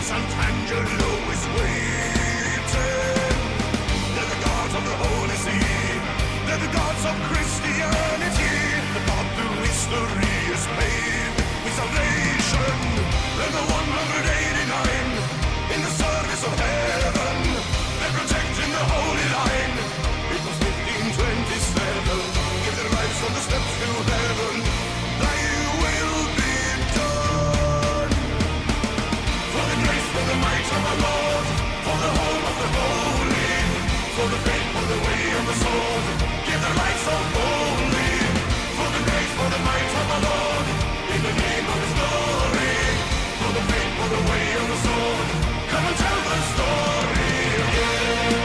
Angelo is waiting. They're the gods of the Odesee. They're the gods of Christianity. The path through history is paved with salvation. They're the 189 in the service of heaven. They're protecting the holy line. It was 1527. Give their lives on the steps to heaven. Thy will be done. For the grace, for the might of our Lord, for the home of the holy, for the faith, for the way of the sword, give their lives so boldly. For the grace, for the might of our Lord, in the name of His glory, for the faith, for the way of the sword, come and tell the story again.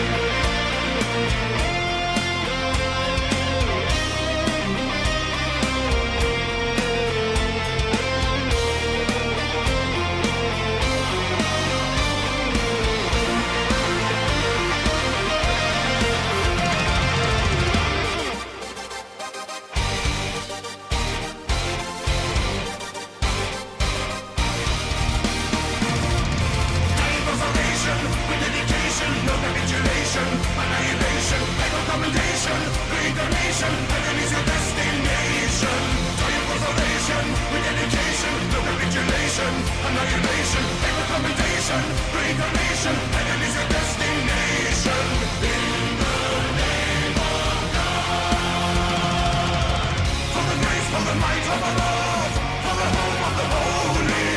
Annihilation, recommendation, reincarnation, heaven is your destination. Triumph for salvation, with dedication, no capitulation. Annihilation, recommendation, reincarnation, heaven is your destination. In the name of God. For the grace, for the might of our Lord, for the home of the holy,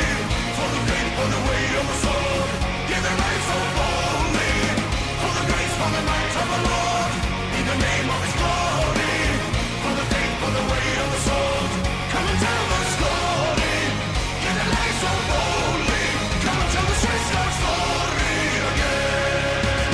for the faith, for the way of the sword, give their lives so boldly. For the might of the Lord, in the name of His glory, for the faith, for the way of the sword, come and tell the story. Give the life so boldly, come and tell the Swiss God story again.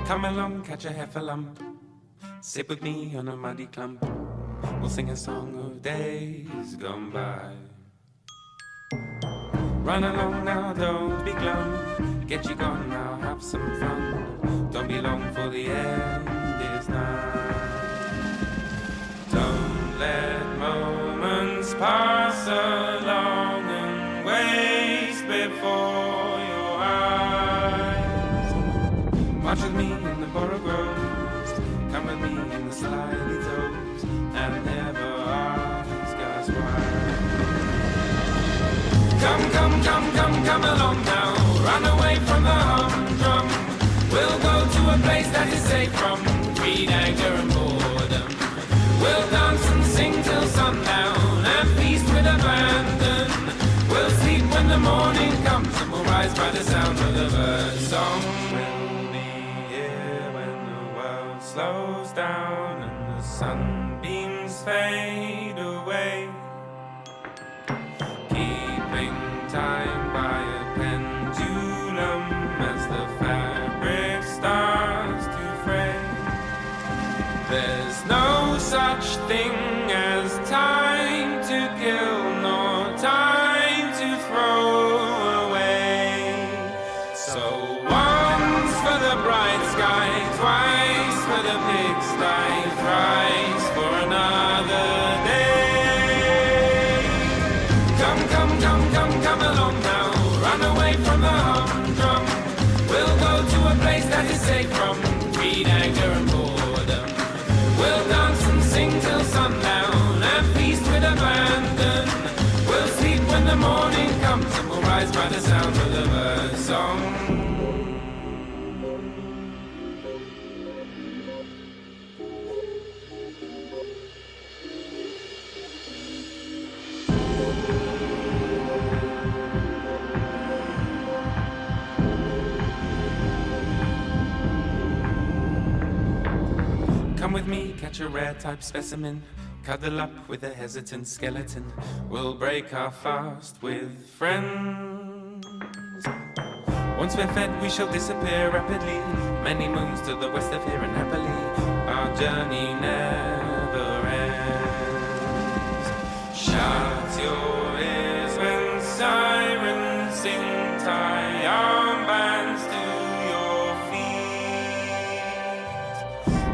Come along, catch a heifer lump, sit with me on a muddy clump. We'll sing a song of days gone by. Run along now, don't be glum, get you gone now, have some fun. Don't be long for the end is nigh. Don't let moments pass along and waste before your eyes. March with me in the borough groves, come with me in the slimy toes, and never ask us why. Come along now, run away from the humdrum. We'll go to a place that is safe from greed, anger and boredom. We'll dance and sing till sundown and feast with abandon. We'll sleep when the morning comes and we'll rise by the sound of the bird song. We'll be here when the world slows down and the sunbeams fade away. Keeping time by a pendulum as the fabric starts to fray. There's no such thing as time to kill nor time to throw away. So once for the bright sky, twice for the pigsty, thrice for another day. Come along now, run away from the humdrum. We'll go to a place that is safe from greed, anger and boredom. We'll dance and sing till sundown and feast with abandon. We'll sleep when the morning comes and we'll rise by the sound of the bird song. catch a rare type specimen, cuddle up with a hesitant skeleton. We'll break our fast with friends. Once we're fed, we shall disappear rapidly. Many moons to the west of here, and happily our journey never ends. Shut your ears when sirens sing, tie armbands to your feet.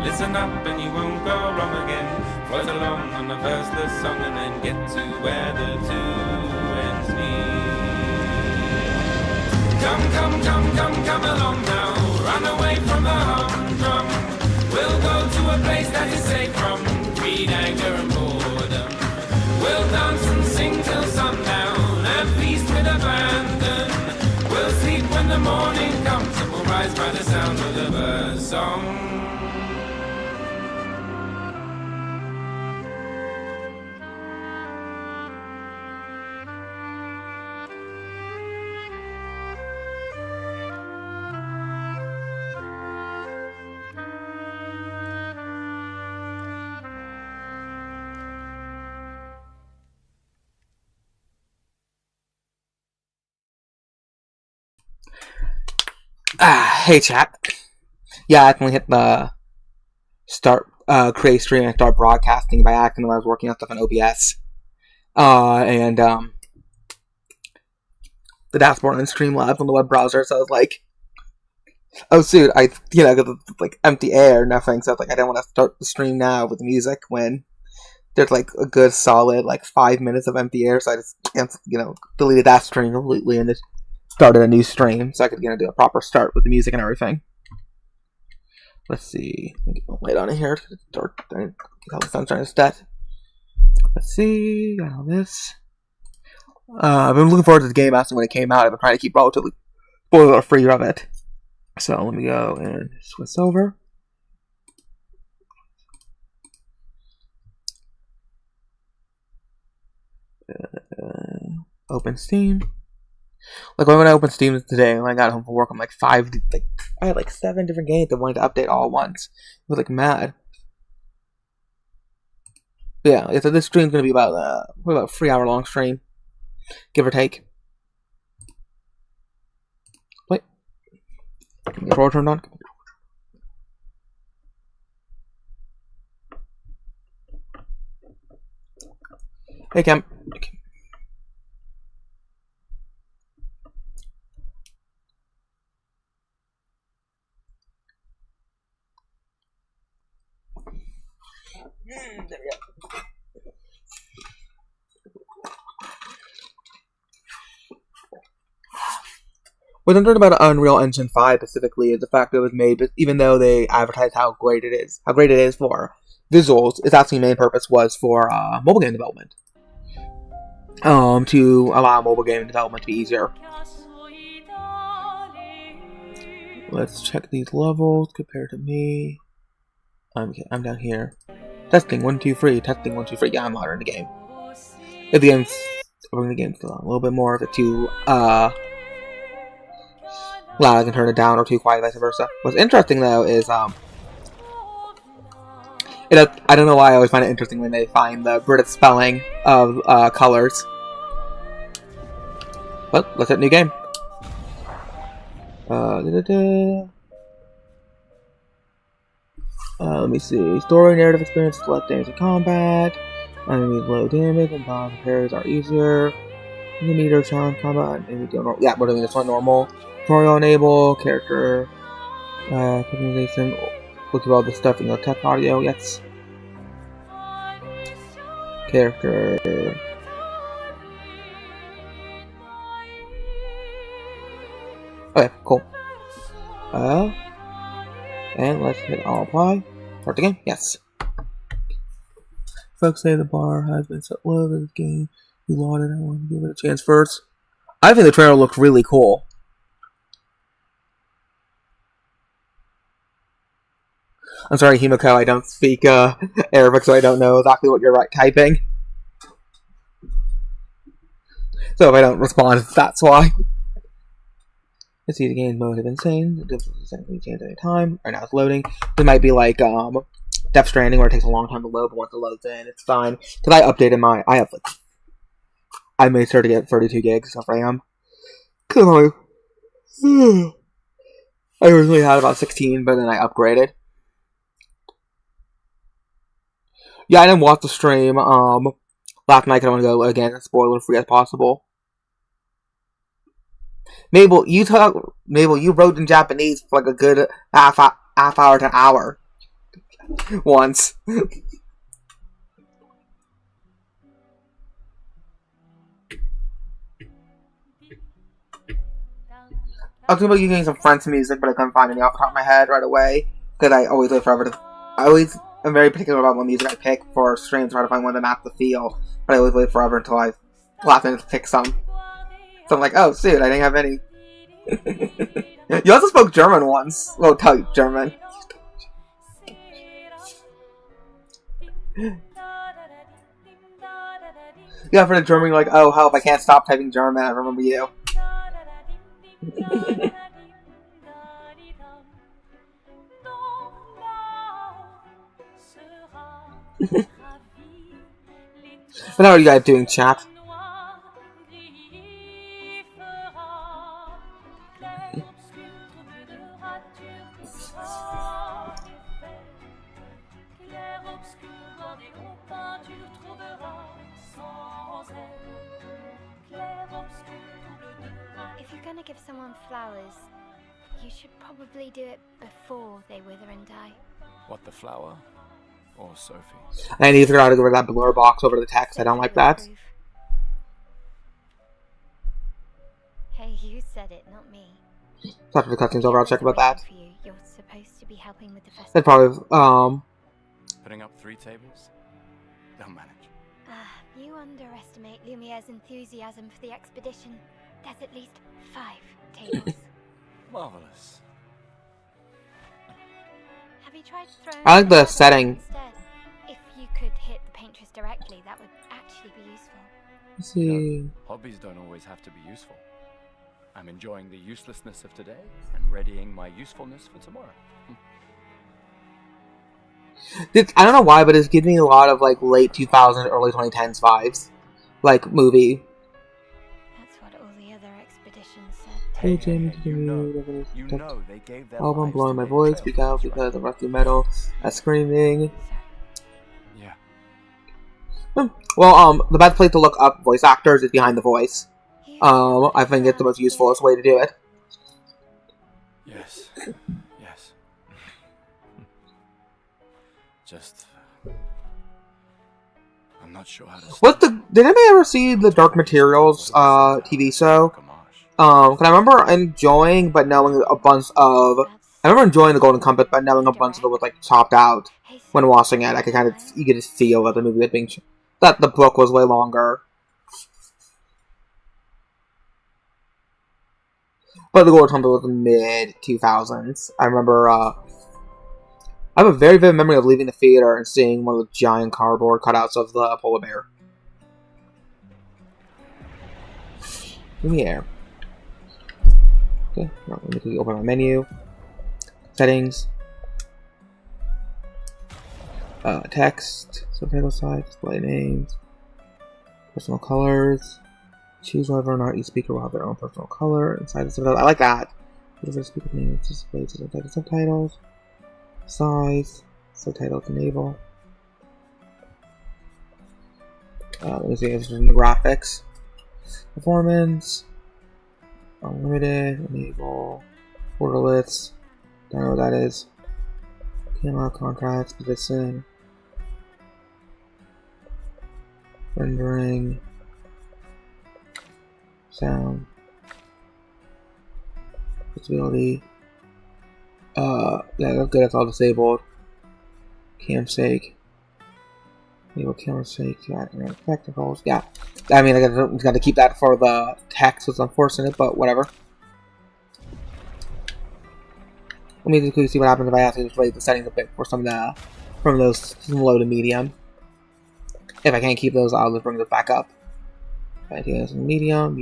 Listen up and you won't go wrong again. Float along on the verseless song and then get to where the two ends meet. Come, come, come, come, come along now. Run away from the humdrum. We'll go to a place that is safe from greed, anger and boredom. We'll dance and sing till sundown and feast with abandon. We'll sleep when the morning comes and we'll rise by the sound of the bird song. Hey chat. Yeah, I accidentally hit the start, create stream and start broadcasting by accident when I was working on stuff on OBS. The dashboard on StreamLabs on the web browser, so I was like, oh shoot, like empty air, nothing, so I was like, I didn't want to start the stream now with music when there's like a good solid, 5 minutes of empty air, so I just, deleted that stream completely and just started a new stream so I could do a proper start with the music and everything. Let's see. Let me get the light on in here to start. Get all the sunshine instead. Let's see. Got all this. I've been looking forward to the game actually when it came out. I've been trying to keep relatively spoiler free of it. So let me go and switch over. Open Steam. When I opened Steam today, when I got home from work, I'm I had 7 different games that wanted to update all at once. I was mad. But yeah, so this stream's gonna be about a 3-hour-long stream, give or take. Wait, control turned on. Hey Cam. Okay. There we go. What's interesting about Unreal Engine 5 specifically is the fact that it was made, but even though they advertise how great it is for visuals, its actually main purpose was for mobile game development. To allow mobile game development to be easier. Let's check these levels compared to me. I'm down here. Testing 1 2 3. Testing 1 2 3. Yeah, I'm louder in the game. If the game's bring the game a little bit more, if it's too loud, I can turn it down, or too quiet, vice versa. What's interesting though is I don't know why I always find it interesting when they find the British spelling of colors. Well, let's hit new game. Let me see. Story, narrative experience, select damage and combat. Enemies low damage and bomb repairs are easier. Meter challenge combat. Yeah, we're doing this one normal. Tutorial enable, character, customization. Look at all this stuff in the tech audio. Yes. Character. Okay, cool. And let's hit all apply. Start the game. Yes. Folks say the bar has been set low for this game. You lauded. I want to give it a chance first. I think the trailer looked really cool. I'm sorry, Himiko, I don't speak Arabic, so I don't know exactly what you're typing. So if I don't respond, that's why. Let's see, the game mode is insane. The difficulty can change any time. Right now it's loading. It might be Death Stranding, where it takes a long time to load, but once it loads in, it's fine. Because I updated my, I made sure to get 32 gigs of RAM. Because I originally had about 16, but then I upgraded. Yeah, I didn't watch the stream, last night, 'cause I want to go, again, as spoiler-free as possible. Mabel, you wrote in Japanese for like a good half hour to an hour. Once. I was thinking about using some French music, but I couldn't find any off the top of my head right away. Because I always wait forever to... I always am very particular about what music I pick for streams, try to find one that matches the feel. But I always wait forever until I last minute to pick some. So I'm like, oh, shoot, I didn't have any. You also spoke German once. Well, tell you German. Yeah, for the German, you're like, oh, help, I can't stop typing German, I remember you. But how are you guys doing, chat? If you're gonna give someone flowers, you should probably do it before they wither and die. What, the flower? Or Sophie? I need to figure out how to get rid of that blur box over the text. I don't like that. Hey, you said it, not me. After the cutscene's over, I'll check about that. For you. You're supposed to be helping with the festival. That's probably, Putting up 3 tables? They'll manage. You underestimate Lumiere's enthusiasm for the expedition. There's at least 5 tables. Marvelous. Have you tried throwing I like the flowers setting. instead? If you could hit the paintress directly, that would actually be useful. let's see. No, hobbies don't always have to be useful. I'm enjoying the uselessness of today and readying my usefulness for tomorrow. I don't know why, but it's giving me a lot of like late 2000s, early 2010s vibes. Like movie. That's what all the other expeditions said. Hey Jamie, you know they gave their album lives blowing to my make voice, trail speak out runs, because right? of rusty metal, screaming. Yeah. Well, the best place to look up voice actors is behind the voice. I think it's the most usefulest way to do it. Yes. Yes. Just... I'm not sure how to... Did anybody ever see the Dark Materials TV show? Cause I remember enjoying, but knowing a bunch of... I remember enjoying The Golden Compass, but knowing a bunch of it was like chopped out when watching it. I could kind of... You could just feel that the movie was being... That the book was way longer. But The Golden Compass was the mid-2000s. I remember, I have a very vivid memory of leaving the theater and seeing one of the giant cardboard cutouts of the polar bear. In the air. Okay, now let me open my menu. Settings. Text. Subtitle side. Display names. Personal colors. Choose whether or not each speaker will have their own personal color inside the subtitles. I like that. Whatever speaker name displays the subtitles. Size. Subtitles enable. Let me see if it's in the graphics. Performance. Unlimited. Enable. Borderless. Don't know what that is. Camera, contrast, position. Rendering. Sound. Visibility. Yeah, that's good. It's all disabled. Cam sake. Enable camera sake. Yeah, technicals. Yeah. I mean, I got to keep that for the text, which is unfortunate, but whatever. Let me just quickly see what happens if I actually just raise the settings a bit for some those from low to medium. If I can't keep those, I'll just bring those back up. Ideas medium.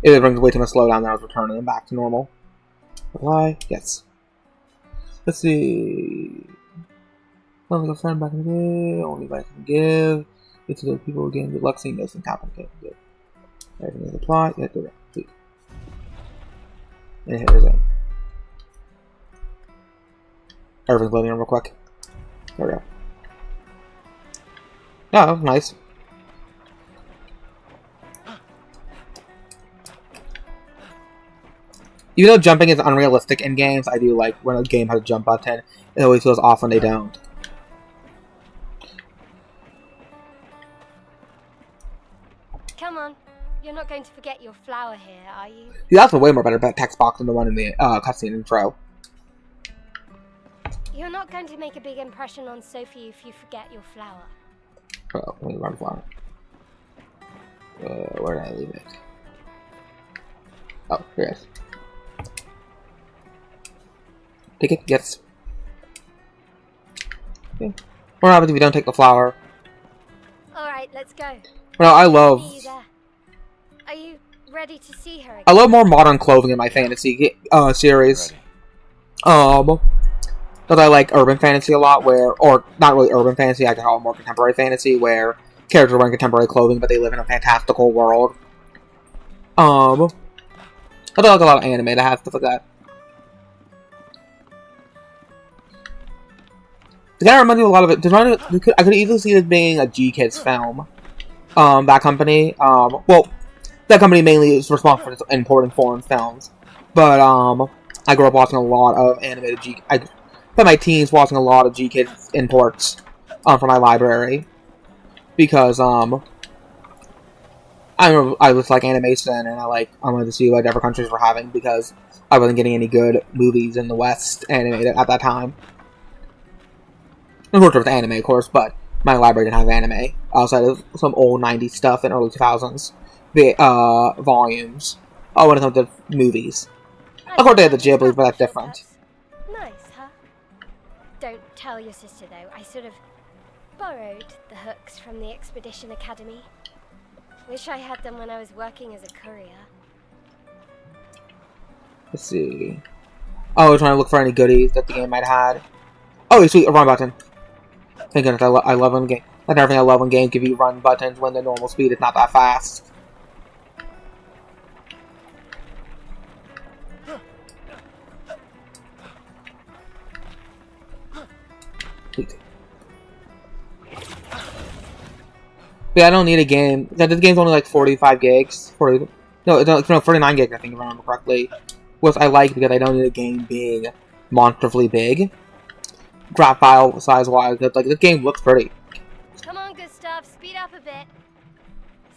It brings way too much slowdown that I was returning them back to normal. Apply, yes. Let's see. Sounds like a friend back in the day. Only I can give. It's the people again. Good luck seeing those and top and good. Everything is applied. Yeah, do it. Please. And here's it. Everything's loading in real quick. There we go. Oh, nice. Even though jumping is unrealistic in games, I do like when a game has a jump button. It always feels off when they don't. Come on. You're not going to forget your flower here, are you? Yeah, that's a way more better text box than the one in the cutscene intro. You're not going to make a big impression on Sophie if you forget your flower. Oh, let me run flower. Where did I leave it? Oh, here it is. Take it? Yes. Okay. What happens if you don't take the flower? Alright, let's go. Well, I See you love... there. Are you ready to see her again? I love more modern clothing in my fantasy series. Ready. Because I like urban fantasy a lot, where... Or, not really urban fantasy, I can call it more contemporary fantasy, where characters are wearing contemporary clothing, but they live in a fantastical world. I like a lot of anime that has stuff like that. It kind of reminds me of a lot of it. I could easily see it being a G-Kids film. That company. Well, that company mainly is responsible for importing foreign films. But, I grew up watching a lot of animated I spent my teens watching a lot of G-Kids imports, from my library. Because, I remember I was like animation, and I wanted to see what other countries were having, because I wasn't getting any good movies in the West animated at that time. Of course, there was anime, of course, but my library didn't have anime outside of some old 90s stuff in early 2000s. Volumes. Oh, when it comes to movies. Of course, they had the Ghibli, but that's different. Nice, huh? Don't tell your sister, though. I sort of borrowed the hooks from the Expedition Academy. Wish I had them when I was working as a courier. Let's see. Oh, we're trying to look for any goodies that the game might have had. Oh, sweet, a run button. Thank goodness, I love when games. That's everything I love when games give you run buttons when the normal speed is not that fast. Sweet. But yeah, I don't need a game. This game's only like 45 gigs. 40, no, 49 gigs, I think, if I remember correctly. Which I like because I don't need a game being monstrously big. Graph file size wise, like this game looks pretty. Come on, Gustav, speed up a bit.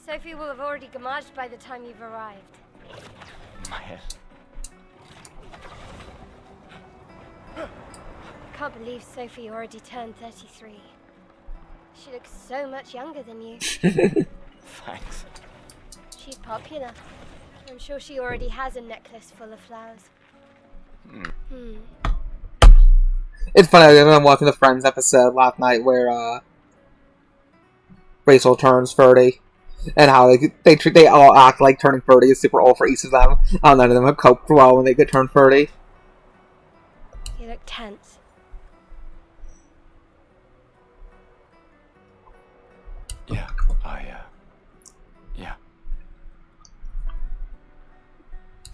Sophie will have already gamaged by the time you've arrived. My head. Can't believe Sophie already turned 33. She looks so much younger than you. Thanks. She's popular. I'm sure she already has a necklace full of flowers. It's funny, I was watching the Friends episode last night where, Rachel turns 30. And how they all act like turning 30 is super old for each of them. None of them have coped well when they get turned 30. You look tense. Yeah, yeah.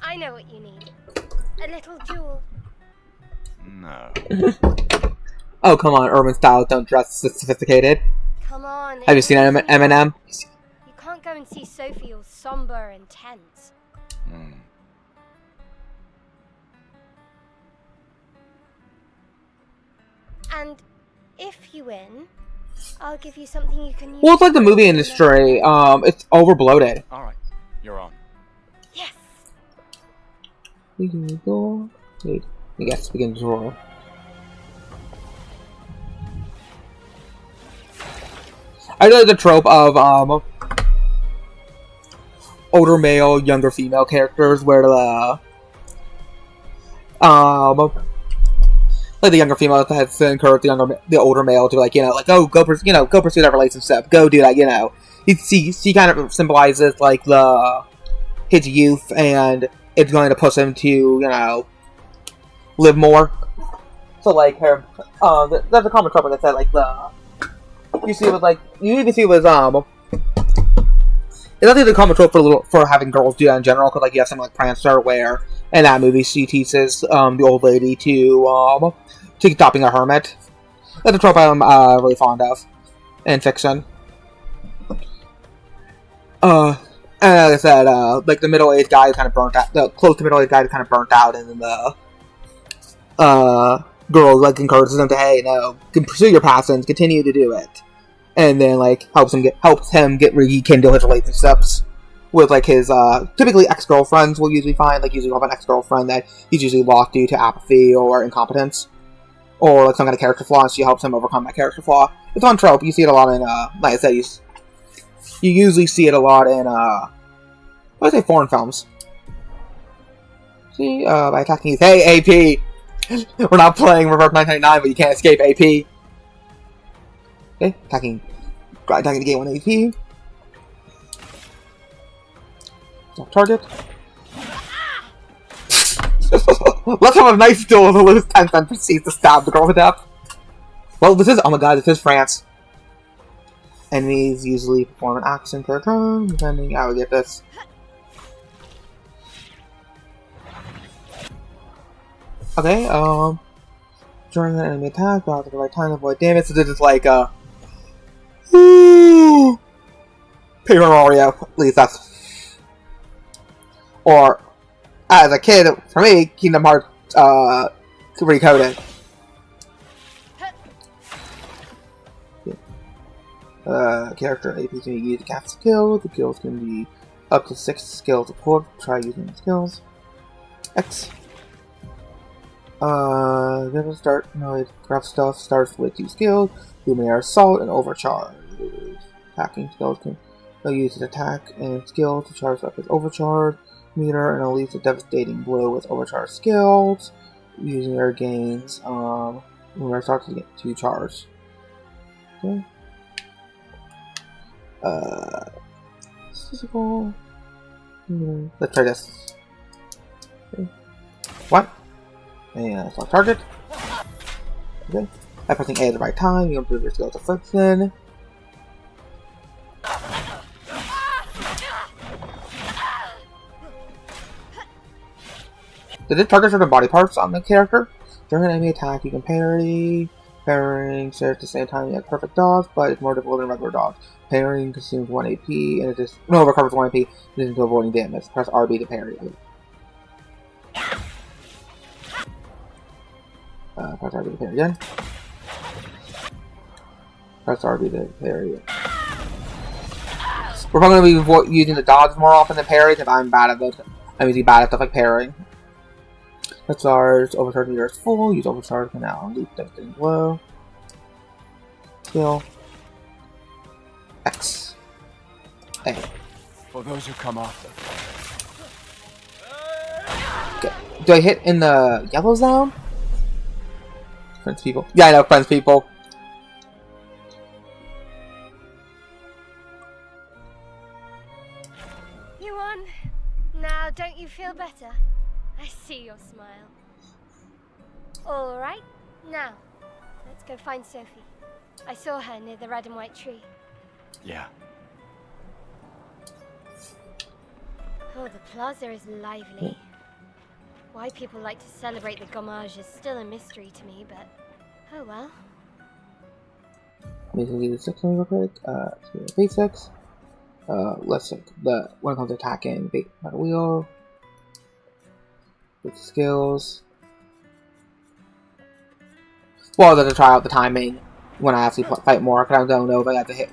I know what you need. A little jewel. No. Oh, come on, urban styles don't dress sophisticated. Come on. Have you seen Eminem? You can't go and see Sophie all somber and tense. And if you win, I'll give you something you can use. Well, it's like the movie industry. It's overbloated. Alright, you're on. Yes. Wait, I guess begin to roll. I like the trope of older male, younger female characters, where the like the younger female has to encourage the older male to go pursue that relationship, go do that. He kind of symbolizes like his youth, and it's going to push him to live more. So like her, there's a common trope that said like you see with like you even see with it's not even a common trope for having girls do that in general, because like you have something like Prancer, where in that movie she teaches the old lady to stopping a hermit. That's a trope I'm really fond of in fiction. And like I said, like the middle-aged guy is kind of burnt out. The close to middle-aged guy is kind of burnt out, and then the girl like encourages him to, hey, no, pursue your passions, continue to do it. And then like helps him rekindle his relationships with like his typically ex-girlfriends. We'll usually find like usually have an ex-girlfriend that he's usually lost due to apathy or incompetence, or like some kind of character flaw, and she helps him overcome that character flaw. It's one trope. You see it a lot in like I said, you usually see it a lot in let's say foreign films. See, by attacking these, hey AP, we're not playing Reverse 999, but you can't escape AP. Okay, attacking the game 1 AP. Stop target. Let's have a nice duel to lose 10 and proceeds to stab the girl to death. Well, this is, oh my god, this is France. Enemies usually perform an action per turn, depending how we get this. Okay, during an enemy attack, at the right time, avoid damage, so this is like, Paper Mario, at least that's... Or, as a kid, for me, Kingdom Hearts, Recoded. Character AP can be used to cast skills. The skills can be up to 6 skills equipped. Try using the skills. X. Never start. No, craft stuff starts with 2 skills. Luminaire Assault and Overcharge. Attacking skills can use an attack and skill to charge up his overcharge meter and release a devastating blow with overcharge skills. Using their gains, Luminaire starts to get 2 charge. Okay. Physical. Let's try this. Okay. What? And select target. Okay. By pressing A at the right time, you improve your skill to friction. Did it target certain body parts on the character? During an enemy attack, you can parry. Parrying serves at the same time you have perfect dodge, but it's more difficult than regular dodge. Parrying consumes 1 AP, and it just recovers 1 AP in addition to avoiding damage. Press RB to parry. Press RB to parry again. Press RB to parry. We're probably going to be using the dodge more often than parry, because I'm bad at it. I'm usually bad at stuff like parrying. Let's charge. Overcharge meter is full. Use overcharge for now. Leap devastating blow. Skill. X. A. For those who come after. Okay. Do I hit in the yellow zone? Friends people. Yeah, I know, friends people. You won. Now, don't you feel better? I see your smile. Alright, now, let's go find Sophie. I saw her near the red and white tree. Yeah. Oh, the plaza is lively. Why people like to celebrate the gommage is still a mystery to me, but oh well. Let me do the 6 real quick. Basics. Let's look. When it comes to attacking, by the wheel. With skills. Well, then to try out the timing when I actually fight more, because I don't know if I have to hit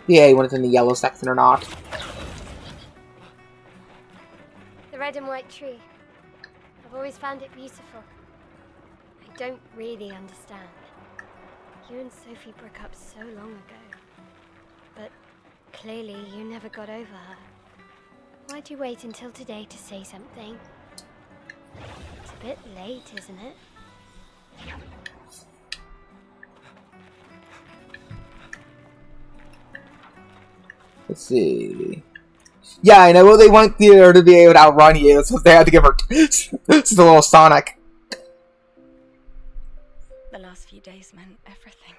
the A when it's in the yellow section or not. The red and white tree. I've always found it beautiful. I don't really understand. You and Sophie broke up so long ago. But clearly you never got over her. Why'd you wait until today to say something? It's a bit late, isn't it? Let's see. Yeah, I know. Well, they want her to be able to outrun you, so they had to give her just a little Sonic. days meant everything.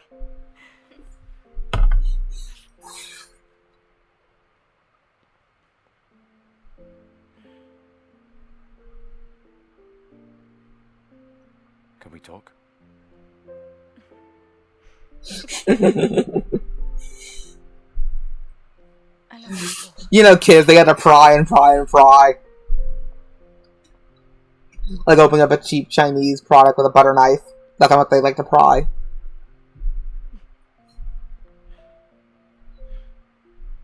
Can we talk? I love you. You know, kids, they gotta pry and pry and pry. Like opening up a cheap Chinese product with a butter knife. That's how much they like to pry.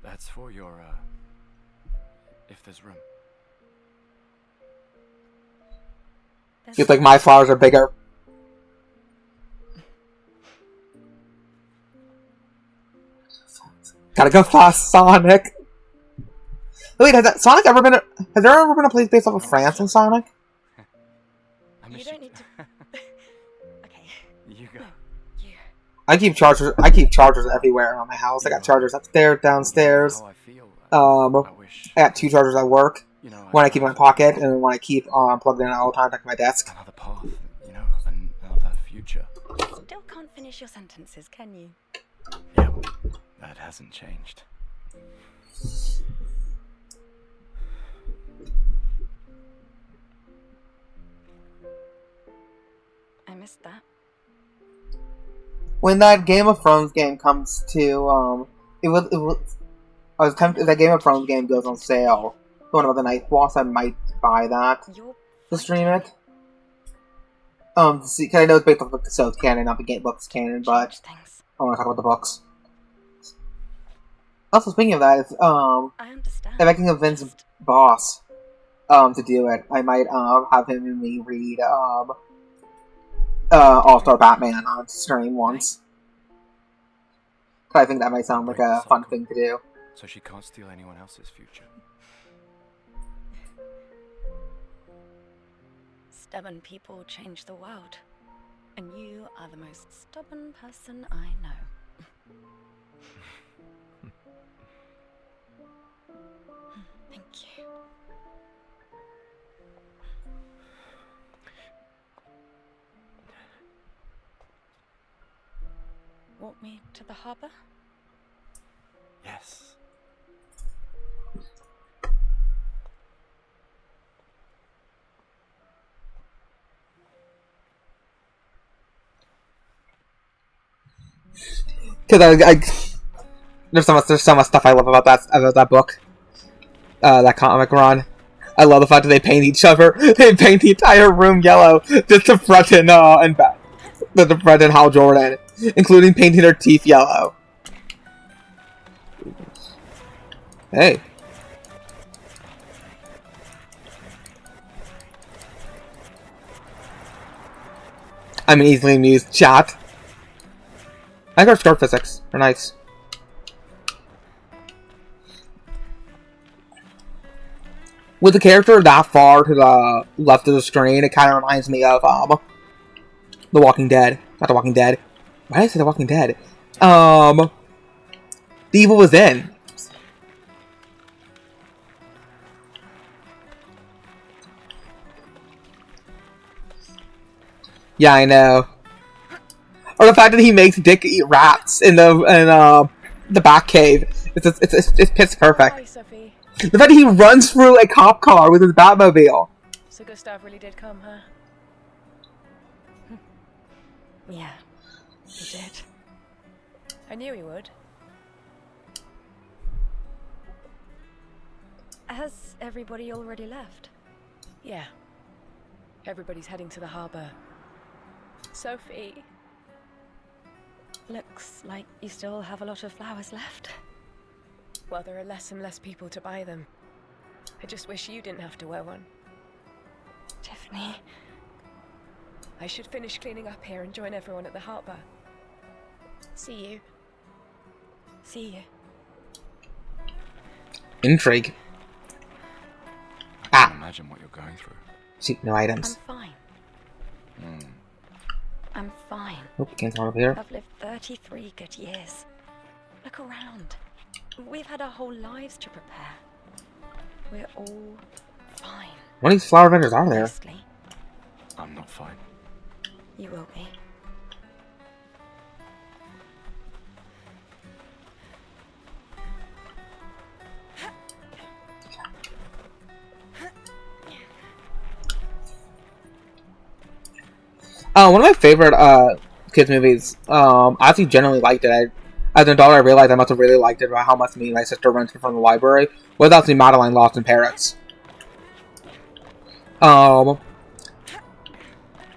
That's for your, if there's room. It's like my flowers are bigger. Gotta go fast, Sonic. Wait, has that Sonic ever been? Has there ever been a place based off of France in Sonic? I miss You don't need to. Okay. You go. You. I keep chargers everywhere around my house. I got chargers upstairs, downstairs. How I feel. I wish. got 2 chargers at work. You know, One I keep in my pocket, and one I keep plugged in all the time, like my desk. Another path. You know, another future. Still can't finish your sentences, can you? Yep. That hasn't changed. I missed that. When that Game of Thrones game comes to, I was tempted. If that Game of Thrones game goes on sale, the one about the Night Boss, I might buy that You're to stream it. To see, cause I know it's based off of the Soap canon, not the game books canon, but changed things. I want to talk about the books. Also, speaking of that, if I understand. I can convince Just Boss to do it, I might have him and me read All-Star Batman on stream once. I think that might sound like a fun thing to do. So she can't steal anyone else's future. stubborn people change the world. And you are the most stubborn person I know. Thank you. Walk me to the harbor? Yes. Because there's so much stuff I love about that book, that comic run. I love the fact that they paint each other. They paint the entire room yellow just to threaten to threaten Hal Jordan, including painting their teeth yellow. Hey. I'm an easily amused chat. I got start physics. They're nice. With the character that far to the left of the screen, it kind of reminds me of The Walking Dead. Not The Walking Dead. Why did I say The Walking Dead? The Evil Within. Yeah, I know. Or the fact that he makes Dick eat rats in the back cave. It's pitch perfect. Hi, Sophie. The fact that he runs through a cop car with his Batmobile. So Gustav really did come, huh? Yeah, you did. I knew he would. Has everybody already left? Yeah. Everybody's heading to the harbour. Sophie. Looks like you still have a lot of flowers left. Well, there are less and less people to buy them. I just wish you didn't have to wear one. Tiffany. I should finish cleaning up here and join everyone at the harbour. See you. See you. Intrigue. I can't imagine what you're going through. See, no items. I'm fine. I'm fine. Oh, can't come up here. I've lived 33 good years. Look around. We've had our whole lives to prepare. We're all fine. What these flower vendors are there? Mostly. I'm not fine. You will be. One of my favorite kids movies. I actually generally liked it. As an adult, I realized I must have really liked it about how much me and my sister rented from the library. Was actually Madeline Lost in Paris. If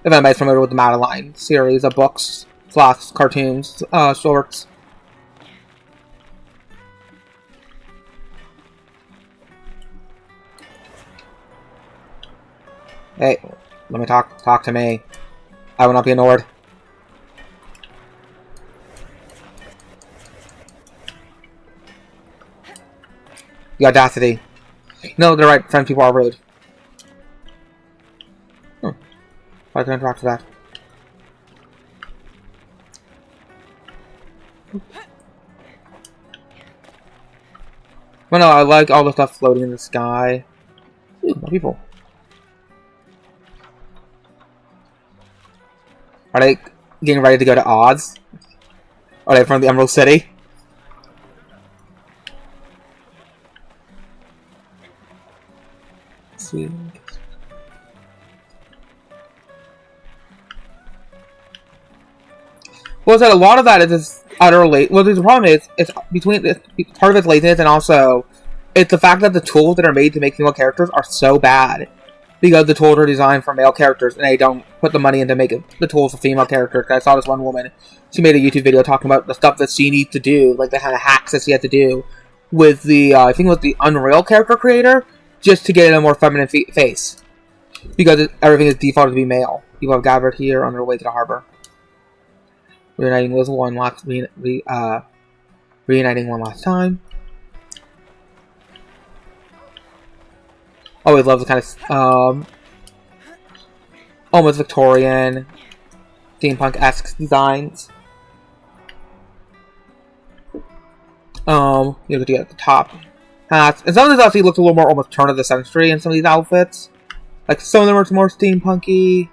anybody's familiar with the Madeline series of books, / cartoons, shorts. Hey, let me talk to me. I will not be ignored. The audacity. No, they're right. Friend people are rude. Why can't I talk to that? Well, no, I like all the stuff floating in the sky. Ooh, more people. Are they getting ready to go to Oz? Are they from the Emerald City? Let's see. Well, a lot of that is just utter late. Well, the problem is, it's part of it's laziness, and also it's the fact that the tools that are made to make female characters are so bad. Because the tools are designed for male characters, and they don't put the money into making the tools for female characters. I saw this one woman, she made a YouTube video talking about the stuff that she needs to do, like the kind of hacks that she had to do with the, I think it was the Unreal character creator, just to get a more feminine face. Because everything is defaulted to be male. People have gathered here on their way to the harbor. Reuniting with one last, reuniting one last time. Always love the kind of, almost Victorian, steampunk-esque designs. You get to get the top hats. And some of these actually look a little more almost turn of the century in some of these outfits. Like, some of them are more steampunky.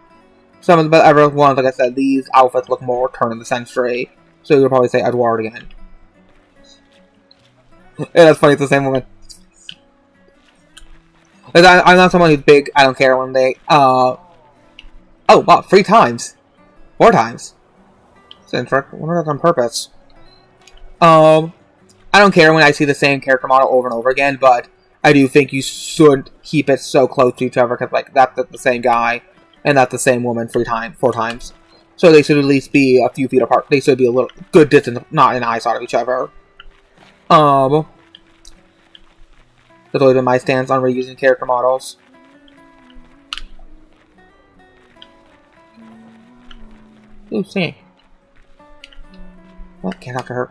Some of the other ones, like I said, these outfits look more turn of the century. So you'll probably say Edwardian. Yeah, that's funny, it's the same woman. Like, I'm not someone who's big, I don't care when they, oh, wow, 3 times. 4 times. It's interesting. I wonder if that's on purpose. I don't care when I see the same character model over and over again, but I do think you should keep it so close to each other, because, like, that's the same guy, and that's the same woman 4 times. So they should at least be a few feet apart. They should be a little good distance, not in eyesight of each other. That's always been my stance on reusing character models. Ooh, singing. What? Can't talk to her.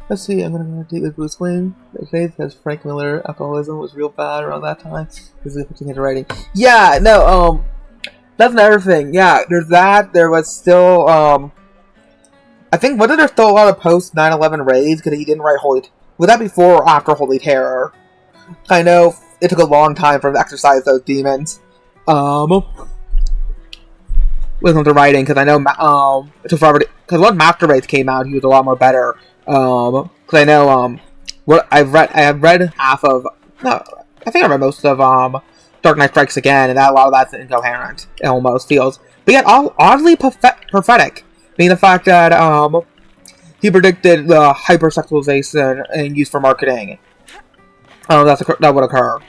Let's see, I'm gonna take with Bruce Wayne. They say because Frank Miller alcoholism was real bad around that time. This is 15 writing. Yeah, no, that's another thing. Yeah, there's that. There was still, I think, wasn't there still a lot of post 9/11 raids because he didn't write Holy. Was that before or after Holy Terror? I know it took a long time for him to exercise those demons. With him to writing, because I know, it took forever because once Master Race came out, he was a lot more better. Because I know, what I have read half of, no, I think I read most of, Dark Knight Strikes Again, and that a lot of that's incoherent, it almost feels. But yet, oddly prophetic. I mean, the fact that, he predicted the hypersexualization and use for marketing. That would occur.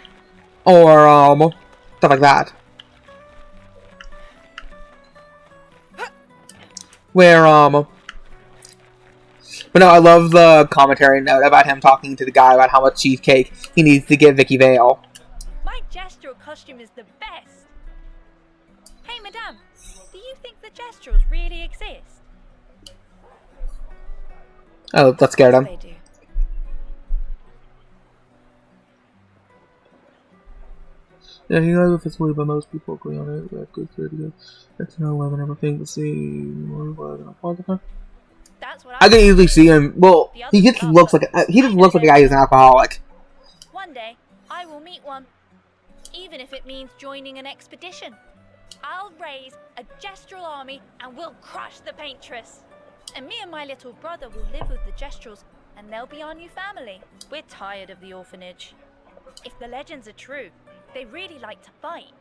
Or, stuff like that. Where, but no, I love the commentary note about him talking to the guy about how much cheesecake he needs to give Vicky Vale. My gestural costume is the best. Hey, madame, do you think the gesturals really exist? Oh, that scared him. They do. Yeah, you know, if it's weird, but most people agree on it. That's good for it. That's no 11 everything to see. That's what I can easily see him. Well, he just looks like a guy who's an alcoholic. One day, I will meet one, even if it means joining an expedition. I'll raise a gestural army and we'll crush the paintress. And me and my little brother will live with the gestrals, and they'll be our new family. We're tired of the orphanage. If the legends are true, they really like to fight.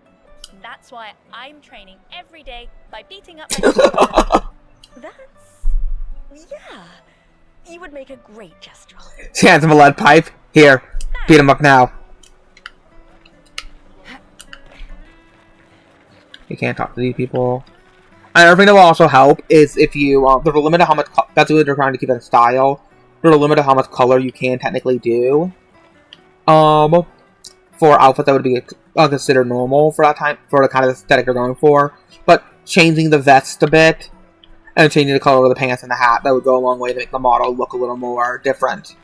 That's why I'm training every day by beating up my little brother. That's... yeah. You would make a great Kestrel. She hands him a lead pipe. Here, beat him up now. You can't talk to these people. Another thing that will also help is if you, there's a limit to how much, that's what they're trying to keep it in style. There's a limit to how much color you can technically do. For outfits that would be considered normal for that time, for the kind of aesthetic they're going for. But changing the vest a bit, and changing the color of the pants and the hat, that would go a long way to make the model look a little more different.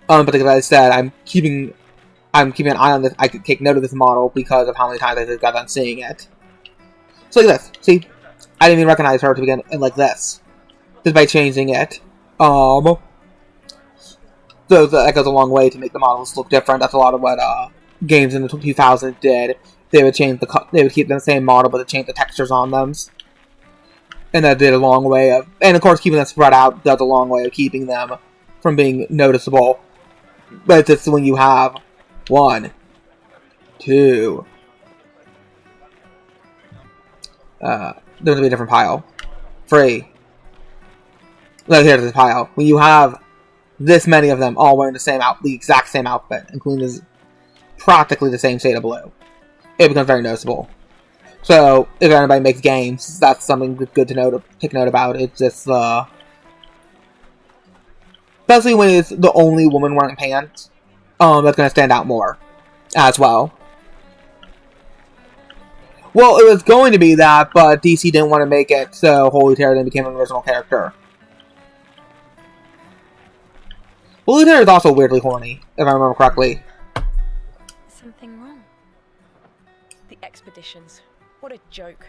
But like I said, I'm keeping an eye on this. I could take note of this model because of how many times I just got done seeing it. So like this. See? I didn't even recognize her to begin like this. Just by changing it. So that goes a long way to make the models look different. That's a lot of what games in the 2000s did. They would change they would keep the same model, but they change the textures on them. And that did a long way of, and of course keeping them spread out does a long way of keeping them from being noticeable. But it's just when you have 1, 2. There's gonna be a different pile. 3. Look, here's the pile. When you have this many of them all wearing the exact same outfit, including practically the same shade of blue, it becomes very noticeable. So, if anybody makes games, that's something good to take note about. It's just, especially when it's the only woman wearing pants, that's gonna stand out more, as well. Well, it was going to be that, but DC didn't want to make it, so Holy Terror then became an original character. Holy Terror is also weirdly horny, if I remember correctly. Something wrong? The expeditions. What a joke.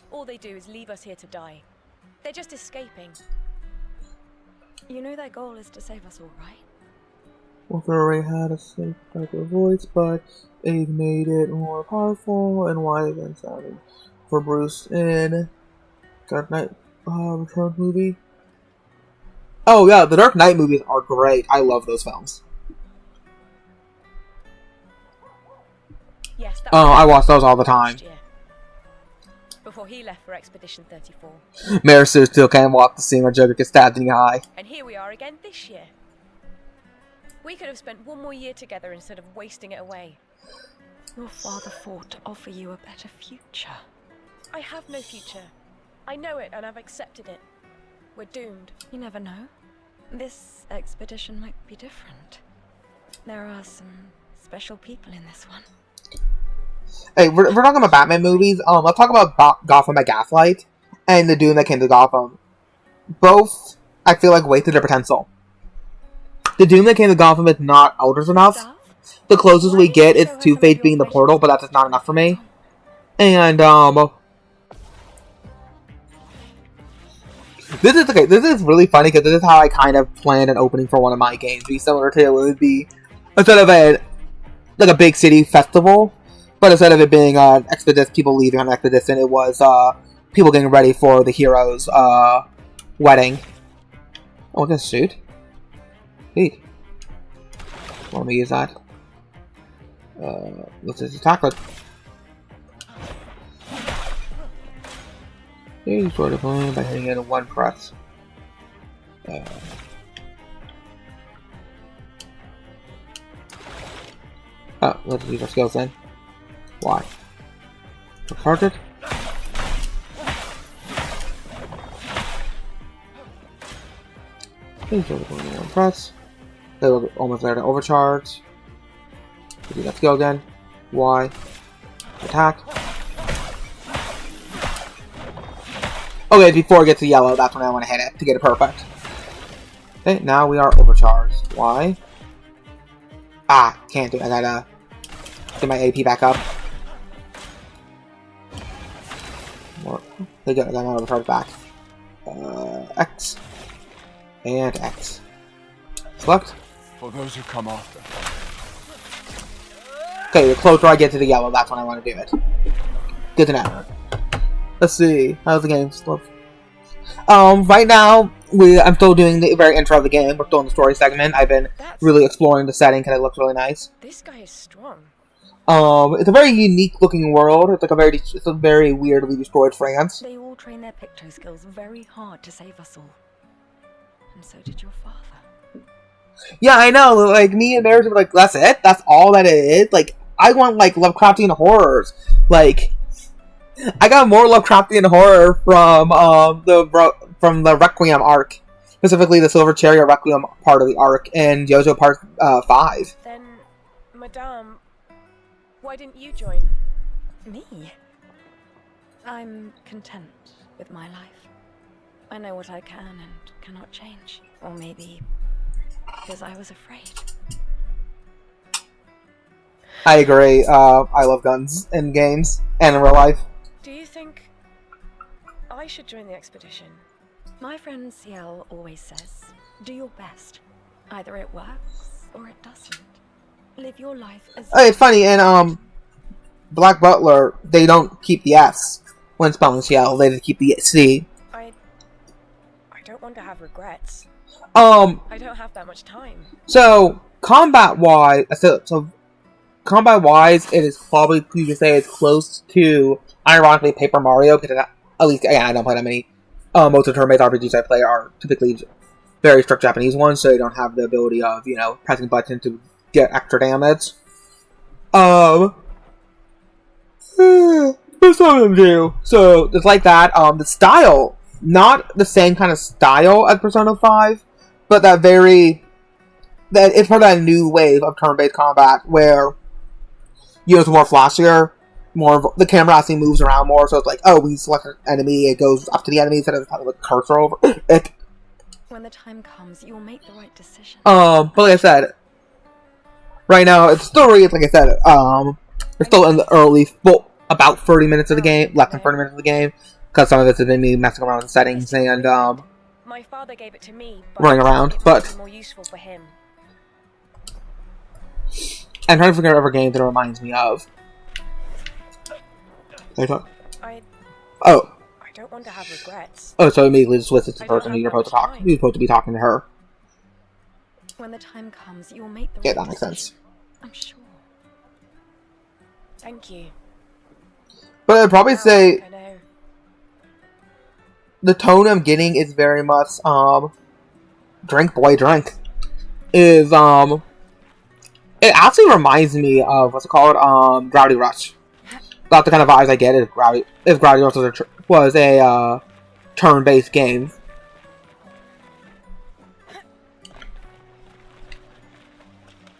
All they do is leave us here to die. They're just escaping. You know their goal is to save us all, right? Wolfer already had a safe type of voice, but Aid made it more powerful and wider than sounding for Bruce in Dark Knight Return movie. Oh yeah, the Dark Knight movies are great. I love those films. Yes, that I watch those all the time. Before he left for Expedition 34. Mary Sue still can't walk the scene where Joker gets stabbed in the eye. And here we are again this year. We could have spent one more year together instead of wasting it away. Your father fought to offer you a better future. I have no future. I know it and I've accepted it. We're doomed. You never know. This expedition might be different. There are some special people in this one. Hey, we're talking about Batman movies. Let's talk about Gotham by Gaslight and the Doom that came to Gotham. Both, I feel like, wasted their potential. The Doom that came to Gotham is not elders enough. The closest we get is Two-Face being the portal, but that's just not enough for me. And, this is really funny because this is how I kind of planned an opening for one of my games. It'd be similar to it would be, instead of like a big city festival, but instead of it being an expedition, people leaving on an expedition, it was people getting ready for the hero's wedding. Oh, I can shoot. Neat. Let me use that. Let's just attack it. He's sort of by hitting it in one press. Oh, let's use our skills then. Why? Recharge it? He's sort of going in one press. They were almost there to overcharge. Do that skill again. Y. Attack. Okay, before it gets to yellow, that's when I want to hit it to get it perfect. Okay, now we are overcharged. Y. Ah, can't do it. I gotta get my AP back up. They got my overcharge back. X. And X. Select. For those who come after. Okay, the closer I get to the yellow, that's when I want to do it. Good to know. Let's see. How's the game look? Right now, I'm still doing the very intro of the game. We're still in the story segment. I've been really exploring the setting because it looks really nice. This guy is strong. It's a very unique looking world. It's a very weirdly destroyed France. They all train their picto skills very hard to save us all. And so did your father. Yeah, I know. Like, me and Mary were like, that's it? That's all that it is? Like, I want, like, Lovecraftian horrors. Like, I got more Lovecraftian horror from the Requiem arc. Specifically, the Silver Chariot Requiem part of the arc in JoJo Part 5. Then, Madame, why didn't you join? Me? I'm content with my life. I know what I can and cannot change. Or maybe because I was afraid. I agree. I love guns in games and in real life. Do you think I should join the expedition? My friend Ciel always says, do your best. Either it works or it doesn't. Live your life as... Oh, it's funny, in Black Butler, they don't keep the S when spelling Ciel, they just keep the C. I don't want to have regrets. I don't have that much time. So, combat-wise, combat-wise, it is probably, you could say, it's close to, ironically, Paper Mario, because at least, again, I don't play that many. Most of the turn-based RPGs I play are typically very strict Japanese ones, so you don't have the ability of, pressing buttons to get extra damage. But some of them do. So, it's like that. The style, not the same kind of style as Persona 5, but that it's part of that new wave of turn-based combat where, it's more flashier, the camera actually moves around more, so it's like, oh, we select an enemy, it goes up to the enemy instead of having a cursor over it. When the time comes, you'll make the right decision. But like I said, right now, the story is, like I said, we're still in the early, about 30 minutes of the game, less than 30 minutes of the game, because some of this has been me messing around with the settings and, my father gave it to me, but running around, it but might be more useful for him. I'm trying to figure out every game that it reminds me of. I don't want to have regrets. Oh, so immediately just switches to the I don't person have who you're that supposed to talk. much time. You're supposed to be talking to her. When the time comes, you'll make the Yeah, right that makes decision. sense. I'm sure. Thank you. But I'd probably say I know. the tone I'm getting is very much, Drink Boy Drink. It actually reminds me of, what's it called, Gravity Rush. About the kind of vibes I get if Gravity Rush was a turn-based game.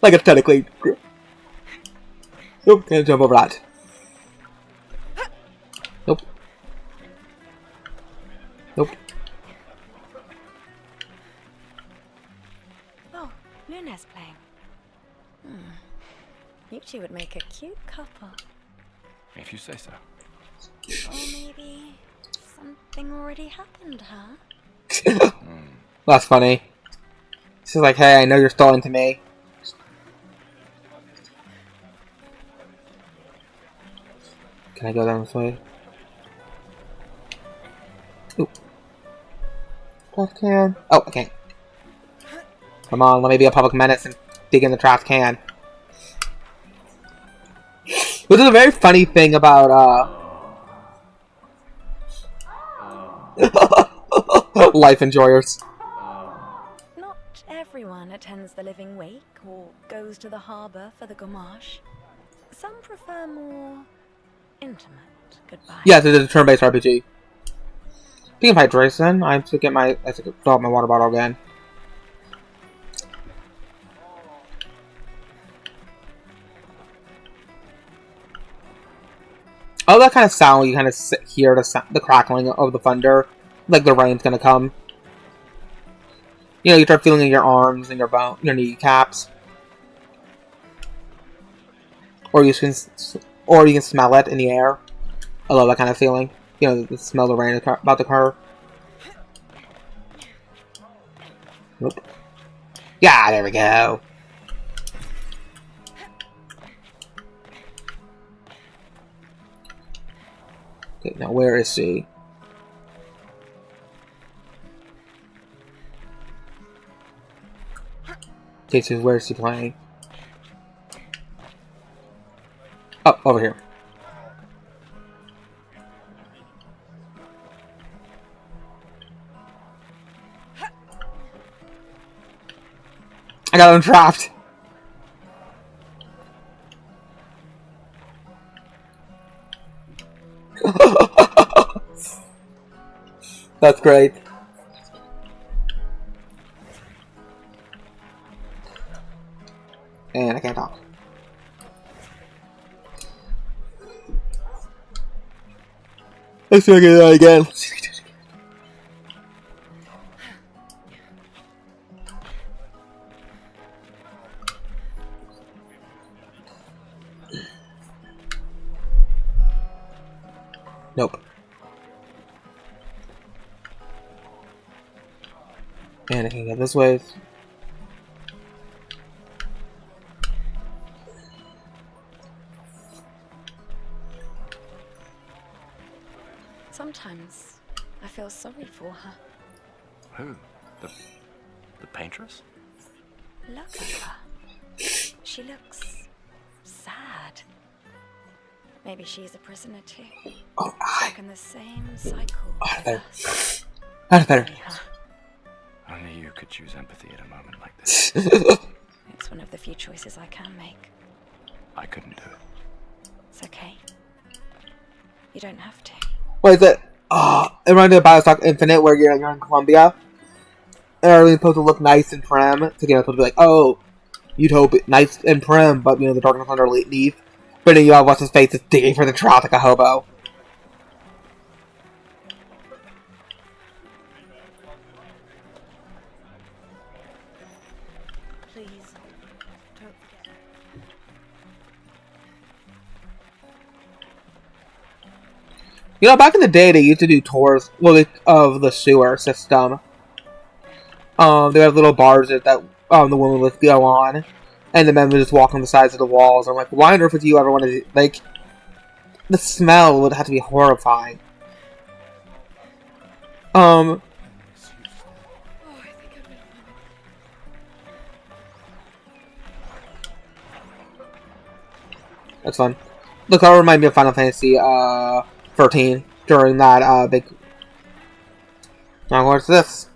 Like, aesthetically. Nope, can't jump over that. Nope. Nope. Oh, Luna's playing. You two would make a cute couple. If you say so. Or maybe something already happened, huh? That's funny. She's like, hey, I know you're still into me. Can I go down this way? Oop. Trash can. Oh, I can't. Come on, let me be a public menace and dig in the trash can. Which is a very funny thing about, life enjoyers. Not everyone attends the living wake or goes to the harbour for the gommage. Some prefer more intimate goodbye. Yes, it is a turn-based RPG. Speaking of hydration, I have to fill up my water bottle again. Oh, that kind of sound, you kind of hear the crackling of the thunder, like the rain's gonna come. You start feeling in your arms and your kneecaps, or you can smell it in the air. I love that kind of feeling. The smell of the rain about to occur. Nope. Yeah, there we go. Okay, now where is she? Okay, so where's he playing? Oh, over here. I got him trapped. That's great. And I can't talk. Let's do that again. Nope. And I can get this way. Sometimes I feel sorry for her. Who? The paintress? Look at her. She looks sad. Maybe she's a prisoner too. Oh, Stuck in the same cycle. Out of there. as us. Out of there. Only you could choose empathy at a moment like this. It's one of the few choices I can make. I couldn't do it. It's okay. You don't have to. What is it? It reminded me of Battlestar Infinite, where you're in Columbia. And everything's supposed to look nice and prim. So, you know, it's supposed to be like, oh, you'd hope it nice and prim, but, you know, the darkness underneath. But then you have what's his face is digging for the trout like a hobo. Please, don't forget. You know, back in the day, they used to do tours, well, of the sewer system. They have little bars that the women would go on, and the men would just walk on the sides of the walls. I'm like, why on earth would you ever want to do, like, the smell would have to be horrifying. That's fun. Look, that reminded me of Final Fantasy, 13 during that, big... Now, what's this?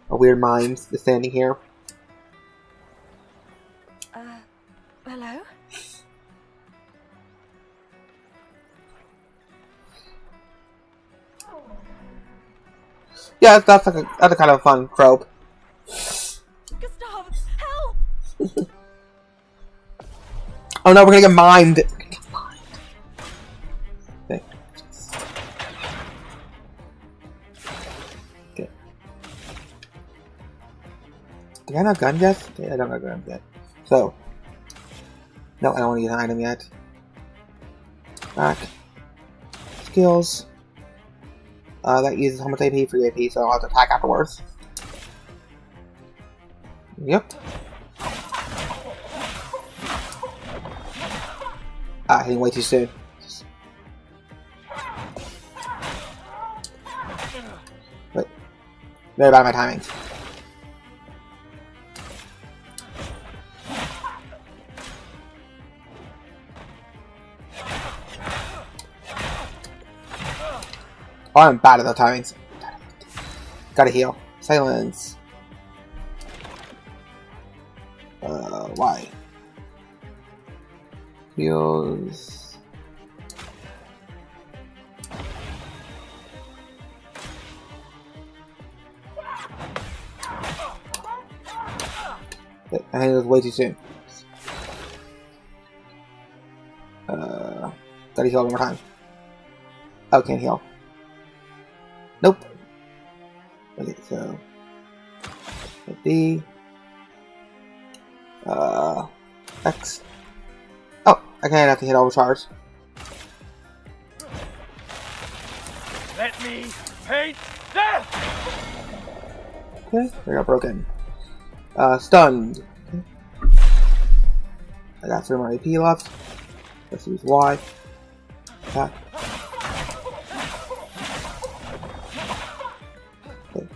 A weird mime standing here. Hello? Yeah, that's a kind of fun trope. Gustav, help! Oh no, we're gonna get mimed! Okay. Okay. Do I not have a gun yet? Okay, I don't have a gun yet. So. No, I don't want to use an item yet. Back. Skills. That uses how much AP for AP, so I'll have to attack afterwards. Yep. Hitting way too soon. Wait. Very bad at my timing. Oh, I'm bad at the timings. Gotta heal. Silence. Why? Heals. I think it was way too soon. Gotta heal one more time. Oh, can't heal. Nope. Okay, so B. X. Oh, I can't have to hit overcharge. Let me paint death! Okay, they got broken. Stunned. Okay. I got 3 more AP left. Let's use Y. Attack. Okay.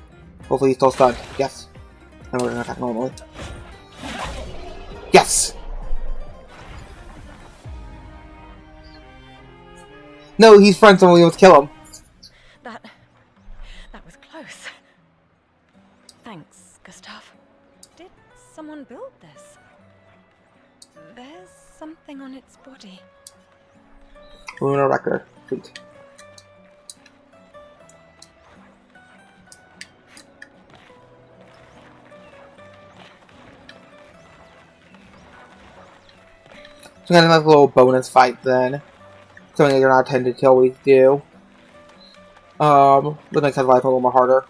Hopefully he's still stunned. Yes. And we're gonna attack normally. Yes! No, he's friends and we must kill him. That was close. Thanks, Gustav. Did someone build this? There's something on its body. Lunar record. Sweet. So I'm gonna have a little bonus fight then. Something you're not intended to always do. Would make his life a little more harder.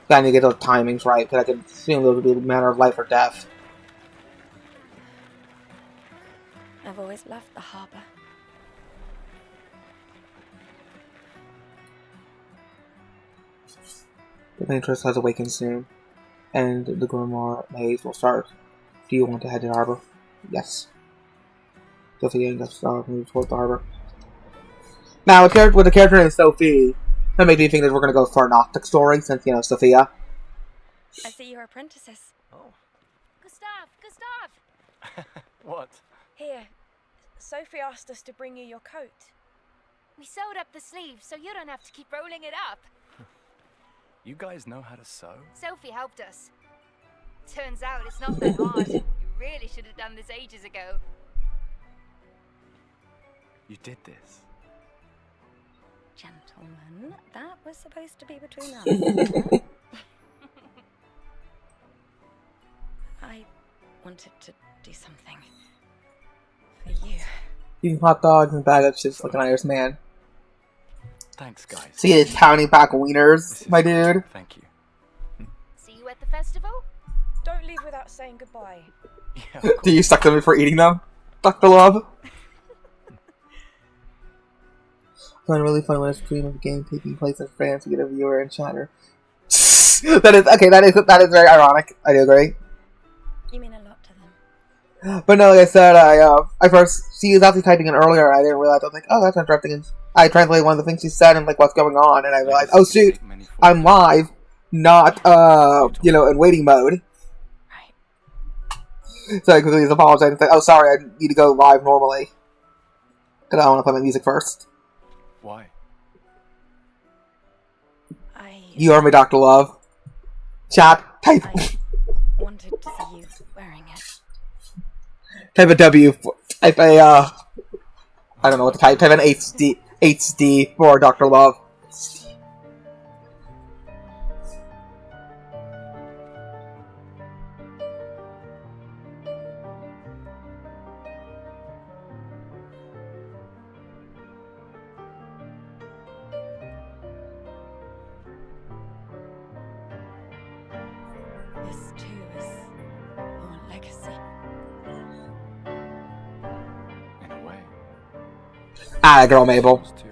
Then you get those timings right, because I can assume those would be a matter of life or death. I've always loved the harbor. The Paintress has awakened soon, and the Grimoire maze will start. Do you want to head to the harbor? Yes. Sophia and Gustav move towards the harbor. Now, with the character named Sophie, that made me think that we're going to go for an Optic story, since, you know, Sophia. I see you're apprentices. Oh. Gustav! What? Here, Sophie asked us to bring you your coat. We sewed up the sleeves so you don't have to keep rolling it up. You guys know how to sew? Sophie helped us. Turns out it's not that hard. You really should have done this ages ago. You did this. Gentlemen, that was supposed to be between us. I wanted to do something for you. Eating hot dogs and bag of chips like an Irish man. Thanks, guys. See his pounding back wieners, my dude. Thank you. See you at the festival? Don't leave without saying goodbye. Yeah, Do you suck them before eating them? Dr. Love? I find it really fun when it's a stream of a game taking place in France to get a viewer and chatter. That is very ironic. I do agree. You mean a lot to them. But no, like I said, I first she was actually typing in earlier and I didn't realize. I was like, oh, that's interesting. And I translated one of the things she said and like what's going on, and I realized, oh shoot, I'm live, not you know, in waiting mode. Right. So I completely apologize and said, oh sorry, I need to go live normally. Because I want to play my music first. Why? You are my Dr. Love. Chat, type. I wanted to see you wearing it. Type a W. Type a, I don't know what to type. Type an HD for Dr. Love. This too is your legacy. In a way. Ah, girl Mabel. Yours too.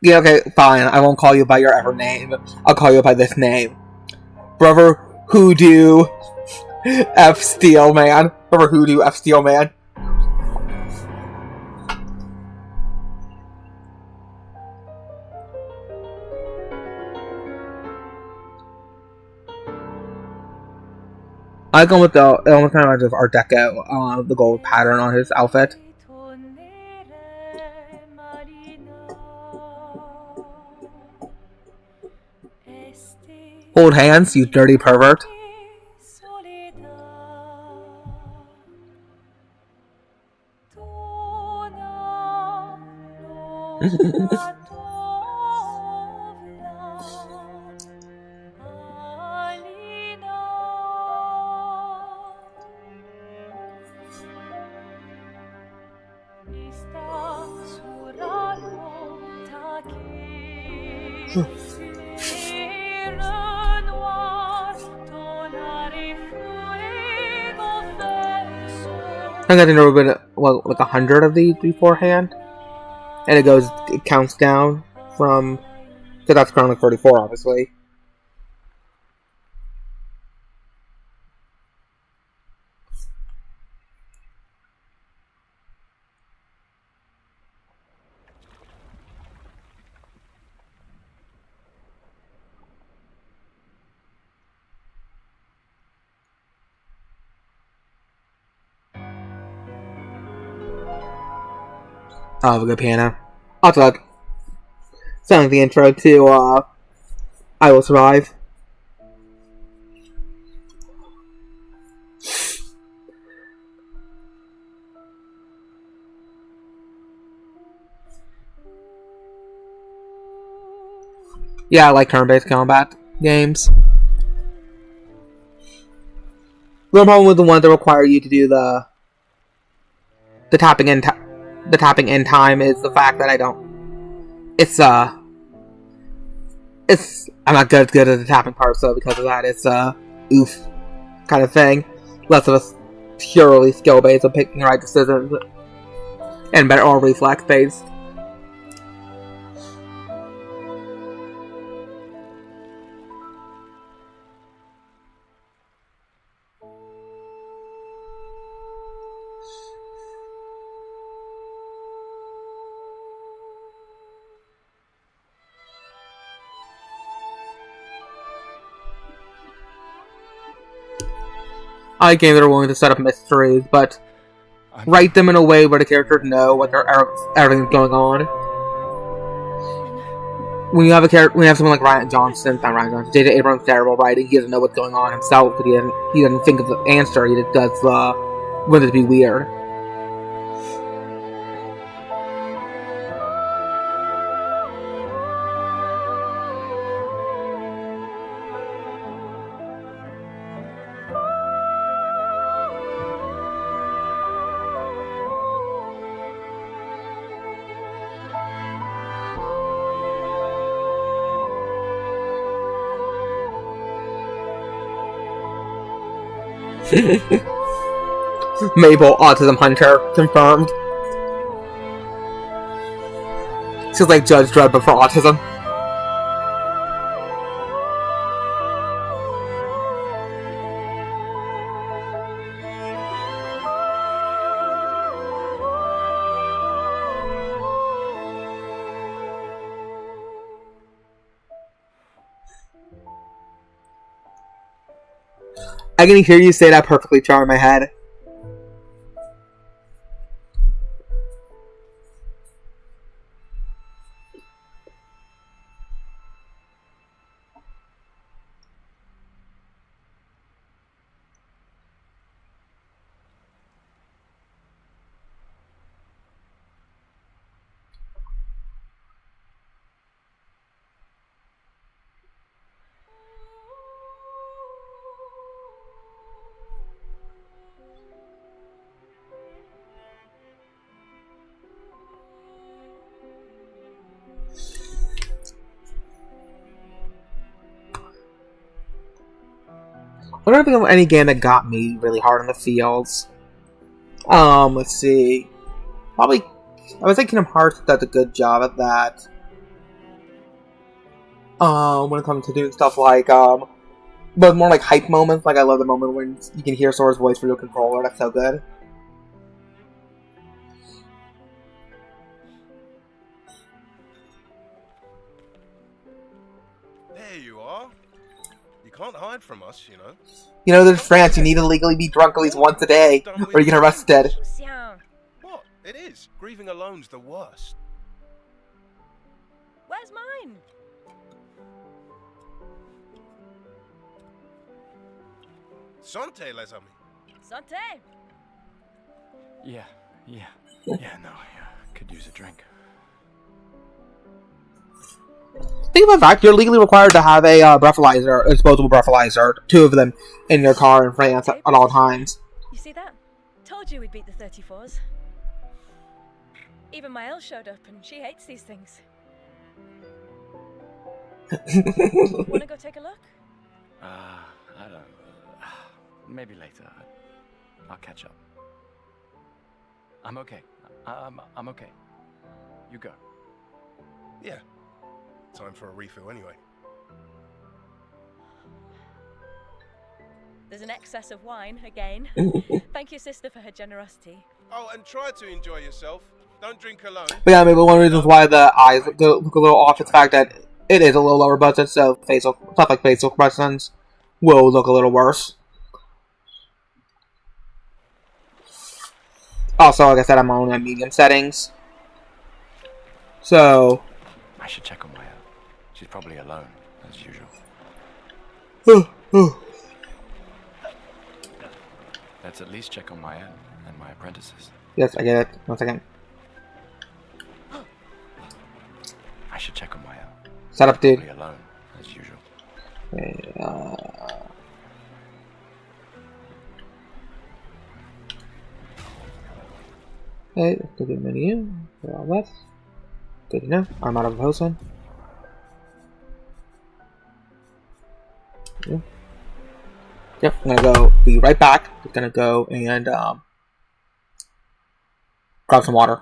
Yeah, okay, fine. I won't call you by your ever name. I'll call you by this name. Brother Hoodoo F Steel Man. Brother Hoodoo F Steel Man. I go with the almost kind of reminds of Art Deco, the gold pattern on his outfit. Hold hands, you dirty pervert. I think there would have been like 100 of these beforehand, and it counts down from, because that's currently 34, obviously. I have a good piano. Also, that sounds like the intro to I Will Survive. Yeah, I like turn-based combat games. The problem with the ones that require you to do the tapping in time is the fact that I don't. I'm not good at the tapping part, so because of that, it's oof kind of thing. Less of a purely skill based of picking the right decisions, and better or reflex based. I like games that are willing to set up mysteries, but write them in a way where the characters know what everything's going on. When you have someone like J.J. Abrams' terrible writing, he doesn't know what's going on himself, but he doesn't think of the answer. He just does want it to be weird. Mabel, autism hunter, confirmed. She's like Judge Dredd, but for autism. I can hear you say that perfectly, Char, in my head. I don't think of any game that got me really hard in the feels. Let's see. Probably, I would say Kingdom Hearts does a good job at that. When it comes to doing stuff like, but more like hype moments. Like I love the moment when you can hear Sora's voice through your controller. That's so good. There you are. You can't hide from us, you know. You know, there's France. You need to legally be drunk at least once a day, or you get arrested. What? It is. Grieving alone's the worst. Where's mine? Santé, les amis. Santé. Yeah, no, I could use a drink. Think about that. You're legally required to have a breathalyzer, a disposable breathalyzer, 2 of them in your car in France at all times. You see that? Told you we'd beat the 34s. Even my Elle showed up, and she hates these things. Wanna go take a look? I don't. Maybe later. I'll catch up. I'm okay. I'm okay. You go. Yeah. Time for a refill anyway. There's an excess of wine again. Thank you, sister, for her generosity. Oh, and try to enjoy yourself. Don't drink alone. But yeah, maybe one of the reasons why the eyes look a little off is the fact that it is a little lower budget, so facial stuff like facial expressions will look a little worse. Also, like I said, I'm only on medium settings, so I should check on Maya. She's probably alone, as usual. Let's at least check on Maya and my apprentices. Yes, I get it. 1 second. I should check on Maya. Shut up, dude. Probably alone, as usual. Okay, okay, let's go to the menu. Clear all that. Good to know. I'm out of hosting. Yep, I'm gonna be right back. Just gonna go and grab some water.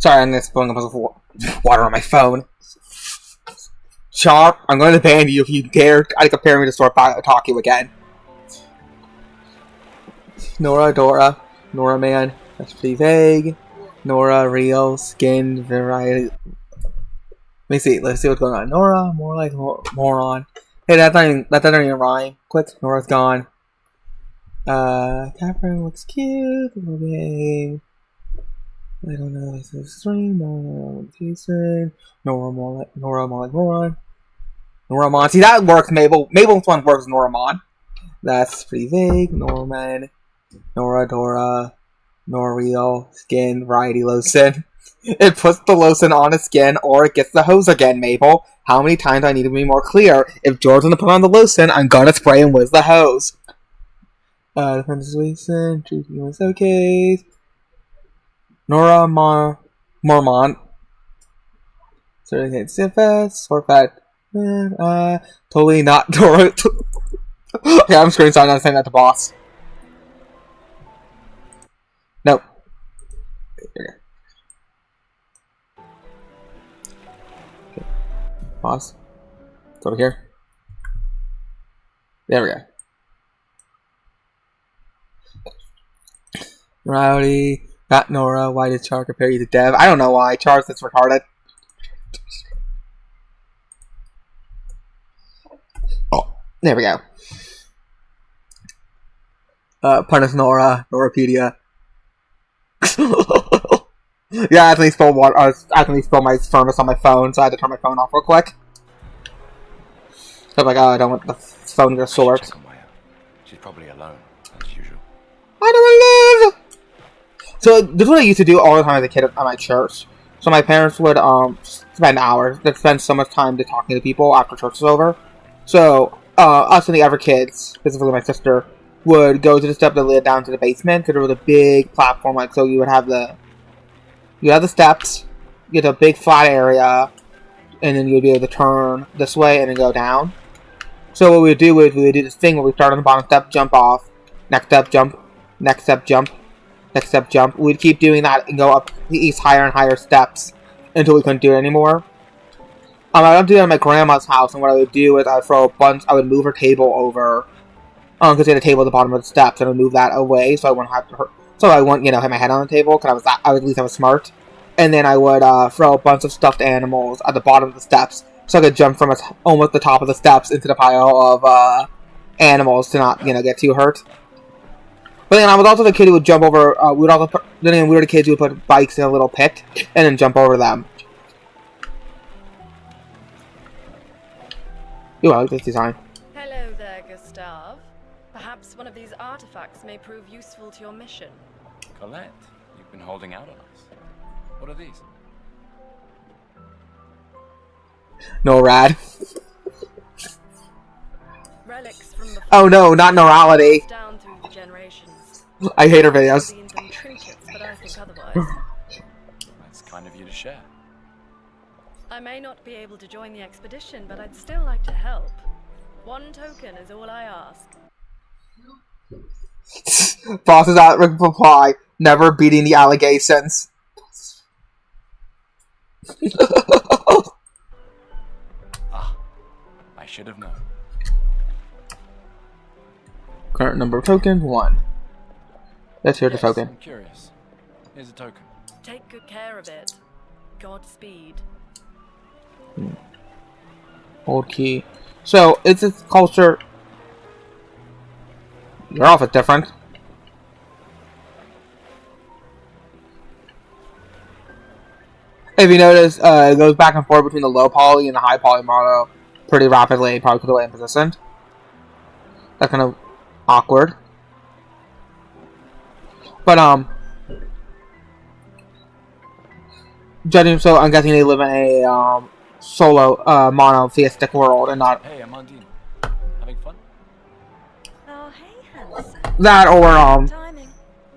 Sorry, I'm just spilling a bunch of water on my phone. Char, I'm going to ban you if you dare try to compare me to Sword Talk you again. Nora, Dora, Nora Man, that's pretty vague. Nora, real, skin, variety. Let's see what's going on. Nora, more like moron. Hey, that doesn't even rhyme. Quick, Nora's gone. Catherine looks cute, little game. I don't know, this is stream, Nora, Jason. Nora, more like moron. Noramon. See, that works, Mabel. Mabel's one works, Noramon. That's pretty vague. Norman. Nora, Dora. Noriel. Skin. Variety lotion. It puts the lotion on its skin, or it gets the hose again, Mabel. How many times do I need to be more clear? If George's gonna put on the lotion, I'm gonna spray him with the hose. Defense situation. Treat you as okay. Nora, Mormont. Certificate CFS. Forfeit. Totally not Dora. Yeah, I'm screenshotting. I'm saying that to boss. Nope. Okay. Boss. It's over here. There we go. Rowdy. Not Nora. Why did Char compare you to Dev? I don't know why. Char's that's retarded. Oh, there we go. Punish Nora. Norapedia. Yeah, I accidentally spilled water. I accidentally spilled my furnace on my phone, so I had to turn my phone off real quick. So I'm like, oh, I don't want the phone to sort. She's probably alone, as usual. I don't want to live! So, this is what I used to do all the time as a kid at my church. So my parents would, spend hours. They'd spend so much time to talking to people after church was over. So, us and the other kids, specifically my sister, would go to the step that led down to the basement. So there was a big platform, like, so you would have the steps, you had a big flat area, and then you would be able to turn this way and then go down. So what we would do is we would do this thing where we start on the bottom step, jump off, next step, jump, next step, jump, next step, jump. We'd keep doing that and go up these higher and higher steps until we couldn't do it anymore. I would do that at my grandma's house, and what I would do is I would move her table over, because she had a table at the bottom of the steps, and I would move that away so I wouldn't have to hurt. So I wouldn't, hit my head on the table, because at least I was smart. And then I would throw a bunch of stuffed animals at the bottom of the steps, so I could jump from almost the top of the steps into the pile of animals to not, get too hurt. But then I was also the kid who would jump over. We were the kids who would put bikes in a little pit and then jump over them. Ooh, I like this design. Hello there, Gustav. Perhaps one of these artifacts may prove useful to your mission. Colette, you've been holding out on us. What are these? No rad. Relics from the Oh no, not Norality. down through the generations. I hate her videos. Seen some trinkets, but I think otherwise. That's kind of you to share. I may not be able to join the expedition, but I'd still like to help. One token is all I ask. Boss's out reply, never beating the allegations. I should have known. Current number of tokens, 1. Let's hear the token. I'm curious. Here's a token. Take good care of it. Godspeed. Old key. So, it's this culture. Your outfit's different. If you notice, it goes back and forth between the low poly and the high poly model pretty rapidly, probably because of the way I'm positioned. That's kind of awkward. But, judging, so I'm guessing they live in a, solo, monotheistic world and not... Hey, Amandine. Having fun? Oh, hey, handsome. That or, Timing.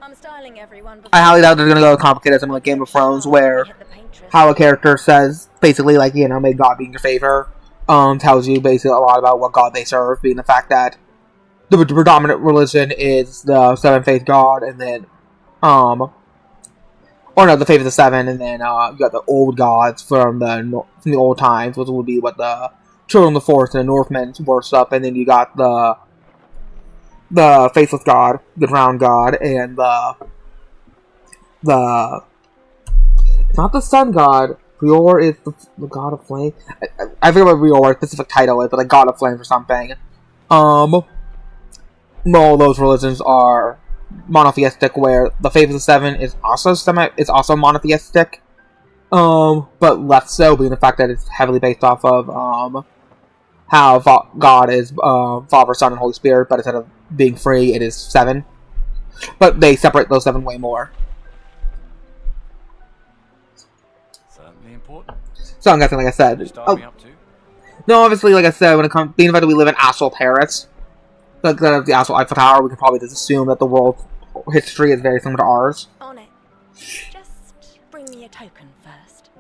I'm styling everyone before I highly doubt they're gonna go complicated something like Game of Thrones, where hit the paintress. how a character says, basically, like, may God be in your favor, tells you basically a lot about what God they serve, being the fact that the predominant religion is the seven faith God, and then, or no, the Faith of the Seven, and then you got the old gods from the old times, which would be what the Children of the Forest and the Northmen worship, and then you got the Faithless God, the Drowned God, and the not the Sun God. Rior is the God of Flame. I forget what Rior's specific title is, but like God of Flame or something. All those religions are monotheistic, where the Faith of the Seven is also monotheistic, but less so, being the fact that it's heavily based off of how God is Father, Son, and Holy Spirit, but instead of being free, it is 7. But they separate those 7 way more. Certainly important. So I'm guessing, like I said, You start me up too? no, obviously, like I said, when it comes, being the fact that we live in Astral Paris, like the Astral Eiffel Tower, we can probably just assume that the world history is very similar to ours. On it. Just bring me a token first.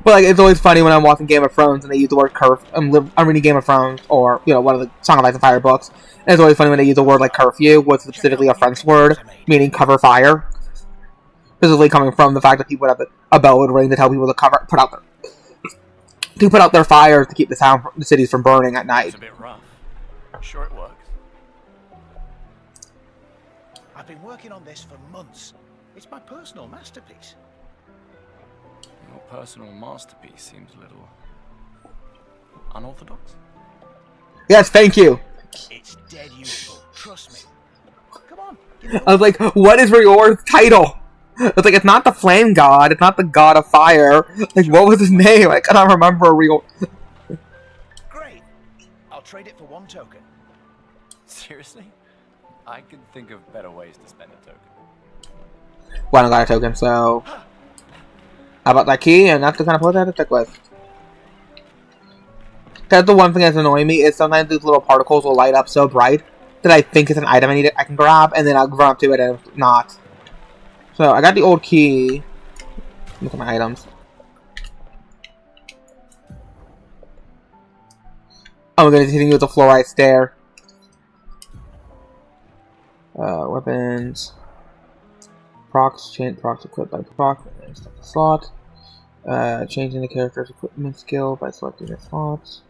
But like, it's always funny when I'm watching Game of Thrones and they use the word curfew. I'm reading Game of Thrones, or one of the Song of Ice and Fire books, and it's always funny when they use a word like curfew, which is specifically a French word meaning cover fire. Specifically coming from the fact that people have a bell would ring to tell people to put out their fires to keep the cities from burning at night. It's a bit rough. Sure it works. I've been working on this for months. It's my personal masterpiece. Your personal masterpiece seems a little unorthodox. Yes, thank you. It's dead useful, trust me. Come on. I was like, what is Rior's title? It's like, it's not the Flame God, it's not the God of Fire. Like, what was his name? I cannot remember Rior. Great. I'll trade it for 1 token. Seriously? I could think of better ways to spend a token. Well, I don't got a token, so how about that key? And that's the kind of place I have to stick with. That's the one thing that's annoying me, is sometimes these little particles will light up so bright that I think it's an item I can grab, and then I'll run up to it and it's not. So I got the old key. Look at my items. Oh, we're gonna continue with the fluorite stair. Weapons. Procs, change procs equipped by proc, slot. Changing the character's equipment skill by selecting the slots.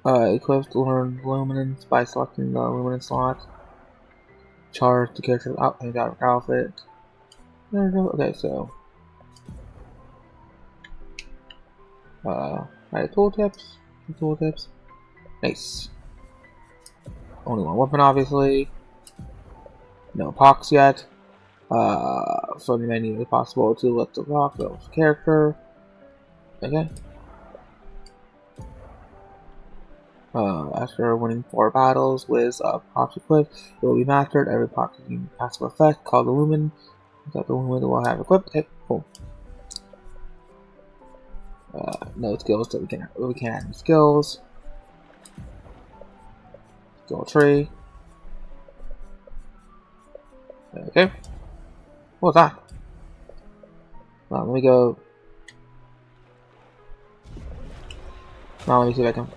Equipped learn luminance by selecting the luminance slot. Charge the character's outfit. There we go. Okay, so alright, tooltips. Nice. Only one weapon, obviously. No pox yet. From the menu, it's possible to lift the rock, go to character. Okay. After winning 4 battles with pox equipped, it will be mastered. Every pox is a passive effect called the Lumen. That the Lumen will have equipped. Okay, cool. No skills that we can add skills. Skill tree. Okay. What was that? Let me go. Now let me see if I can.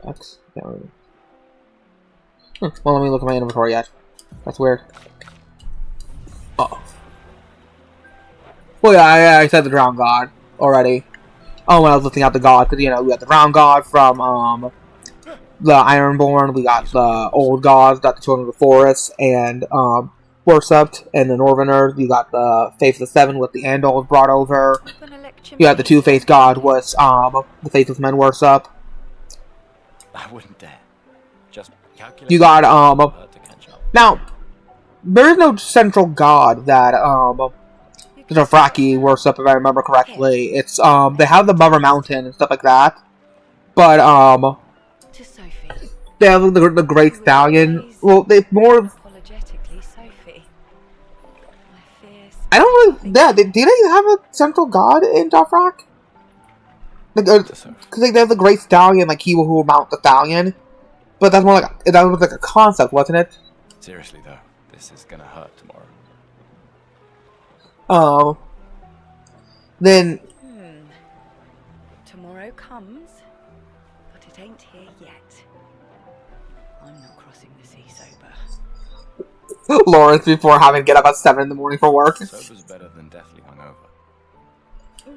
X. Can't really. Well, let me look at my inventory yet. That's weird. Oh. Well, yeah, I said the Drowned God already. Oh, when I was looking at the gods, because we got the Drowned God from the Ironborn. We got the old gods, got the Children of the Forest, and worshipped, and the Northerners. You got the Faith of the Seven, with the Andals brought over. You got the Two-Faced God, was the Faithless Men worship. I wouldn't dare. Just calculate. You got now. There is no central god that the Dothraki worship, if I remember correctly. It's they have the Mother Mountain and stuff like that, but To Sophie. they have the Great Stallion. Well, they more. Apologetically, Sophie. My fierce. I don't really. Yeah, do they have a central god in Dothrak? Because they have the Great Stallion, like he who will mount the stallion, but that's more like that was like a concept, wasn't it? Seriously though, this is gonna hurt tomorrow. Then Tomorrow comes, but it ain't here yet. I'm not crossing the sea sober. Lawrence before having to get up at 7 in the morning for work. Sober's better than deathly hungover.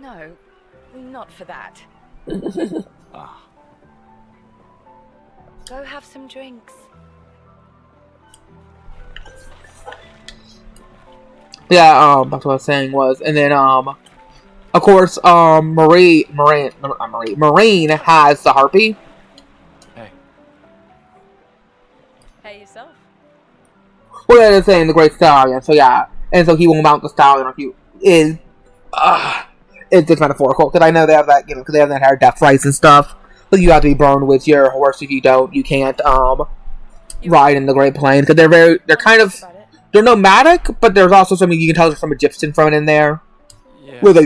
No, not for that. Ah, Go have some drinks. Yeah, that's what I was saying was, and then, of course, Marine has the harpy. hey, Hey yourself. Well, that is saying the Great Stallion, so yeah, and so he will mount the stallion if you is, it's just metaphorical, because I know they have that, you know, because they have that entire death rights and stuff, but you have to be burned with your horse. If you don't, you can't, ride in the Great Plain, because they're kind of, they're nomadic, but there's also something you can tell there's some Egyptian thrown in there, yeah. where they,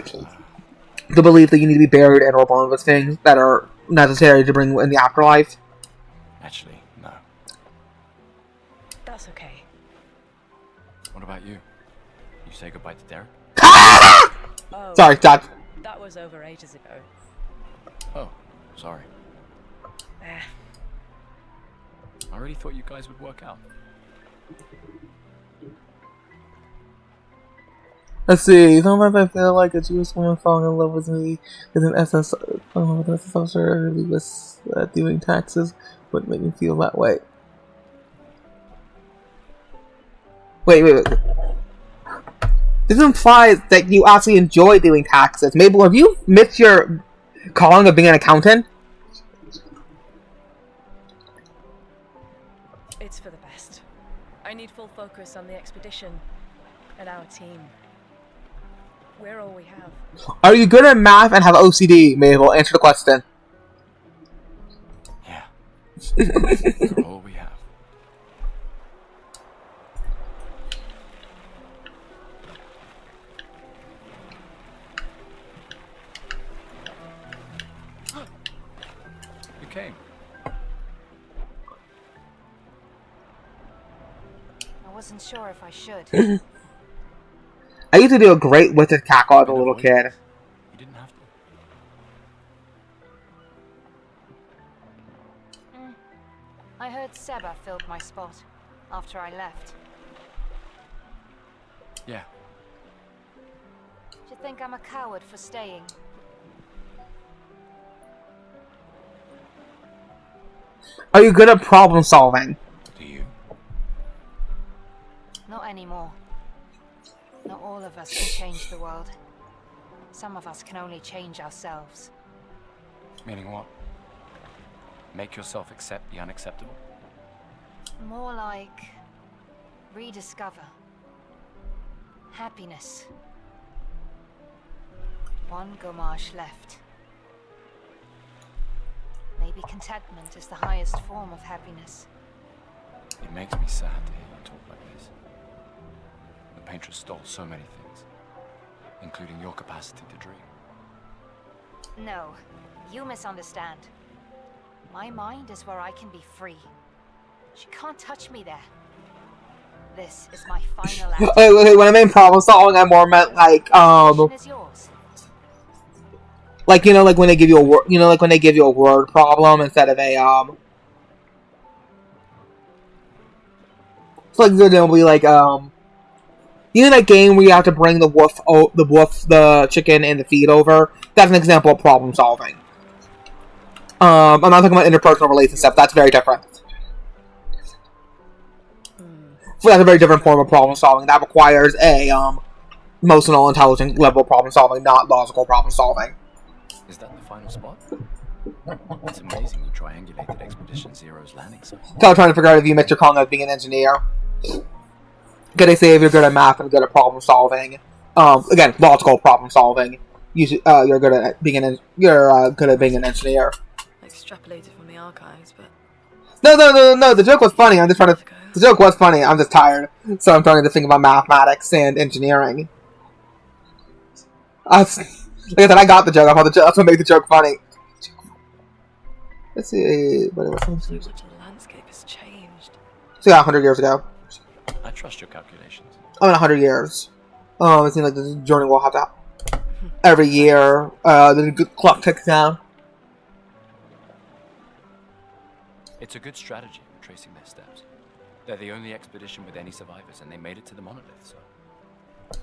the belief that you need to be buried and or burned with things that are necessary to bring in the afterlife. Actually, no. That's okay. What about you? You say goodbye to Derek? Oh, Sorry, Dad. that was over ages ago. Oh, sorry. Eh, I really thought you guys would work out. Let's see. Sometimes I feel like a Jewish woman falling in love with me is an essence. I'm sure really was doing taxes would make me feel that way. Wait. This implies that you actually enjoy doing taxes. Mabel, have you missed your calling of being an accountant? It's for the best. I need full focus on the expedition and our team. We're all we have. Are you good at math and have OCD, Mabel? Answer the question. Yeah. We're all we have. You came. I wasn't sure if I should. I used to do a great wicked cackle as a little kid. You didn't have to. I heard Seba filled my spot after I left. Yeah. Do you think I'm a coward for staying? Are you good at problem solving? Do you? Not anymore. Not all of us can change the world. Some of us can only change ourselves. Meaning what? Make yourself accept the unacceptable? More like rediscover happiness. One Gomash left. Maybe contentment is the highest form of happiness. It makes me sad to hear you talk like this. The painter stole so many things, including your capacity to dream. No, you misunderstand. My mind is where I can be free. She can't touch me there. This is my final act. When I mean problem solving, I more meant like Is yours. like like when they give you a word, like when they give you a word problem instead of a It's like good. It'll be like that game where you have to bring the chicken and the feed over. That's an example of problem solving. I'm not talking about interpersonal relations stuff. That's very different. So that's a very different form of problem solving. That requires a emotional, intelligent level of problem solving, not logical problem solving. Is that the final spot? It's amazing you triangulated Expedition Zero's landing site. So I was trying to figure out if you met your calling of being an engineer. Could they say if you're good at math and good at problem solving? Again, logical problem solving. You're good at being an engineer. Extrapolated from the archives, but No. The joke was funny. I'm just trying to. The joke was funny. I'm just tired, so I'm trying to think about mathematics and engineering. Like I said, I got the joke. I thought that's what made the joke funny. Let's see. so much of the landscape has changed. So yeah, 100 years ago. I trust your calculations. I mean, 100 years. It seems like the journey will have to every year. The clock ticks down. It's a good strategy for tracing their steps. They're the only expedition with any survivors, and they made it to the monolith, so...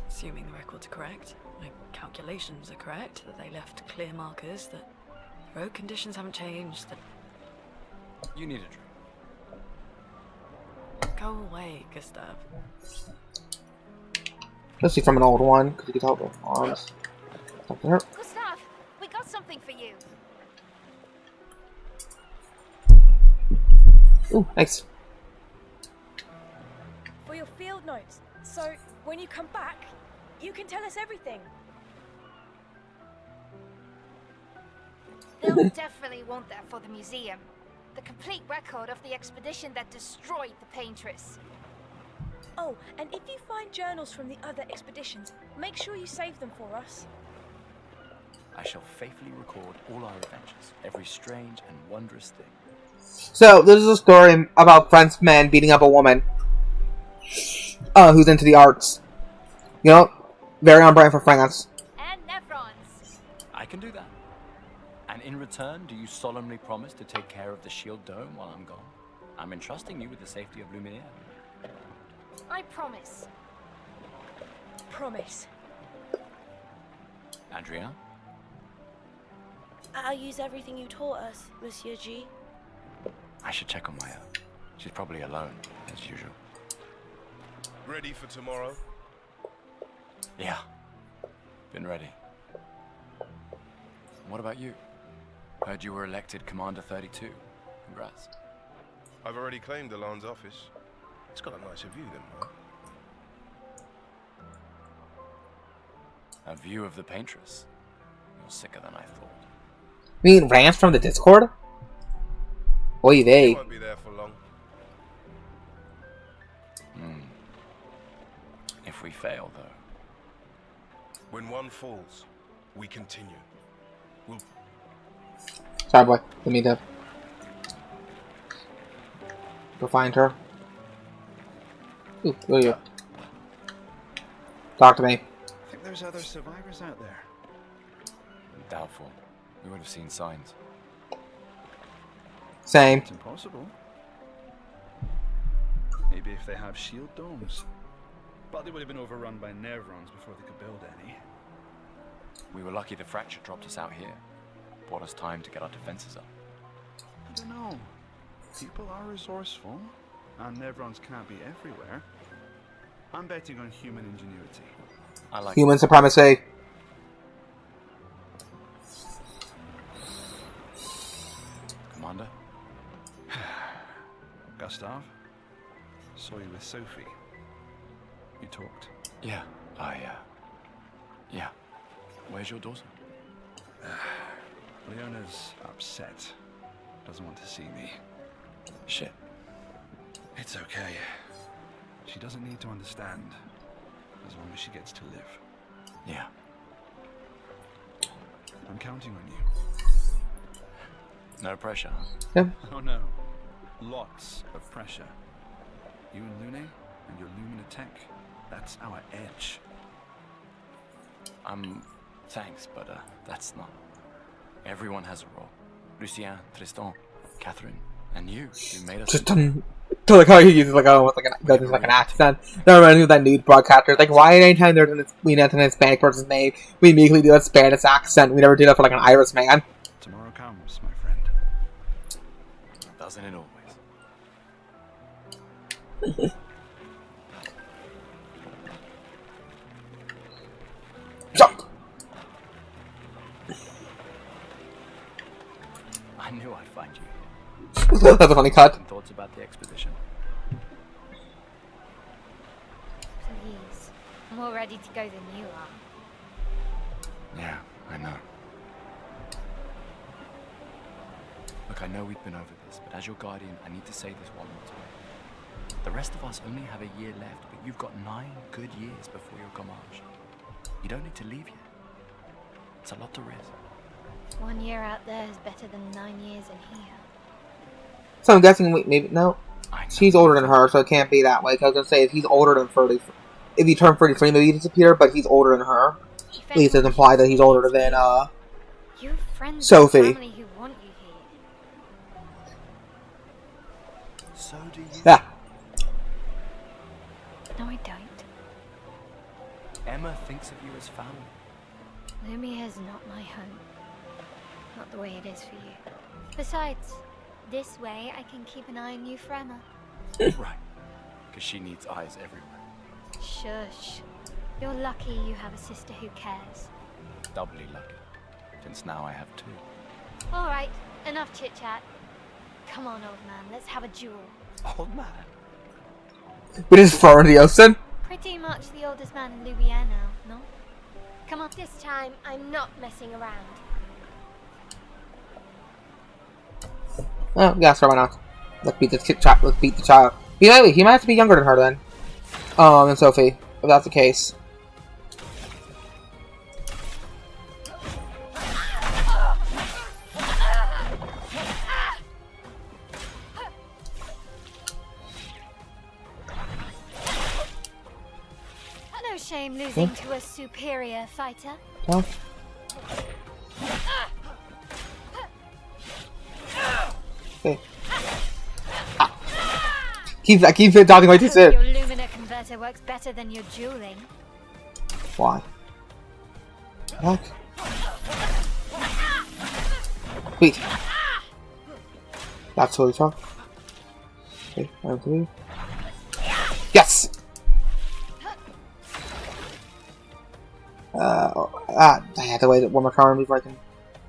Assuming the records are correct, my calculations are correct, that they left clear markers, that the road conditions haven't changed, that... You need a drink. Go away, Gustav. Let's see from an old one, because you can tell the arms. Up there. Gustav, we got something for you. Ooh, thanks. For your field notes, so when you come back, you can tell us everything. They'll definitely want that for the museum. The complete record of the expedition that destroyed the Paintress. Oh, and if you find journals from the other expeditions, make sure you save them for us. I shall faithfully record all our adventures, every strange and wondrous thing. So, this is a story about French men beating up a woman who's into the arts. You know, very on brand for France. And Nevrons. I can do that. And in return, do you solemnly promise to take care of the shield dome while I'm gone? I'm entrusting you with the safety of Lumiere. I promise. Promise. Adrien? I'll use everything you taught us, Monsieur G. I should check on Maya. She's probably alone, as usual. Ready for tomorrow? Yeah. Been ready. What about you? Heard you were elected Commander 32. Congrats. I've already claimed Alon's office. It's got a nicer view than mine. A view of the Paintress. You're sicker than I thought. You mean rants from the Discord? Oy He vey. won't be there for long. If we fail, though. When one falls, we continue. We'll... Sorry, boy. Let me go find her. Ooh, who are you? Talk to me. I think there's other survivors out there. Doubtful. We would have seen signs. Same. It's impossible. Maybe if they have shield domes. But they would have been overrun by Nevrons before they could build any. We were lucky the fracture dropped us out here. Bought us time to get our defenses up. I don't know. People are resourceful, and Nevrons can't be everywhere. I'm betting on human ingenuity. I like Human supremacy. Commander? Gustav, saw you with Sophie. You talked. Yeah, yeah. Where's your daughter? Leona's upset. Doesn't want to see me. Shit. It's okay. She doesn't need to understand. As long as she gets to live. Yeah. I'm counting on you. No pressure, huh? Yeah. Oh no. Lots of pressure. You and Lune and your Lumina tech, that's our edge. Thanks, but that's not. Everyone has a role. Lucien, Tristan, Catherine, and you made us. Just to like how he uses like an accent. Never mind who that news broadcaster. Like, why anytime there's we know an Hispanic person's name, we immediately do a Spanish accent. We never do that for like an Irish man. Tomorrow comes, my friend. Doesn't it always? Jump. I knew I'd find you. That's a funny cut. Some thoughts about the expedition? Please. I'm more ready to go than you are. Yeah, I know. Look, I know we've been over this, but as your guardian, I need to say this one more time. The rest of us only have a year left, but you've got 9 good years before your Gamache. You don't need to leave yet. It's a lot to risk. 1 year out there is better than 9 years in here. So I'm guessing maybe no. I know. She's older than her, so it can't be that way. 'Cause I was gonna say if he's older than 30, if he turned 33, maybe he disappear. But he's older than her. At least it implies that he's older than You have friends Sophie. and family who want you here. So do you. Yeah. Emma thinks of you as family. Lumia's not my home. Not the way it is for you. Besides, this way I can keep an eye on you for Emma. Right. Because she needs eyes everywhere. Shush. You're lucky you have a sister who cares. Doubly lucky. Since now I have two. Alright, enough chit-chat. Come on, old man, let's have a duel. Old man. We just throw her in the ocean. Pretty much the oldest man in Louisiana now, no? Come on, this time I'm not messing around. Oh, yeah, sure, why not? Let's beat the child. Let's beat the child. He might have to be younger than her then. Than Sophie, if that's the case. No shame losing to a superior fighter. Well. Okay. I keep dodging away too soon. Your Lumina converter works better than your dueling. Why? What? Wait. That's what we saw. Okay, 1, 2. Yes! I have to wait one more turn before I can...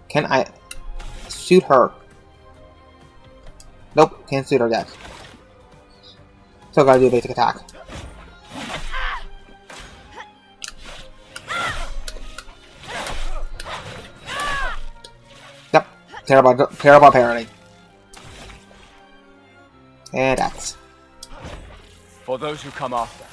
Can I... shoot her? Nope, can't shoot her yet. Still gotta do a basic attack. Yep, terrible parenting. And X. For those who come after.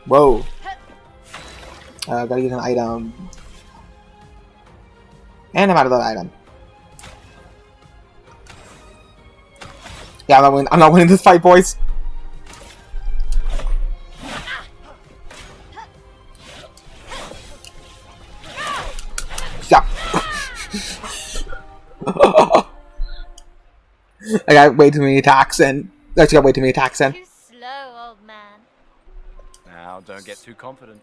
Whoa. Gotta use an item. And I'm out of that item. Yeah, I'm not winning this fight, boys. Yeah. I got way too many attacks and I got way too many attacks in. Too slow, old man. Now, don't get too confident.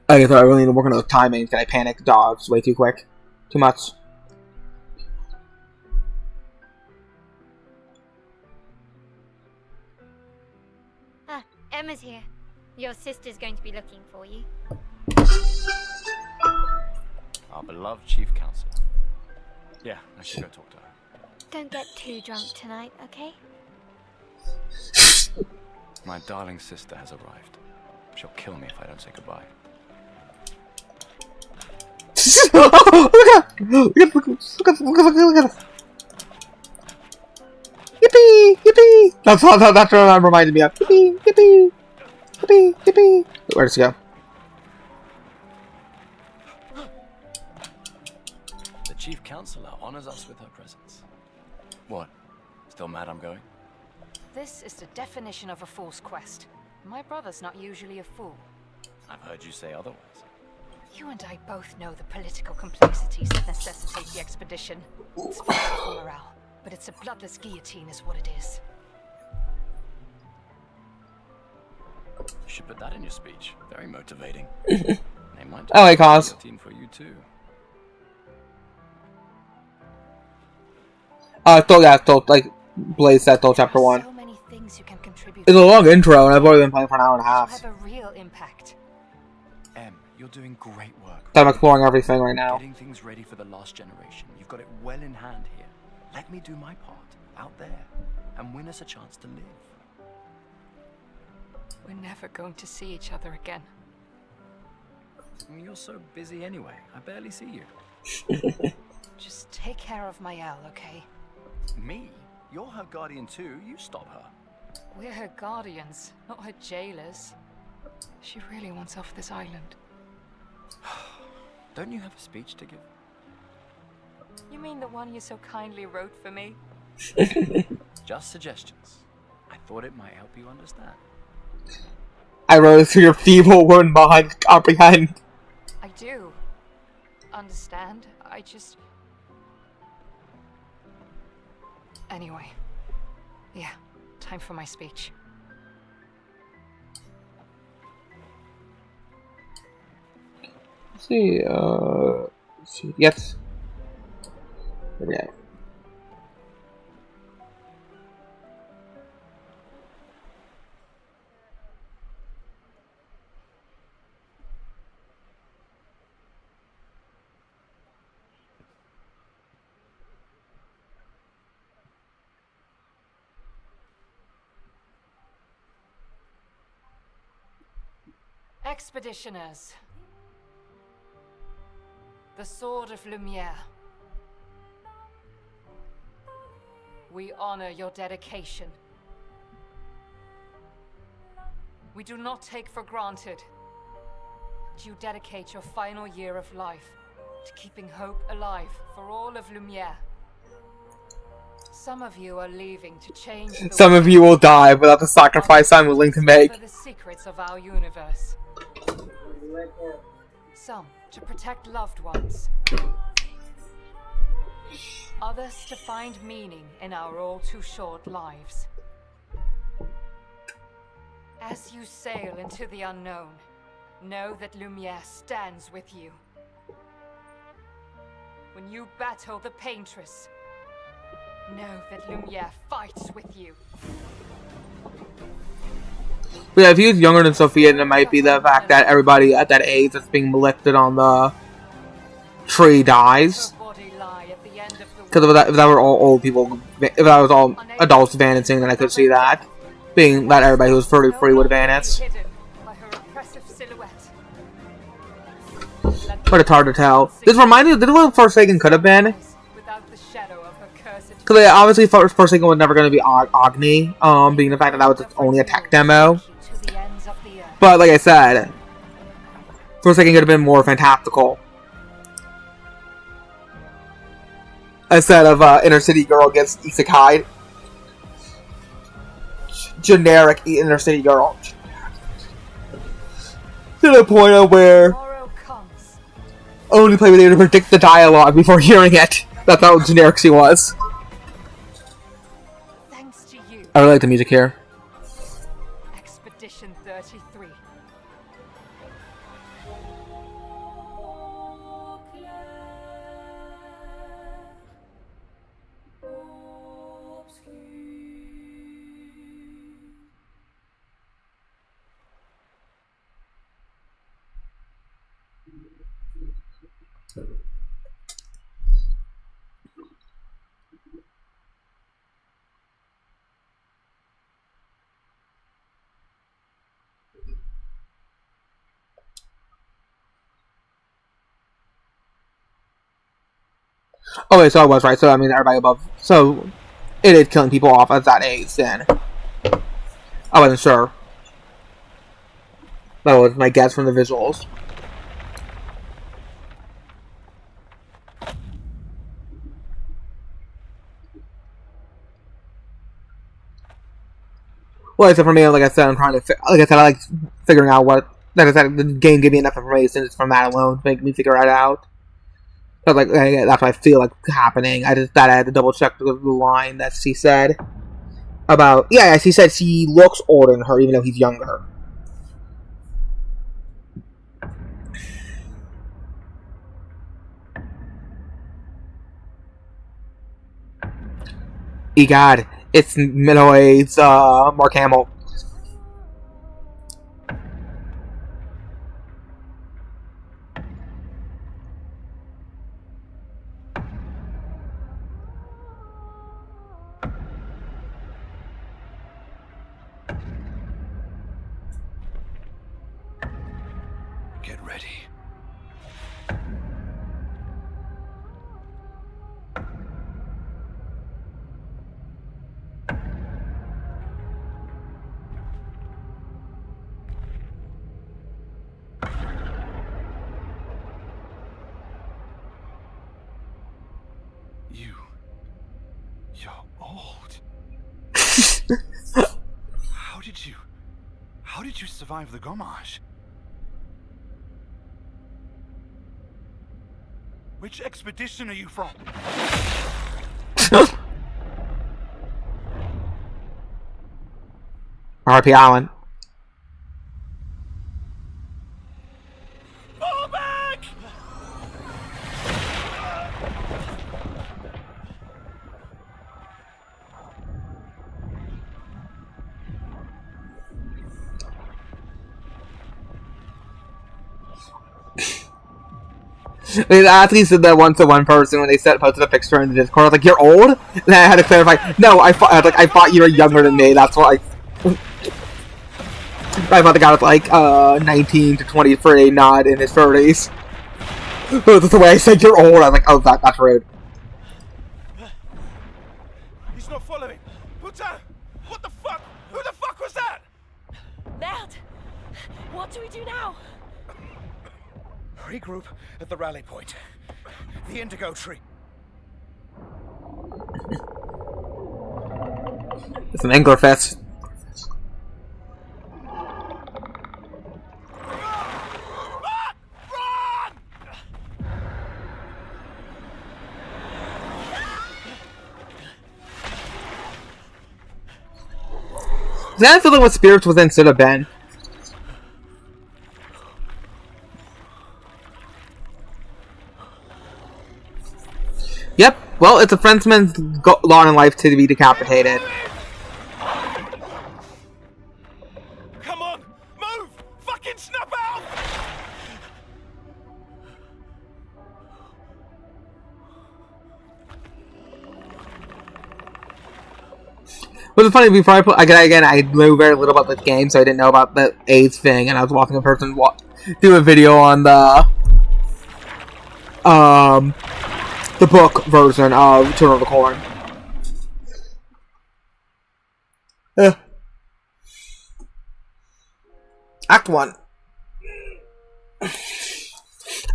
I thought I really need to work on those timings. Can I panic dodge way too quick? Too much. Ah, Emma's here. Your sister's going to be looking for you. Our beloved chief counselor. Yeah, I should go talk to her. Don't get too drunk tonight, okay? My darling sister has arrived. She'll kill me if I don't say goodbye. Look at it! Yippee! Yippee! That's what that reminded me of. Yippee! Yippee! Yippee! Yippee! Where does it go? The chief counselor honors us with her presence. What? Still mad I'm going? This is the definition of a fool's quest. My brother's not usually a fool. I've heard you say otherwise. You and I both know the political complexities that necessitate the expedition. It's vital for morale, but it's a bloodless guillotine is what it is. You should put that in your speech. Very motivating. They might I like Oz. guillotine for you too. Like Blaze said, till chapter 1. So many things you can contribute. It's a long intro, and I've already been playing for an hour and a half. Have a real impact. Em, you're doing great work. I'm exploring everything right now. Getting things ready for the last generation. You've got it well in hand here. Let me do my part out there and win us a chance to live. We're never going to see each other again. I mean, you're so busy anyway. I barely see you. Just take care of Mael, okay? Me? You're her guardian too. You stop her. We're her guardians, not her jailers. She really wants off this island. Don't you have a speech to give? You mean the one you so kindly wrote for me? Just suggestions. I thought it might help you understand. I rose to your feeble woman mind comprehend. I do understand. I just... Anyway. Yeah, time for my speech. Let's see, yes. There we go. Expeditioners. The Sword of Lumiere. We honor your dedication. We do not take for granted that you dedicate your final year of life to keeping hope alive for all of Lumiere. Some of you are leaving to change the Some of you will die without the sacrifice I'm willing to make. For the secrets of our universe. Some to protect loved ones. Others to find meaning in our all too short lives. As you sail into the unknown, know that Lumiere stands with you. When you battle the Paintress, know that Lumiere fights with you. But yeah, if he was younger than Sophia, then it might be the fact that everybody at that age that's being molested on the tree dies. Because if that were all old people, if that was all adults vanishing, then I could see that. Being that everybody who was 33 would vanish. But it's hard to tell. This reminded me, this is what Forsaken could have been. Because obviously Forsaken was never going to be Agni, being the fact that was only a tech demo. But like I said, Forsaken could have been more fantastical. Instead of Inner City Girl gets isekai. Generic Inner City Girl. To the point of where only play with you to predict the dialogue before hearing it. That's how generic she was. I really like the music here. Expedition 33. Okay, so I was right. So I mean, everybody above. So it is killing people off at that age. Then I wasn't sure. That was my guess from the visuals. Well, except for me, like I said, I'm trying to. Like I said, I like figuring out what. Like I said, the game gave me enough information just from that alone to make me figure it out. So like that's what I feel like happening. I had to double check the line that she said about. Yeah, she said she looks older than her, even though he's younger. Egad, it's middle-aged Mark Hamill. Get ready. You're old. How did did you survive the Gomage? Which expedition are you from? R.I.P. Allen. Fall back! They actually said that once to one person when they posted a picture in the Discord. I was like, "You're old?" And I had to clarify. No, I thought you were younger than me. That's why. I thought the guy was like 19 to 23, not in his 30s. That's the way I said you're old. I was like, "Oh, that's rude." He's not following. Putain! What the fuck? Who the fuck was that? Merde! What do we do now? Regroup at the rally point. The indigo tree. It's an Anglerfest. I feel like what Spirits Within should have been. Yep, well, it's a Frenchman's lot in life to be decapitated. Come on! Move! Fucking snap out! But it's funny, before I put, again, I knew very little about the game, so I didn't know about the AIDS thing, and I was watching a person do a video on the book version of Children of the Corn. Act 1.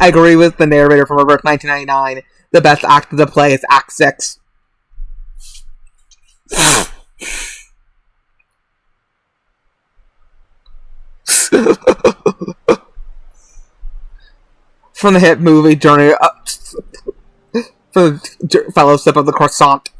I agree with the narrator from Reverse 1999. The best act of the play is Act 6. From the hit movie Journey for the Fellowship of the Croissant.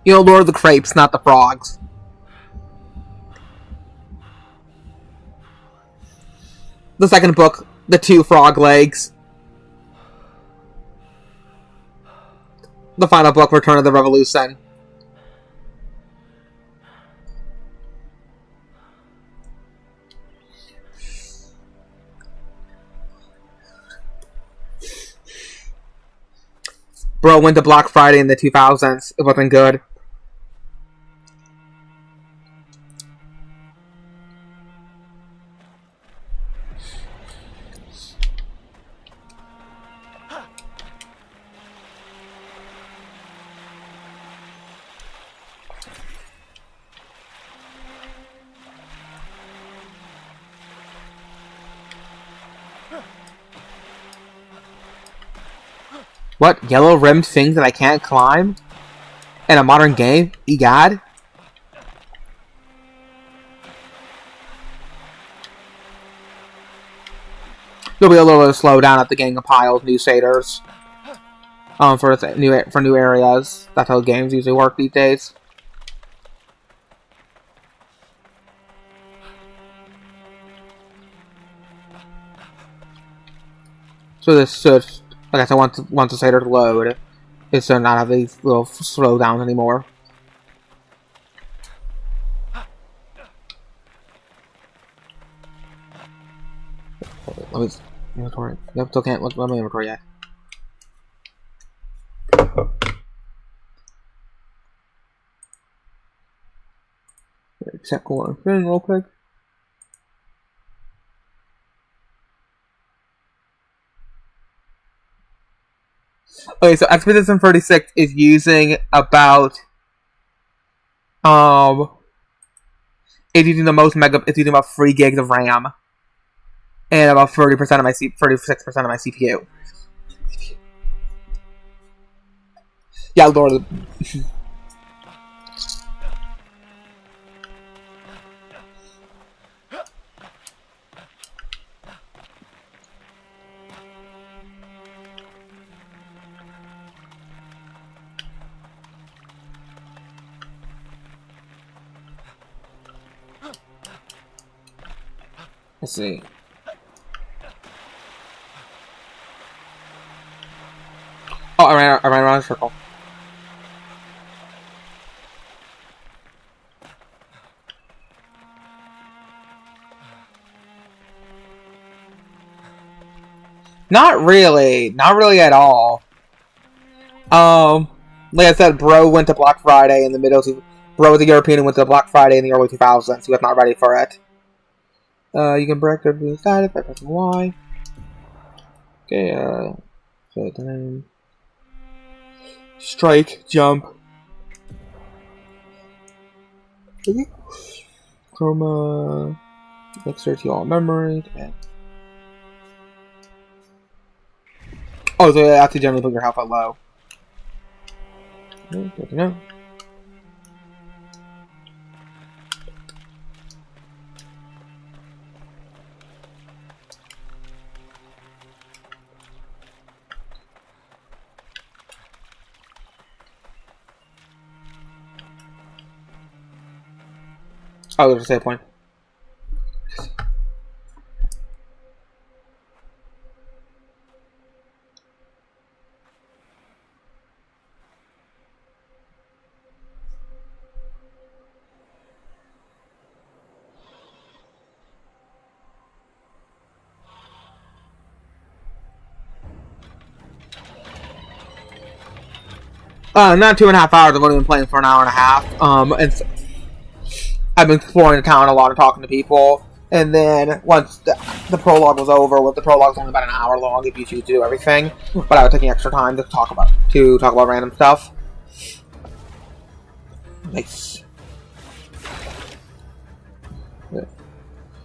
You know, Lord of the Crepes, not the frogs. The second book, The Two Frog Legs. The final book, Return of the Revolution. Bro, went to Black Friday in the 2000s. It wasn't good. What? Yellow-rimmed thing that I can't climb? In a modern game? Egad? You'll be a little slow down at the gang of piles, new satyrs. for new areas. That's how games usually work these days. So this should, I guess I want to say to load, it should not have these little slowdowns anymore. Let me inventory. Yep, still can't look at my inventory yet. Check one thing real quick. Okay, so Expedition 36 is using about it's using the most it's using about 3 gigs of RAM and about 36% of my CPU. Yeah, Lord. Let's see. Oh, I ran around a circle. Not really at all. Like I said, Bro went to Black Friday in the middle. Bro was a European and went to Black Friday in the early 2000s. He was not ready for it. You can break everything inside by pressing Y. Okay, so then strike, jump. Okay. Chroma. Exert to all memory. And oh, so you have to generally put your health at low. Okay, good to know. Oh, there's a save point. Not 2.5 hours. I've only been playing for an hour and a half. And I've been exploring the town a lot and talking to people. And then once the prologue was over, the prologue's only about an hour long if you choose to do everything. But I was taking extra time to talk about random stuff. Nice.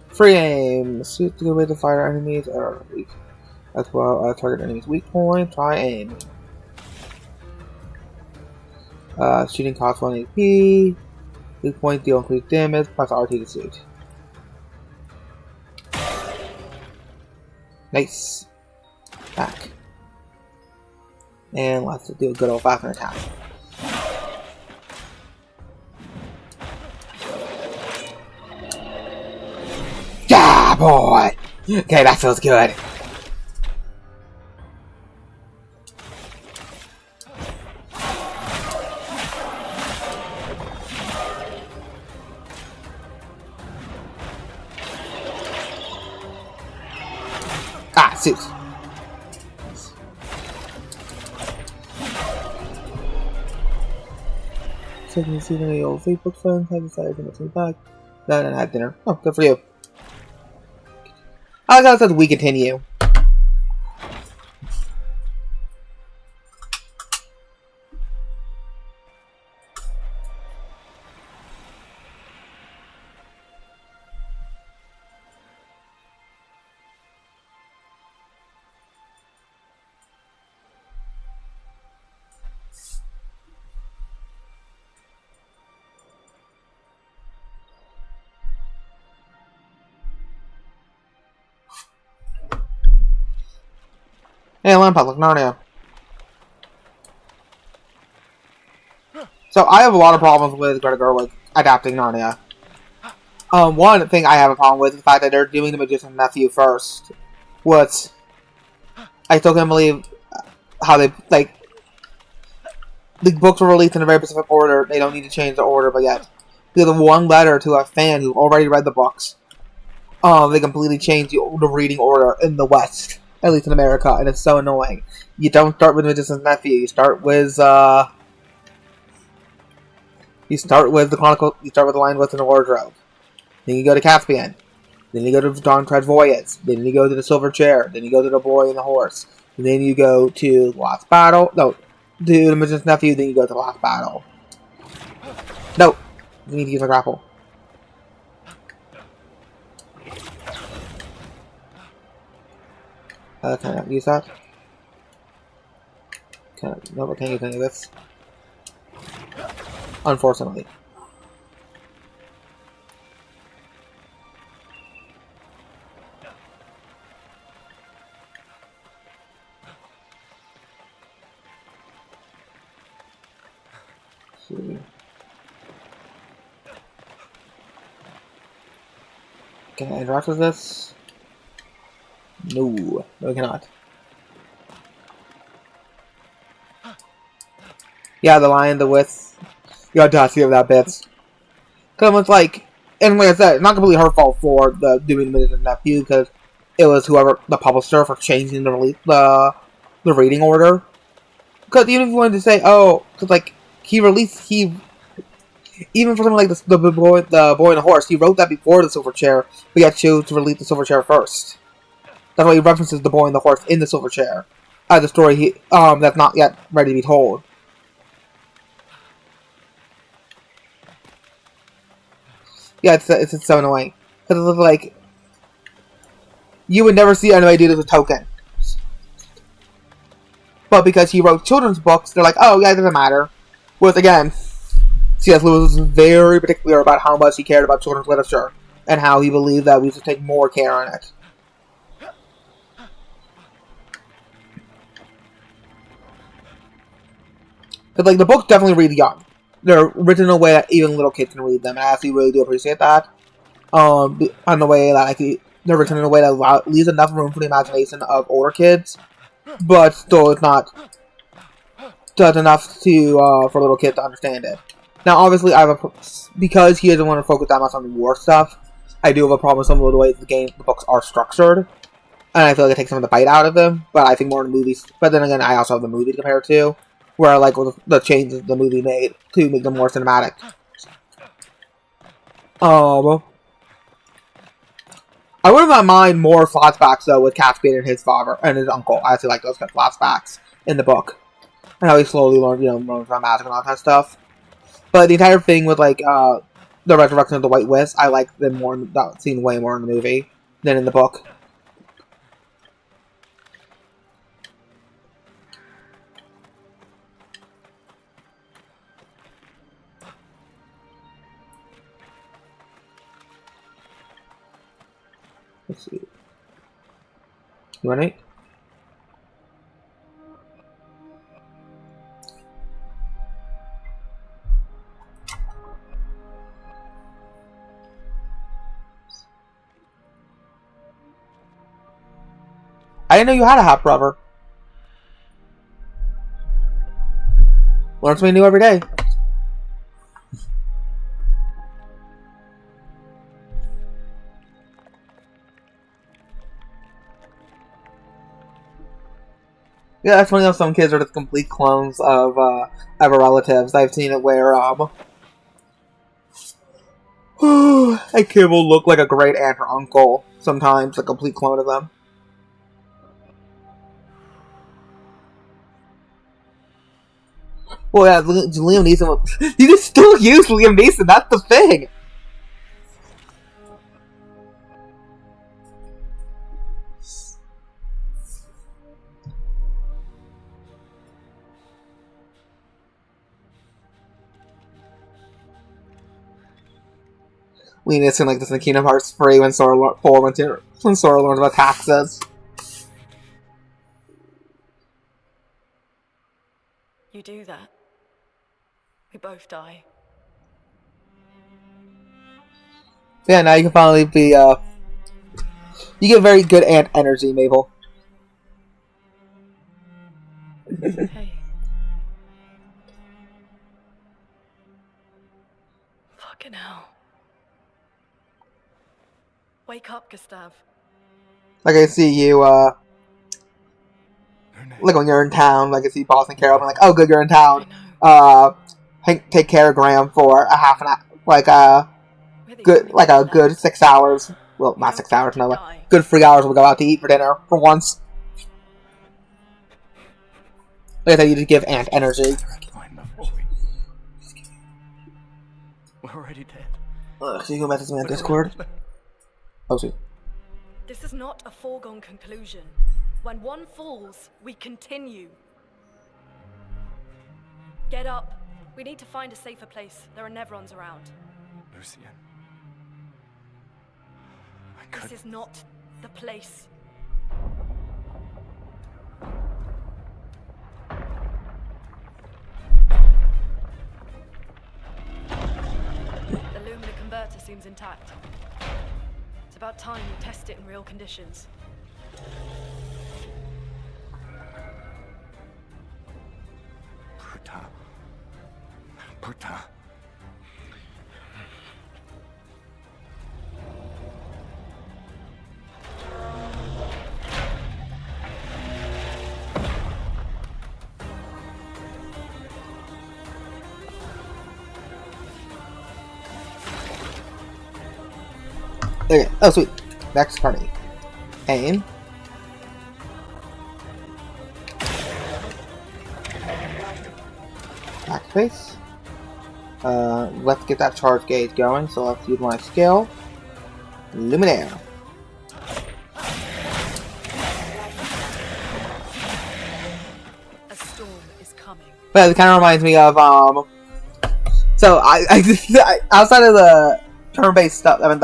Free aim. Suit to go way to fire enemies are weak. As well as target enemies' weak point. Try aim. Shooting costs 1 AP. Weak point deal increased damage plus RT to suit. Nice. Back. And let's do a good old fashioned attack. Yeah, boy! Okay, that feels good. Ah, 6. So you can see that your old Facebook friends have decided to make me back. Then I had dinner. Oh, good for you. I thought it said we continue. Hey, Lampard, look, Narnia. So I have a lot of problems with Greta Gerwig adapting Narnia. One thing I have a problem with is the fact that they're doing The Magician's Nephew first. What I still can't believe how they, like, the books were released in a very specific order. They don't need to change the order, but yet, because of one letter to a fan who already read the books, they completely changed the reading order in the West, at least in America, and it's so annoying. You don't start with The Magician's Nephew. You start with the Chronicle. You start with The Lion, Witch, and the Wardrobe. Then you go to Caspian. Then you go to Don Tread's Voyage. Then you go to the Silver Chair. Then you go to The Boy and the Horse. And then you go to Last Battle. No, to The Magician's Nephew. Then you go to Last Battle. No, you need to use my grapple. Can I use that? No, I can't use any of this. Unfortunately. Can I interact with this? No, I cannot. Yeah, the Lion, the Witch. The audacity of that bit. Because it's like, and like I said, it's not completely her fault for doing the Magician's Nephew, because it was whoever, the publisher, for changing the reading order. Because even if you wanted to say, oh, because like, even for something like the Boy and the Horse, he wrote that before the Silver Chair, but yet chose to release the Silver Chair first. That's why he references the Boy and the Horse in the Silver Chair, as a story that's not yet ready to be told. Yeah, it's so annoying because it's like you would never see anybody do this with Tolkien, but because he wrote children's books, they're like, oh yeah, it doesn't matter. Whereas again, C.S. Lewis was very particular about how much he cared about children's literature and how he believed that we should take more care in it. Because, like, the books definitely read young. They're written in a way that even little kids can read them, and I actually really do appreciate that. On the way that, like, they're written in a way that leaves enough room for the imagination of older kids, but still it's not does enough to for little kids to understand it. Now, obviously, because he doesn't want to focus that much on the war stuff, I do have a problem with some of the ways the books are structured, and I feel like it takes some of the bite out of them. But I think more in the movies. But then again, I also have the movie to compare it to, where I like the changes the movie made to make them more cinematic. I wouldn't mind more flashbacks though with Caspian and his father and his uncle. I actually like those kind of flashbacks in the book, and how he slowly learned about magic and all that kind of stuff. But the entire thing with like the resurrection of the White Witch, I like them more. That scene way more in the movie than in the book. Let's see. You want it? I didn't know you had a half brother. Learn something new every day. Yeah, that's funny how some kids are just complete clones of other relatives. I've seen it where a kid will look like a great aunt or uncle. Sometimes a complete clone of them. Well, yeah, Liam Neeson. You can still use Liam Neeson. That's the thing. Liam Neeson like this in Kingdom Hearts 3 when Sora learns about taxes. You do that? we both die. So yeah, now you can finally be, you get very good ant energy, Mabel. Hey. Fucking hell. Wake up, Gustav. Like, I see you, like when you're in town, like I see Boston Carol, I'm like, oh good, you're in town. Take care of Graham for a half an hour, like a good 6 hours. Well, not 6 hours, no, good 3 hours. We'll go out to eat for dinner for once. Like I said, you just give Ant energy. We're already dead. Ugh, so you can message me on Discord. Oh, sweet. This is not a foregone conclusion. When one falls, we continue. Get up. We need to find a safer place. There are Nevrons around. Lucian. This is not the place. The Lumina converter seems intact. It's about time we test it in real conditions. Puta. Okay. Oh, sweet. Next party. Aim. Backspace. Let's get that charge gauge going. So let's use my skill. Luminaire. A storm is coming. But it kind of reminds me of So I outside of the turn-based stuff, I mean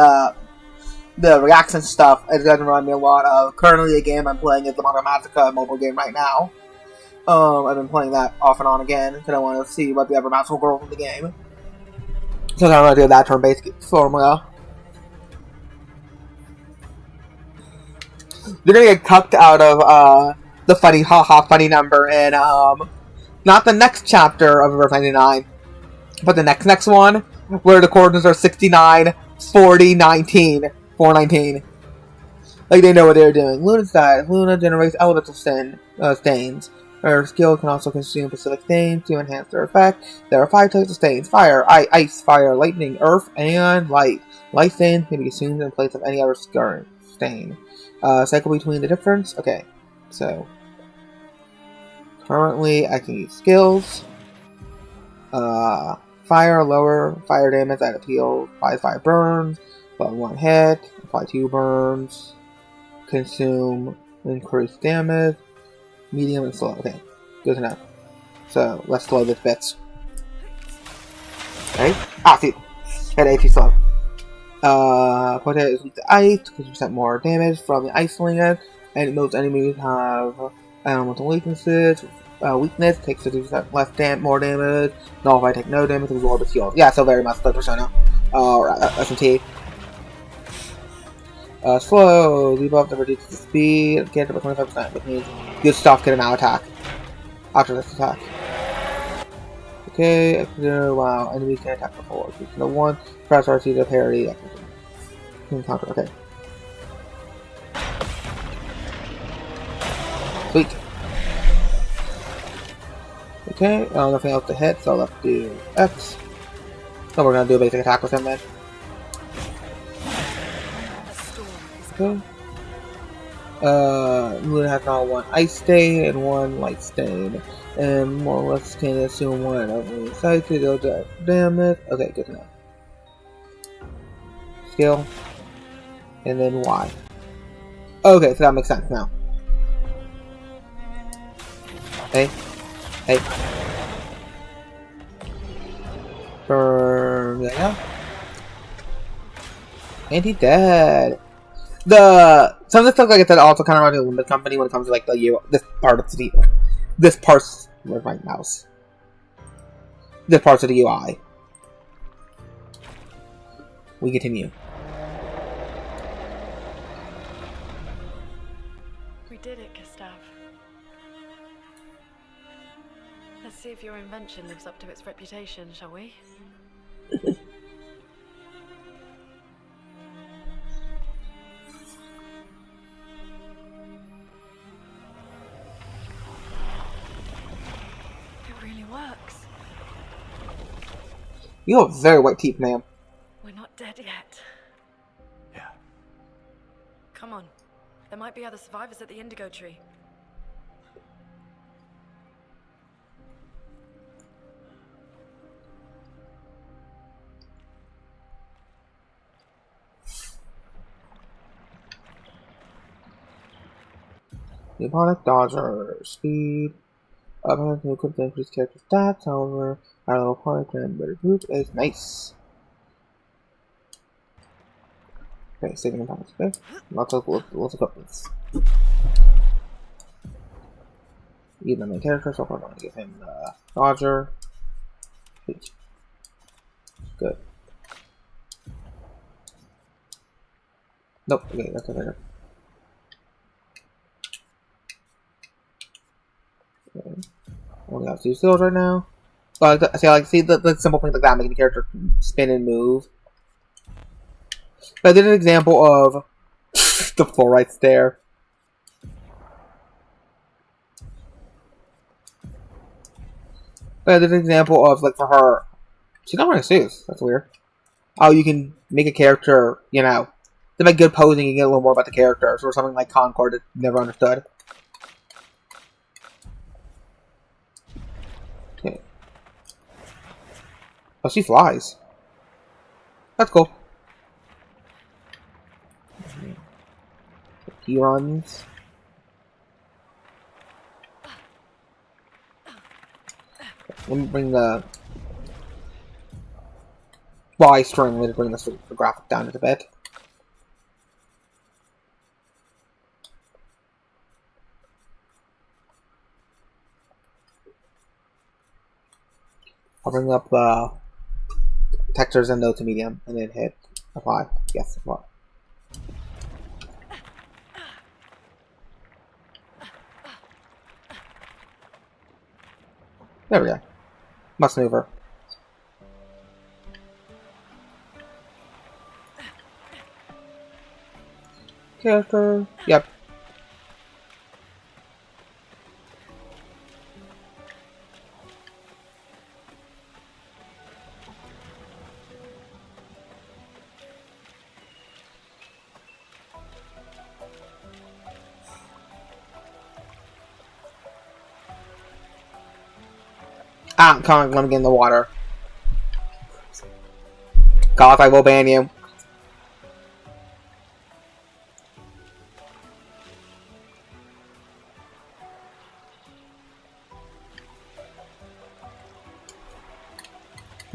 the reaction stuff, it does remind me a lot of currently a game I'm playing is the Mathematica mobile game right now. I've been playing that off and on again because I want to see what the other maths will grow from the game. So I'm going to do that turn-based formula. You're going to get cucked out of the funny funny number in not the next chapter of Verse 99, but the next one where the coordinates are 69, 40, 19. 419. Like they know what they're doing. Luna's died. Luna generates elemental stains. Her skill can also consume specific stains to enhance their effect. There are 5 types of stains: fire, ice, fire, lightning, earth, and light. Light stains can be consumed in place of any other stain. Cycle between the difference. Okay, so currently I can use skills. Fire, lower fire damage at appeal, 5 burns. Apply 1 hit, apply 2 burns, consume increased damage, medium and slow. Okay, good to know. So let's slow this bit. Okay. See, at AP slow. Potato is weak to ice, 50% more damage from the ice slinger, and most enemies have elemental weaknesses. Weakness takes 50% more damage. No, if I take no damage, it will be healed. Yeah, so very much like Persona. SMT. Slow, debuff that reduces the speed, character by 25%, which means good stuff can now attack after this attack. Okay, wow, enemies can attack before. So 1, press RC to parry. Encounter, okay. Sweet. Okay, nothing else to hit, so let's do X. So we're gonna do a basic attack with him then. Okay. Luna has now 1 ice stain and 1 light stain. And more or less can assume 1 of the sides to deal damage. Okay, good to know. Skill. And then Y. Okay, so that makes sense now. Hey. Hey. Burn. There you go. And he's dead. Some of the stuff, like I said, also kind of reminds me of the Limited Company when it comes to like this part of the where's my mouse? the parts of the UI. We continue. We did it, Gustav. Let's see if your invention lives up to its reputation, shall we? It really works. You have very white teeth, ma'am. We're not dead yet. Yeah. Come on. There might be other survivors at the indigo tree. New product, dodger, speed. Up to equip to increase character stats, however, our little product and better group is nice. Okay, saving points, okay? Let's equip this. Even my character, so I'm going to give him dodger. Good. Nope, okay, that's okay. Okay. Only have 2 skills right now. See the simple things like that, making the character spin and move. But I did an example of the full right stare. But I did an example of, like, for her, she's not wearing suits. That's weird. Oh, you can make a character, you know, to make good posing, you get a little more about the characters, or something like Concord that you never understood. Okay. Oh, she flies. That's cool. He runs. Let me bring the Y string to bring the graphic down a bit. I'll bring up the textures and to medium, and then hit apply. Yes, apply. There we go. Much smoother. Character. Yep. Ah, come on, let me get in the water. God, I will ban you.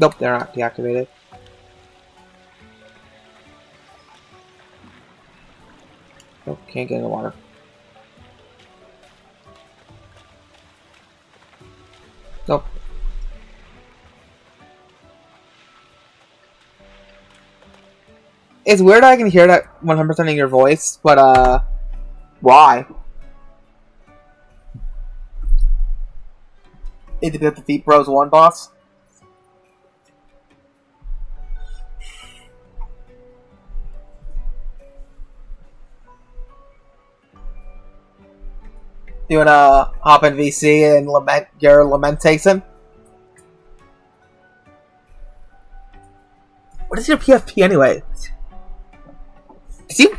Nope, they're not deactivated. Nope, can't get in the water. Nope. It's weird I can hear that 100% in your voice, but, why? Is it because the Feet Bros 1 boss? You wanna hop in VC and lament your lamentation? What is your PFP anyway? Is you?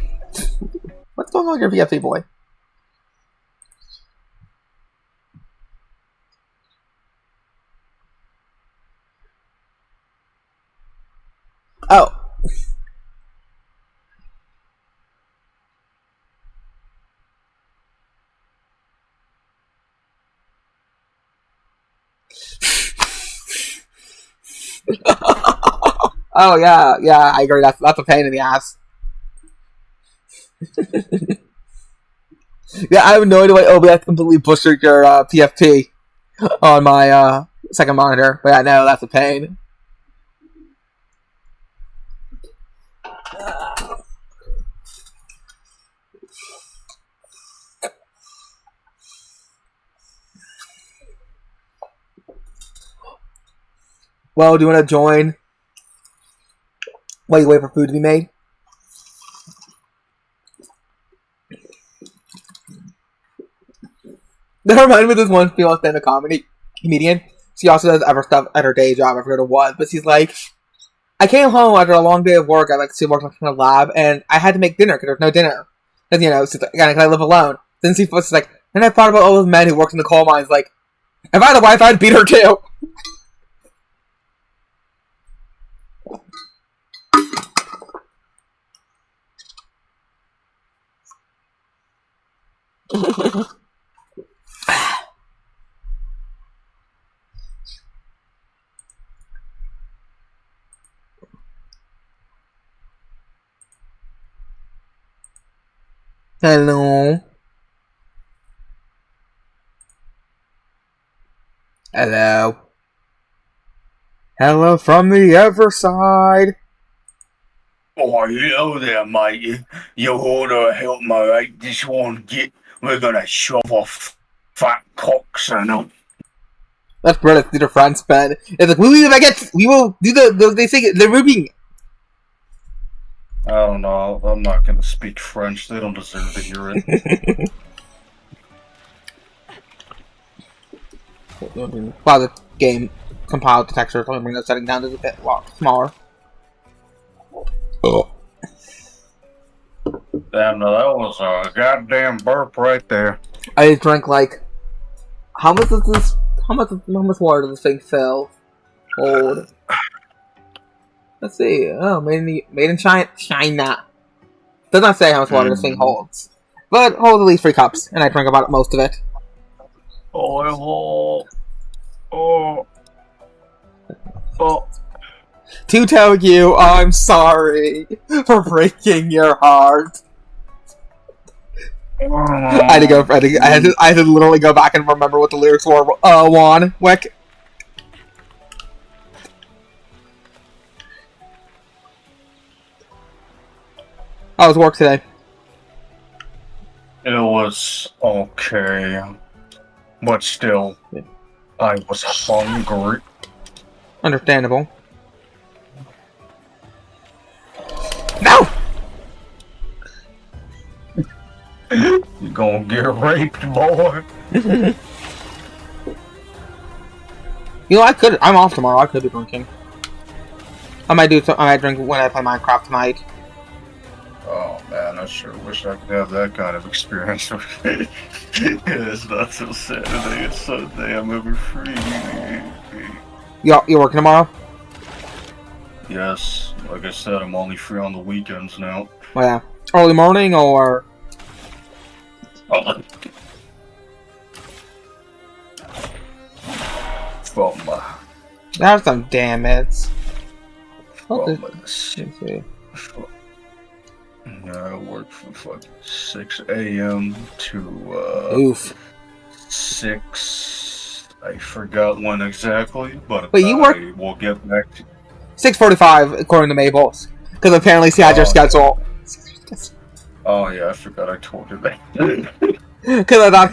What's going on with your PFP, boy? Oh. Oh yeah, I agree. That's a pain in the ass. Yeah, I have no idea why OBS completely butchered your PFP on my second monitor. But I know that's a pain. Well, do you want to join while you wait for food to be made? That reminded me of this one female stand-up comedian. She also does other stuff at her day job. I forget what, but she's like, I came home after a long day of work. She worked in a lab, and I had to make dinner because there's no dinner. Because, she's like, can I live alone? Then she's like, and I thought about all those men who worked in the coal mines. Like, if I had a wife, I'd beat her too. Hello. Hello. Hello from the other side. Oh, hello there, mate. You ought to help me out this one. We're gonna shove off fat cocks and all. That's brilliant. Do the France band. It's like, we will do they say the ruby. I don't know. I'm not gonna speak French. They don't deserve to hear it. Wow, the game compiled the textures. Let me bring the setting down to a bit smaller. Oh. Damn, no, that was a goddamn burp right there. I drank like how much water does this thing fill? Hold. Let's see. Oh, made in China. Does not say how much water this thing holds, but holds at least 3 cups, and I drank about most of it. Oh. To tell you, I'm sorry for breaking your heart. I had to go. I had to literally go back and remember what the lyrics were. Juan Wick. How was work today? It was okay, but still, I was hungry. Understandable. No! You gonna get raped, boy. I'm off tomorrow. I could be drinking. I might drink when I play Minecraft tonight. Oh man, I sure wish I could have that kind of experience. It's not till Saturday, it's Sunday, I'm ever free. You're working tomorrow? Yes, like I said, I'm only free on the weekends now. Oh yeah. Early morning or? That's some damage. I work from fucking 6 a.m. to Oof. 6. I forgot when exactly, but wait, you work? We'll get back to 6:45 according to Mabel's, because apparently she had your schedule. Oh yeah, I forgot I told you that. Because I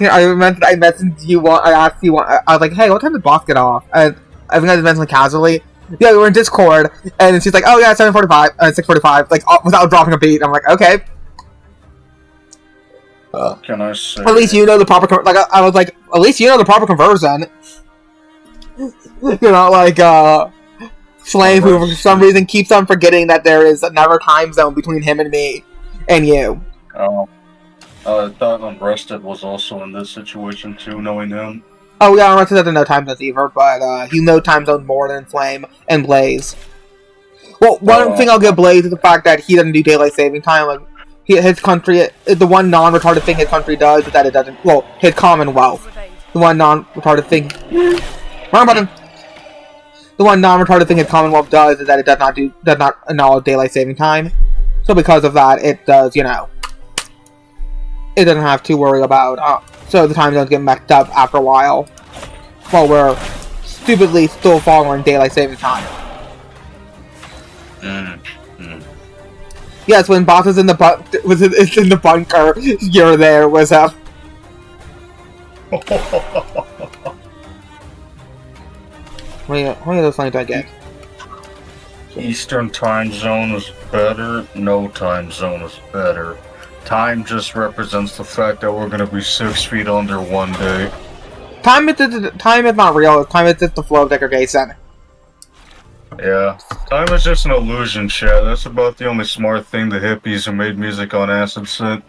messaged you. I asked you. I was like, "Hey, what time did boss get off?" And I think I just mentioned casually. Yeah, we were in Discord, and she's like, "Oh yeah, 7:45, 6:45," like without dropping a beat. I'm like, "Okay." Can I say? At least you know the proper. I was like, at least you know the proper conversion. Flame, who for some reason keeps on forgetting that there is another time zone between him and me, and you. I thought Unrested was also in this situation too, knowing him. Oh yeah, Unrested doesn't know time zones either, but you know time zone more than Flame and Blaze. Well, one thing I'll give Blaze is the fact that he doesn't do daylight saving time. Like his country, the one non-retarded thing his country does is that it doesn't. Well, his Commonwealth, the one non-retarded thing. Wrong button. The one non-retarded thing his Commonwealth does is that it does not acknowledge daylight saving time. So because of that, it does, it doesn't have to worry about. So the time zones get messed up after a while. While we're stupidly still following daylight saving time. Yes, when boss was in the in the bunker, you're there. Was up. How many of those lines do I get? Eastern time zone is better. No time zone is better. Time just represents the fact that we're gonna be 6 feet under one day. Time is not real. Time is just the flow of degradation. Yeah, time is just an illusion, Chad. That's about the only smart thing the hippies who made music on acid said.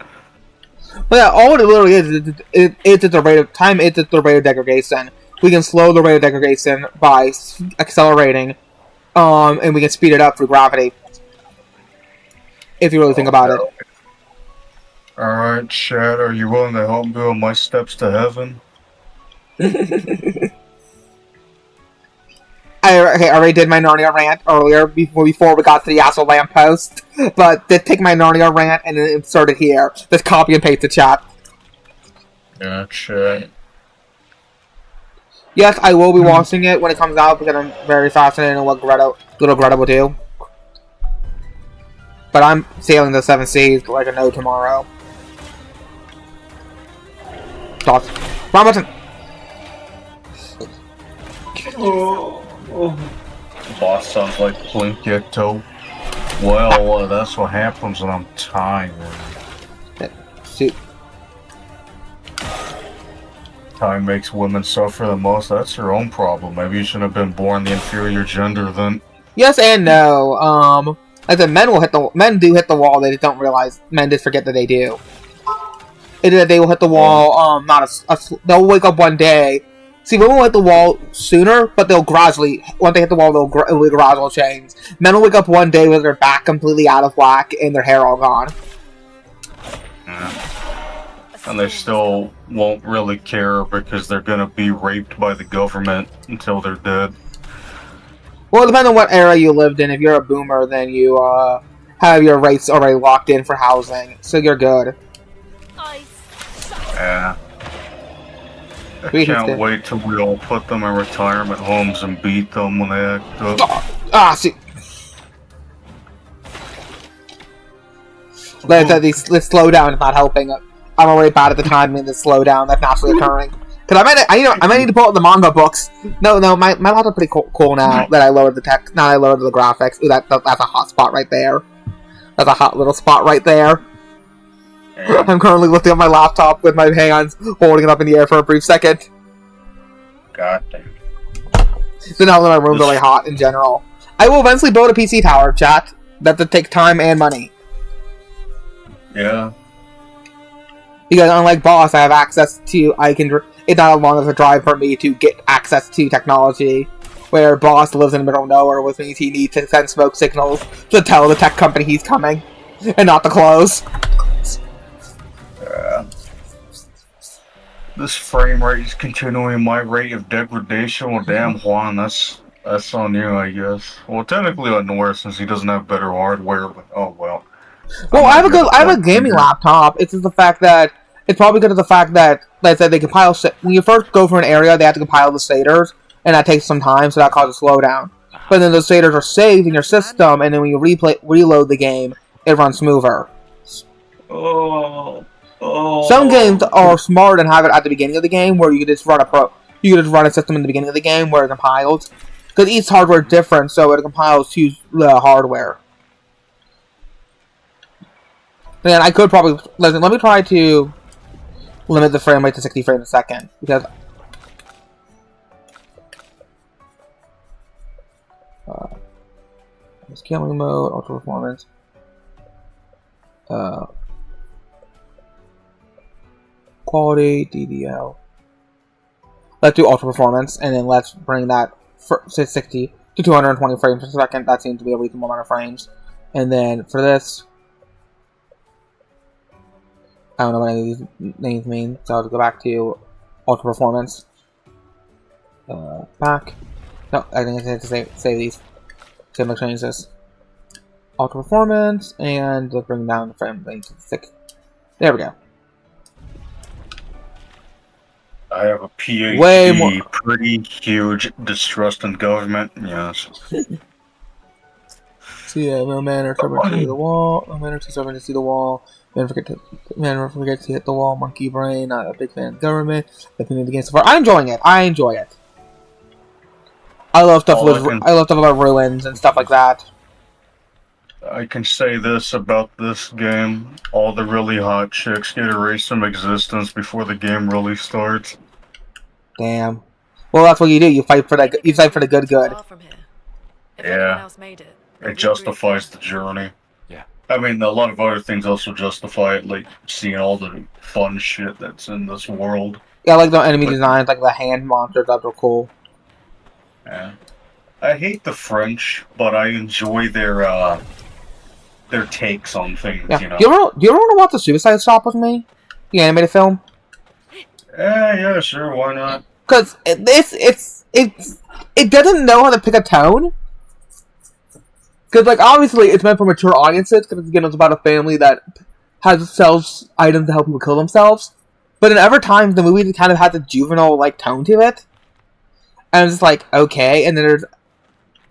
Well, yeah, all it literally is it's the rate of time. It's the rate of degradation. We can slow the rate of degradation by accelerating, and we can speed it up through gravity. If you really think about it. Alright, Chad, are you willing to help me on my steps to heaven? I already did my Narnia rant earlier before we got to the actual lamppost, but did take my Narnia rant and then insert it here. Just copy and paste the chat. Gotcha. Yes, I will be watching it when it comes out because I'm very fascinated in what little Greta will do. But I'm sailing the 7 seas like I know tomorrow. Thoughts? Wrong button! Boss sounds like Blinkecto. Well, that's what happens when I'm tired. Shoot. Time makes women suffer the most. That's your own problem. Maybe you shouldn't have been born the inferior gender then. Yes and no. Like I said, men do hit the wall. They just don't realize. Men just forget that they do. They will hit the wall. They'll wake up one day. See, women will hit the wall sooner, but they'll gradually. Once they hit the wall, it will gradually change. Men will wake up one day with their back completely out of whack and their hair all gone. And they still won't really care because they're gonna be raped by the government until they're dead. Well, depending on what era you lived in, if you're a boomer, then you have your rates already locked in for housing, so you're good. Yeah. I can't wait till we all put them in retirement homes and beat them when they act up. See. This slowdown is not helping. I'm already bad at the timing of the slowdown that's naturally occurring. Cause I might need to pull up the manga books. No, my laptop's are pretty cool now that I lowered the text. Now I lowered the graphics. Ooh, that's a hot spot right there. That's a hot little spot right there. I'm currently lifting up my laptop with my hands, holding it up in the air for a brief second. God damn. So now that my room's really hot in general. I will eventually build a PC tower, chat. That will take time and money. Yeah. Because unlike Boss, I have access to, it's not as long as a drive for me to get access to technology. Where Boss lives in the middle of nowhere, which means he needs to send smoke signals to tell the tech company he's coming. And not to close. This frame rate is continuing my rate of degradation. Well, damn, Juan, that's on you, I guess. Well, technically on Noir since he doesn't have better hardware, but oh well. Well, I have a gaming laptop. It's just the fact that it's probably because of the fact that, like I said, they compile when you first go for an area, they have to compile the shaders, and that takes some time, so that causes a slowdown. But then those shaders are saved in your system, and then when you reload the game, it runs smoother. Some games are smart and have it at the beginning of the game, where you can just run a system in the beginning of the game where it compiles. Because each hardware is different, so it compiles to the hardware. And I could probably let me try to limit the frame rate to 60 frames a second because scaling mode, ultra performance. Quality, DDL. Let's do ultra performance, and then let's bring that to 60 to 220 frames per second. That seems to be a reasonable amount of frames. And then for this, I don't know what any of these names mean, so I'll go back to ultra performance. Back. No, I think I have to save these. So I'm going to change this. Ultra performance, and let's bring down the frame rate to 6. There we go. I have a PhD, Way more. pretty huge distrust in government, yes. So yeah, no man are stubborn to the wall. No man are too stubborn to see the wall. Man forget to hit the wall. Monkey brain. Not a big fan of government. Opinion against the far. I'm enjoying it. I enjoy it. I love stuff I love stuff about ruins and stuff like that. I can say this about this game: all the really hot chicks get erased from existence before the game really starts. Damn. Well, that's what you do. You fight for that. You fight for the good. Yeah. It justifies the journey. Yeah. I mean, a lot of other things also justify it, like seeing all the fun shit that's in this world. Yeah, like the enemy designs, like the hand monsters. That were cool. Yeah. I hate the French, but I enjoy their takes on things. Yeah. You know. Do you ever want to watch the Suicide Stop with me? The animated film. Yeah, sure. Why not? Because it doesn't know how to pick a tone. Because, like, obviously, it's meant for mature audiences, because, again, it's about a family that sells items to help people kill themselves. But in other times, the movie kind of has a juvenile, like, tone to it. And it's just like, okay, and then there's,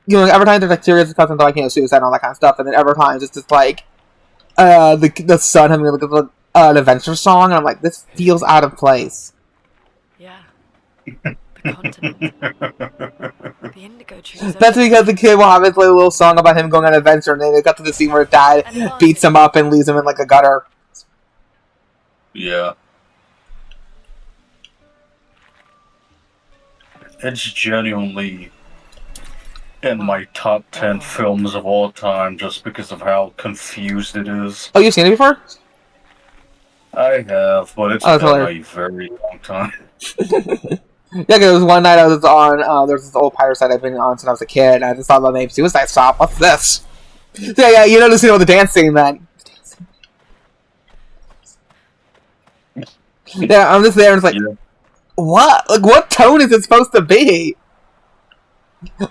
you know, every time there's, like, serious discussions like, you know, suicide and all that kind of stuff, and then every time it's just, like, the son having, like, an adventure song, and I'm like, this feels out of place. Yeah. The continent. The indigo trees. That's because the kid will have his little song about him going on an adventure, and then it got to the scene where dad beats him up and leaves him in like a gutter. Yeah. It's genuinely in my top 10 films of all time just because of how confused it is. Oh, you've seen it before? I have, but it's been a very long time. Yeah, because there was one night I was on, there's this old pirate site I've been on since I was a kid, and I just saw the name Suicide Stop. What's this? So yeah, you know the scene with the dance scene then. Yeah, I'm just there and it's like, what? Like, what tone is it supposed to be?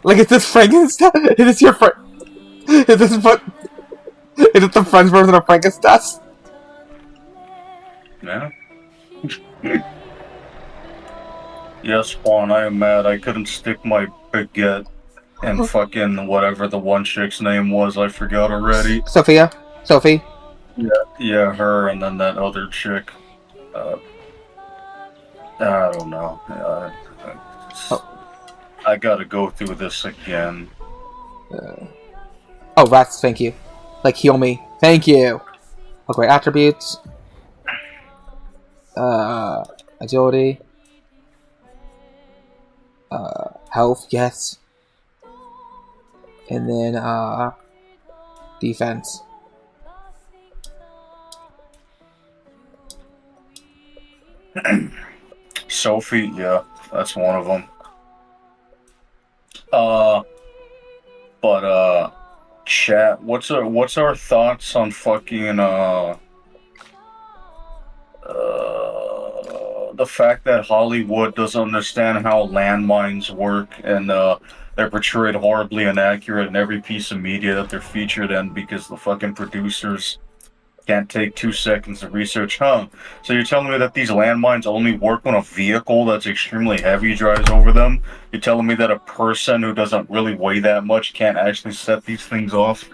Like, is this Frankenstein? Is this your friend? Is this what? Is it the French version of Frankenstein? Yeah. Yes, Juan, I am mad. I couldn't stick my baguette in fucking whatever the one chick's name was. I forgot already. Sophie? Yeah, her, and then that other chick. I don't know. I gotta go through this again. Oh, rats, thank you. Like, heal me. Thank you. Oh, great attributes. Agility. Health, yes. And then, defense. Sophie, yeah, that's one of them. Chat, what's our thoughts on fucking, the fact that Hollywood doesn't understand how landmines work, and they're portrayed horribly inaccurate in every piece of media that they're featured in because the fucking producers can't take 2 seconds to research, So you're telling me that these landmines only work when a vehicle that's extremely heavy drives over them? You're telling me that a person who doesn't really weigh that much can't actually set these things off?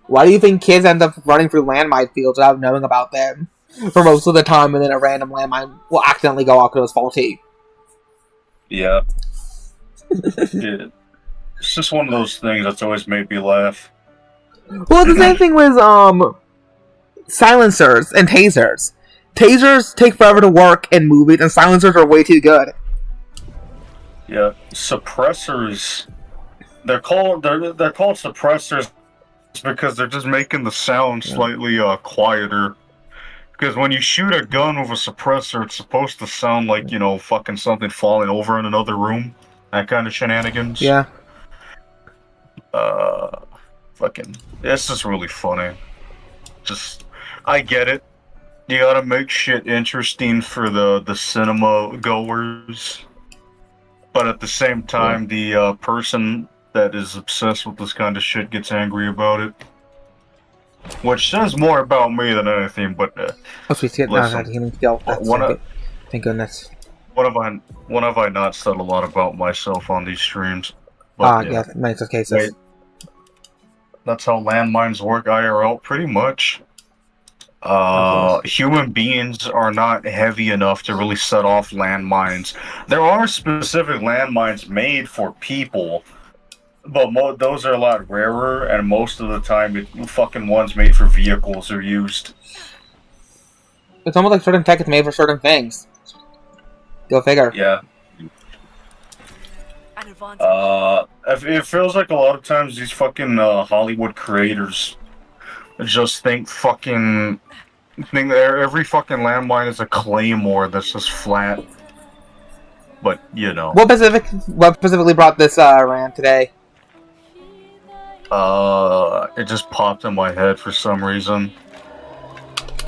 Why do you think kids end up running through landmine fields without knowing about them for most of the time, and then a random landmine will accidentally go off because it was faulty? Yeah. It's just one of those things that's always made me laugh. Well, the same thing with, silencers and tasers. Tasers take forever to work in movies, and silencers are way too good. Yeah, suppressors. They're called suppressors because they're just making the sound slightly quieter. Because when you shoot a gun with a suppressor, it's supposed to sound like, you know, fucking something falling over in another room. That kind of shenanigans. Yeah. Fucking. It's just really funny. I get it. You gotta make shit interesting for the cinema goers. But at the same time, the person that is obsessed with this kind of shit gets angry about it. Which says more about me than anything, but... Oh, sweet, not had a healing skill. Thank goodness. What have I not said a lot about myself on these streams? But yes, in many such cases. Wait. That's how landmines work IRL, pretty much. Human beings are not heavy enough to really set off landmines. There are specific landmines made for people, but those are a lot rarer, and most of the time, fucking ones made for vehicles are used. It's almost like certain tech is made for certain things. Go figure. Yeah. It feels like a lot of times these fucking Hollywood creators just think every fucking landmine is a claymore that's just flat. But you know. What specifically brought this rant today? It just popped in my head for some reason.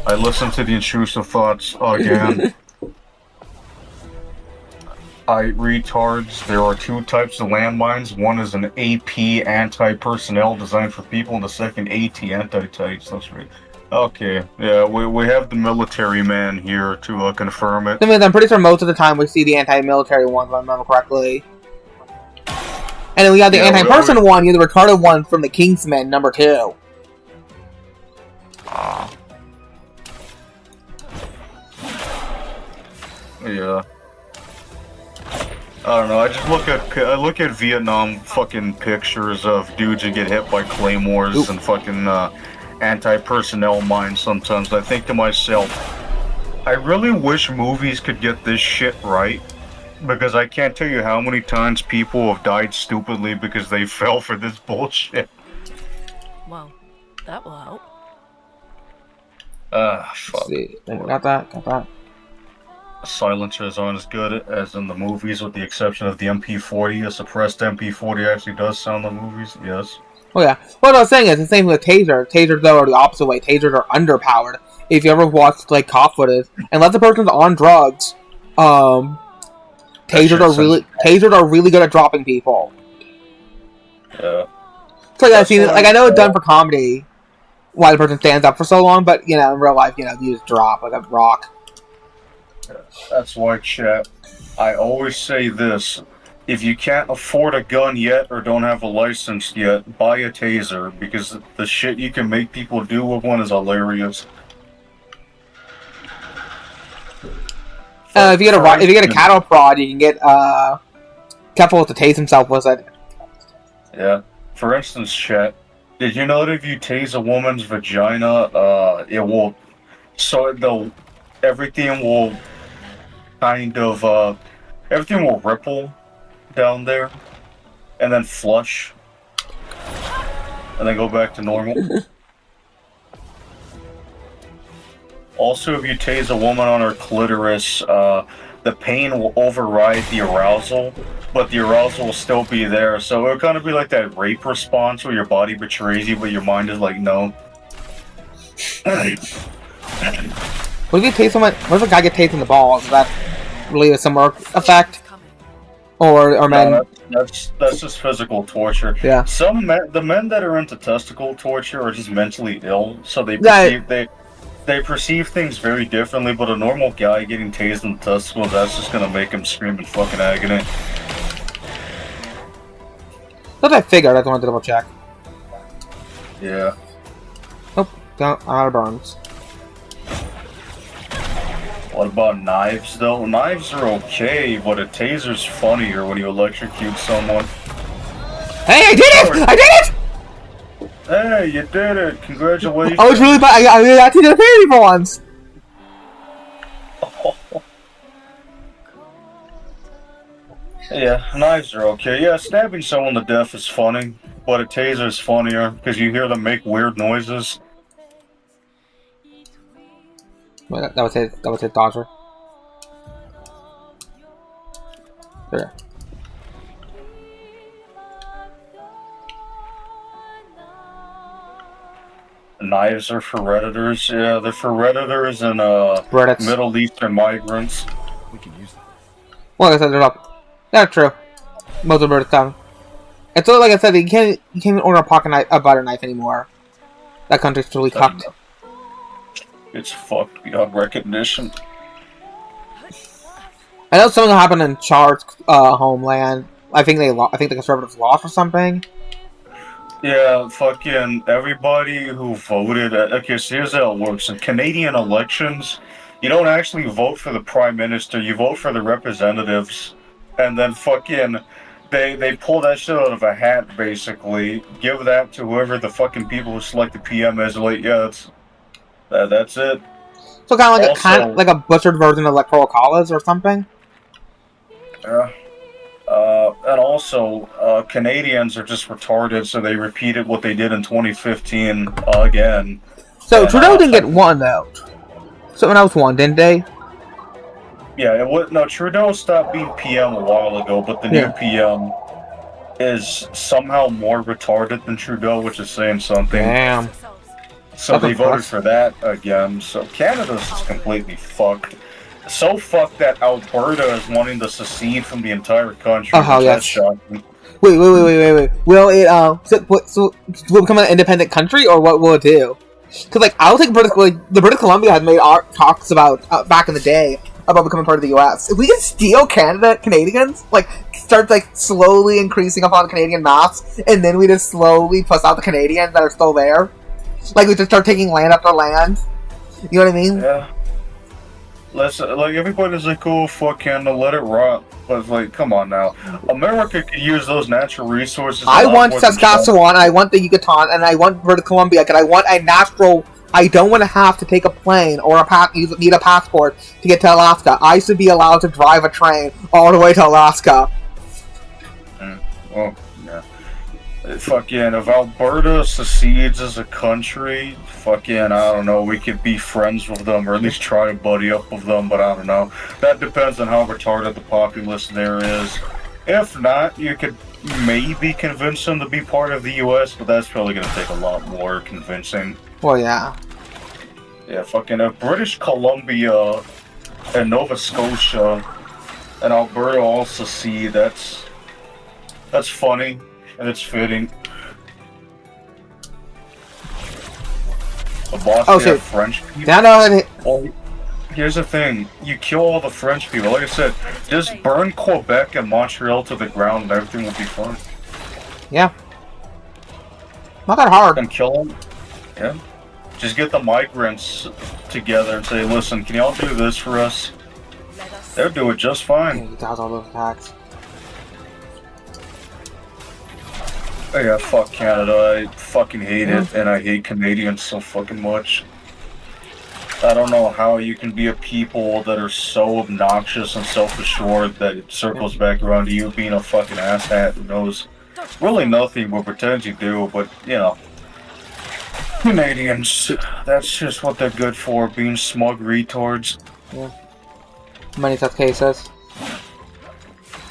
I listened to the intrusive thoughts again. Retards, there are two types of landmines. One is an AP anti-personnel designed for people, and the second AT anti-tanks. That's right. Okay, yeah, we have the military man here to confirm it. I mean, I'm pretty sure most of the time we see the anti-military ones, if I remember correctly. And then we got the anti-person one, the retarded one from the Kingsman, number 2. Yeah. I don't know. I look at Vietnam fucking pictures of dudes who get hit by claymores and fucking anti-personnel mines. Sometimes I think to myself, I really wish movies could get this shit right, because I can't tell you how many times people have died stupidly because they fell for this bullshit. Well, that will help. Fuck. Got that. Silencers aren't as good as in the movies, with the exception of the MP40. A suppressed MP40 actually does sound in the movies, yes. Oh yeah. What I was saying is the same with Taser. Tasers, though, are the opposite way. Tasers are underpowered. If you ever watched, like, cop footage, unless the person's on drugs, tasers are really good at dropping people. Yeah. So yeah, I know it's done for comedy, why the person stands up for so long, but, in real life, you just drop like a rock. That's why, chat, I always say this. If you can't afford a gun yet or don't have a license yet, buy a taser, because the shit you can make people do with one is hilarious. If you get a cattle prod, you can get careful to tase himself with it. Yeah. For instance, chat, did you know that if you tase a woman's vagina, everything will everything will ripple down there, and then flush, and then go back to normal. Also, if you tase a woman on her clitoris, the pain will override the arousal, but the arousal will still be there, so it'll kind of be like that rape response where your body betrays you, but your mind is like, no. What if a guy gets tased in the balls? Is that really a similar effect? Or men? No, that's just physical torture. Yeah. The men that are into testicle torture are just mentally ill, so they perceive things very differently. But a normal guy getting tased in the testicles, that's just gonna make him scream in fucking agony. That's what I figured. I just wanted to double check. Yeah. Oh, I'm out of burns. What about knives, though? Knives are okay, but a taser's funnier when you electrocute someone. Hey, I did it! I did it! Hey, you did it! Congratulations! I was really bad. I actually did a parody for once. Yeah, knives are okay. Yeah, stabbing someone to death is funny, but a taser's funnier because you hear them make weird noises. Well, that was it, Dodger. There. Knives are for Redditors. Yeah, they're for Redditors and Middle Eastern migrants. We can use them. Well, like I said, they're up. Yeah, true. Most of the time. And so, like I said, you can't even order a butter knife anymore. That country's totally cucked. It's fucked beyond recognition. I know something happened in Char's homeland. I think I think the Conservatives lost or something. Yeah, fucking everybody who voted. Okay, so here's how it works. In Canadian elections, you don't actually vote for the Prime Minister, you vote for the representatives. And then fucking, they pull that shit out of a hat, basically. Give that to whoever the fucking people who select the PM is. Like, yeah, that's it. So kind of Also, like a butchered version of Electoral College or something. Yeah. And also, Canadians are just retarded, so they repeated what they did in 2015 again. So And, Trudeau didn't get one though. Someone else won, didn't they? Yeah, no, Trudeau stopped being PM a while ago, but the new PM is somehow more retarded than Trudeau, which is saying something. Damn. So they voted for that again. So Canada's just completely fucked. So fucked that Alberta is wanting to secede from the entire country. Oh, yes. That's shocking. Wait. Will it so will it become an independent country, or what will it do? Because like I don't think the British Columbia has made talks about back in the day about becoming part of the U.S. If we can steal Canadians, like start like slowly increasing upon Canadian mass, and then we just slowly push out the Canadians that are still there, like we just start taking land after land. You know what I mean? Yeah. Like everybody's like, oh fuck Canada, let it rot. But like, come on now, America could use those natural resources. I want Saskatchewan, I want the Yucatan, and I want British Columbia, because I want a natural. I don't want to have to take a plane or need a passport to get to Alaska. I should be allowed to drive a train all the way to Alaska. Well, yeah. Fucking, if Alberta secedes as a country, fucking, I don't know, we could be friends with them, or at least try to buddy up with them, but I don't know. That depends on how retarded the populace there is. If not, you could maybe convince them to be part of the U.S., but that's probably going to take a lot more convincing. Well, yeah. Yeah, fucking, if British Columbia and Nova Scotia and Alberta all secede, that's funny. And it's fitting. The boss shit. French people. Well, here's the thing. You kill all the French people. Like I said, just burn Quebec and Montreal to the ground and everything will be fine. Yeah. Not that hard. And kill them. Yeah. Just get the migrants together and say, listen, can y'all do this for us? They'll do it just fine. He does all those attacks. Oh yeah, fuck Canada. I fucking hate it, and I hate Canadians so fucking much. I don't know how you can be a people that are so obnoxious and self-assured that it circles back around to you being a fucking asshat who knows really nothing but pretends you do, but, you know. Canadians, that's just what they're good for, being smug retards. Yeah. Many such cases.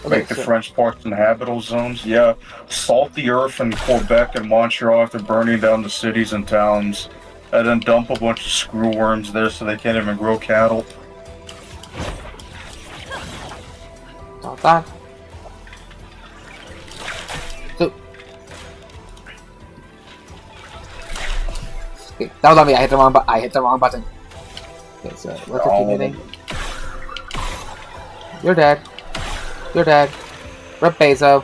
Make the French parts inhabitable zones, yeah. Salt the earth in Quebec and Montreal after burning down the cities and towns. And then dump a bunch of screwworms there so they can't even grow cattle. Not that. So, okay, that was on me. I hit the wrong button. Okay, so let's keep hitting. You're dead. You're dead. Rip Bezo.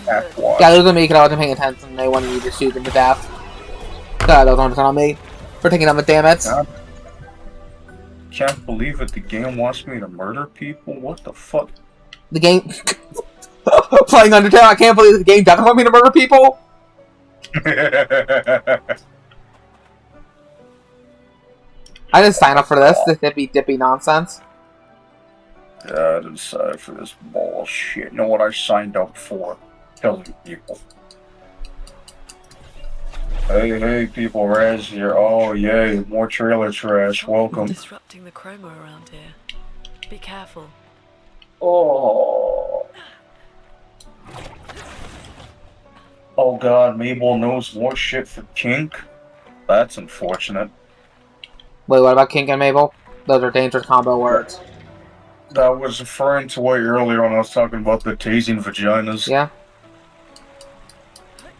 Yeah, those are me because I wasn't paying attention and they wanted me to shoot them to death. That was on me. For taking on the damage. Can't believe it, the game wants me to murder people? What the fuck? The game... Playing Undertale, I can't believe the game doesn't want me to murder people! I didn't sign up for this dippy nonsense. Yeah, I didn't sign up for this bullshit. You know what I signed up for? Killing people. Hey, people, Raz here. Oh, yay, more trailer trash. Welcome. Disrupting the chroma around here. Be careful. Oh. Oh god, Mabel knows more shit for kink? That's unfortunate. Wait, what about kink and Mabel? Those are dangerous combo words. I was referring to way earlier when I was talking about the tasing vaginas. Yeah.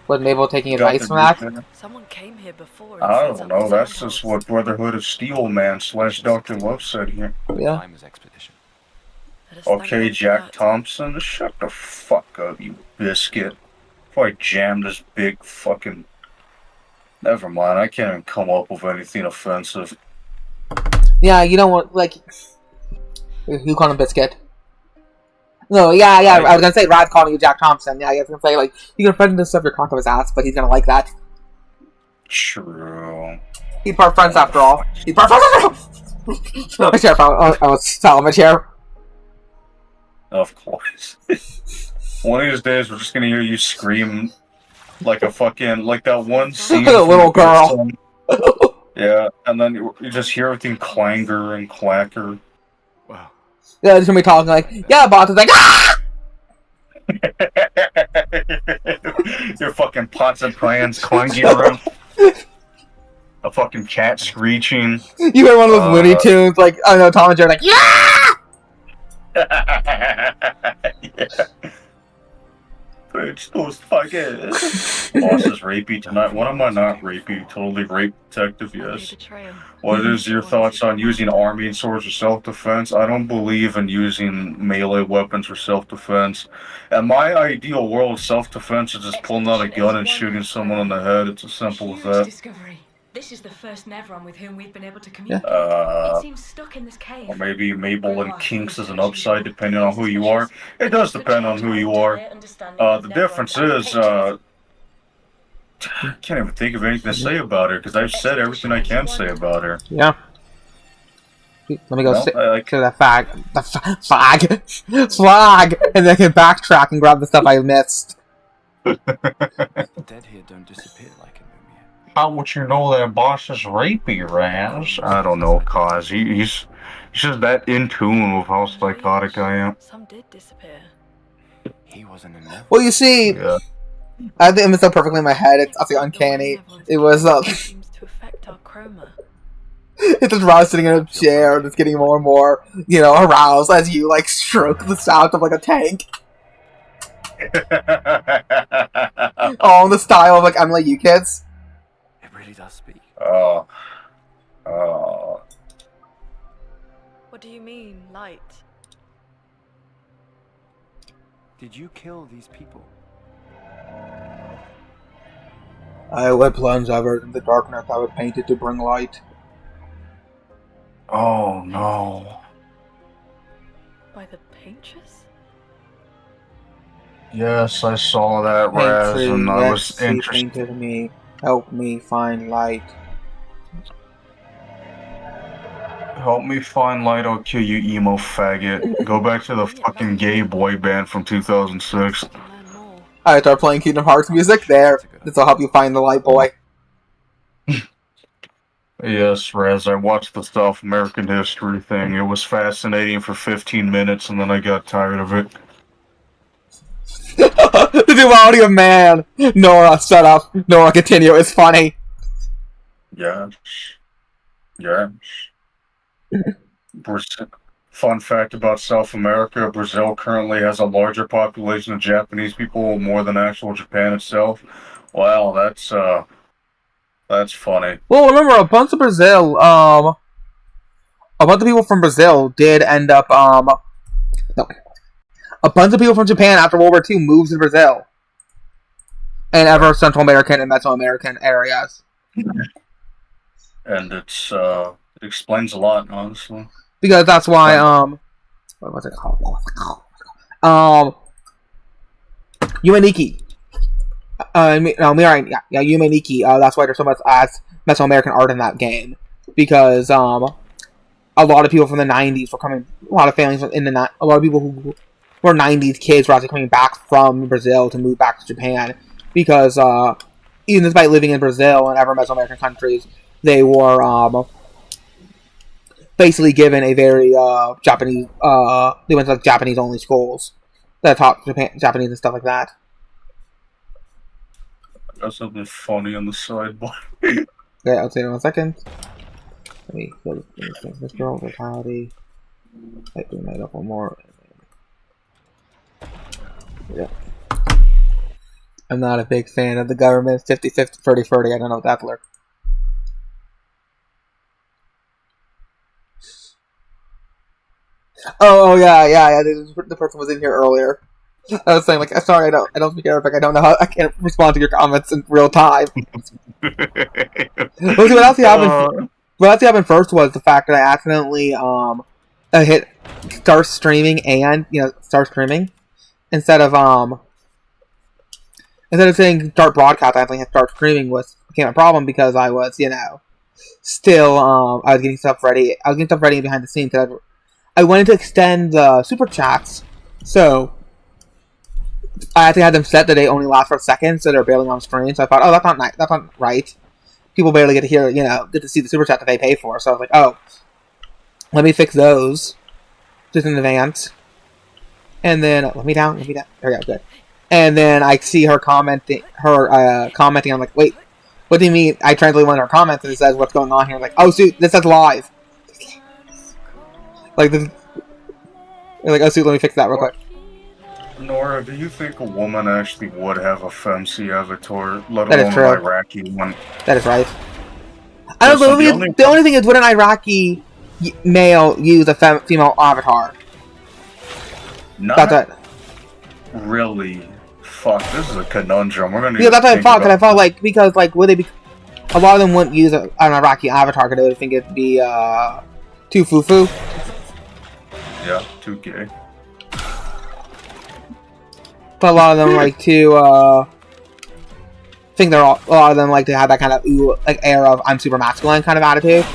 Was Mabel taking Got advice the from that? nuclear. Someone came here before and I set don't up know. these That's handholds. just what Brotherhood of Steel Man / Dr. Love said here. Yeah. Climbers expedition. Let us thank Okay, them for Jack that. Thompson, shut the fuck up, you biscuit. If I jam this big fucking... Never mind, I can't even come up with anything offensive. Yeah, you know what? Like, who called him Biscuit? No, yeah. I was gonna say Rod calling you Jack Thompson. Yeah, I was gonna say like you can friend and stuff your cock of his ass, but he's gonna like that. True. He's part friends after all. He's part friends. My chair fell. I was fell on my chair. Of course. One of these days, we're just gonna hear you scream like a fucking like that one scene. A little girl. Yeah, and then you just hear everything clanger and clacker. Wow. Yeah, just gonna be talking like, yeah, boss is like, ah! Your fucking pots and pans clanging around. A fucking cat screeching. You hear one of those Looney Tunes, like, I don't know, Tom and Jerry, like, yeah! Yeah. Bitch, those fucking boss is rapey tonight. When am I not rapey? Totally rape detective, yes. What is your thoughts on using army and swords for self-defense? I don't believe in using melee weapons for self-defense. And my ideal world, self-defense is just pulling out a gun and shooting someone in the head. It's as simple as that. Discovery. This is the first Nevron with whom we've been able to communicate. Yeah. It seems stuck in this cave. Or maybe Mabel and Kinks is an upside depending on who you are. It does depend on who you are. The difference is, I can't even think of anything to say about her, because I've said everything I can say about her. Yeah. Let me go sit to the flag, and then I can backtrack and grab the stuff I missed. The dead here don't disappear like in Mumia. How would you know that boss is rapey, Raz? I don't know, cause he's just that in tune with how psychotic I am. Some did disappear. He wasn't in there. Well, you see, Yeah. I think it was so perfectly in my head. It's actually uncanny. It was Seems to affect our chroma. it's just Roz sitting in a chair, just getting more and more, you know, aroused as you like stroke the sound of like a tank. All in the style of like Emily, you kids. It really does speak. What do you mean, light? Did you kill these people? I would plunge ever in the darkness I would paint it to bring light. Oh no. By the paintress? Yes, I saw that, Raz, and I was interested. Painted me, help me find light. Help me find light, I'll kill you, emo faggot. Go back to the fucking gay boy band from 2006. I start playing Kingdom Hearts music there. This will help you find the light, boy. Yes, Raz, I watched the South American history thing. It was fascinating for 15 minutes, and then I got tired of it. The duality of man! Nora, shut up. Nora, continue. It's funny. Yes. Yes. Fun fact about South America, Brazil currently has a larger population of Japanese people, more than actual Japan itself. Wow, that's funny. Well, remember, a bunch of people from Brazil did end up, no. A bunch of people from Japan after World War II moved to Brazil. And ever Central American and Mesoamerican areas. And it explains a lot, honestly. Because that's why, what was it called? Yumaniki. Yumaniki. That's why there's so much Mesoamerican art in that game. Because, a lot of people from the 90s were coming, a lot of families in the, a lot of people who were 90s kids were actually coming back from Brazil to move back to Japan. Because, even despite living in Brazil and other Mesoamerican countries, they were, basically given a very, Japanese, they went to like Japanese-only schools that taught Japanese and stuff like that. Got something funny on the sidebar. Okay, I'll say it in 1 second. Let me go to this girl, vitality. I bring that up one more. Yeah. I'm not a big fan of the government 50-50, 30-30. I don't know what that's like. Oh yeah. The person was in here earlier. I was saying like, sorry, I don't speak Arabic. I don't know how. I can't respond to your comments in real time. What else happened? What else happened first was the fact that I accidentally I hit start streaming and start streaming instead of saying start broadcast. I accidentally hit start streaming became a problem because I was still I was getting stuff ready. I was getting stuff ready behind the scenes because I wanted to extend the super chats, so I actually had them set that they only last for a second, so they're barely on screen. So I thought, oh, that's not right. People barely get to hear, get to see the super chat that they pay for. So I was like, oh, let me fix those just in advance. And then let me down. There we go, good. And then I see her commenting. I'm like, wait, what do you mean? I translate one of her comments and it says what's going on here. I'm like, oh, shoot, this says live. Like this. Like, oh, shoot, let me fix that real quick. Nora, do you think a woman actually would have a fancy avatar, let alone an Iraqi one? That is right. I don't know. The only thing is, would an Iraqi male use a female avatar? Not really. Fuck, this is a conundrum. We're gonna. Yeah, that's what I thought. Because I thought because would they be? A lot of them wouldn't use an Iraqi avatar because they would think it'd be too foo-foo. Yeah, too gay. But a lot of them like to think a lot of them like to have that kind of air of I'm super masculine kind of attitude.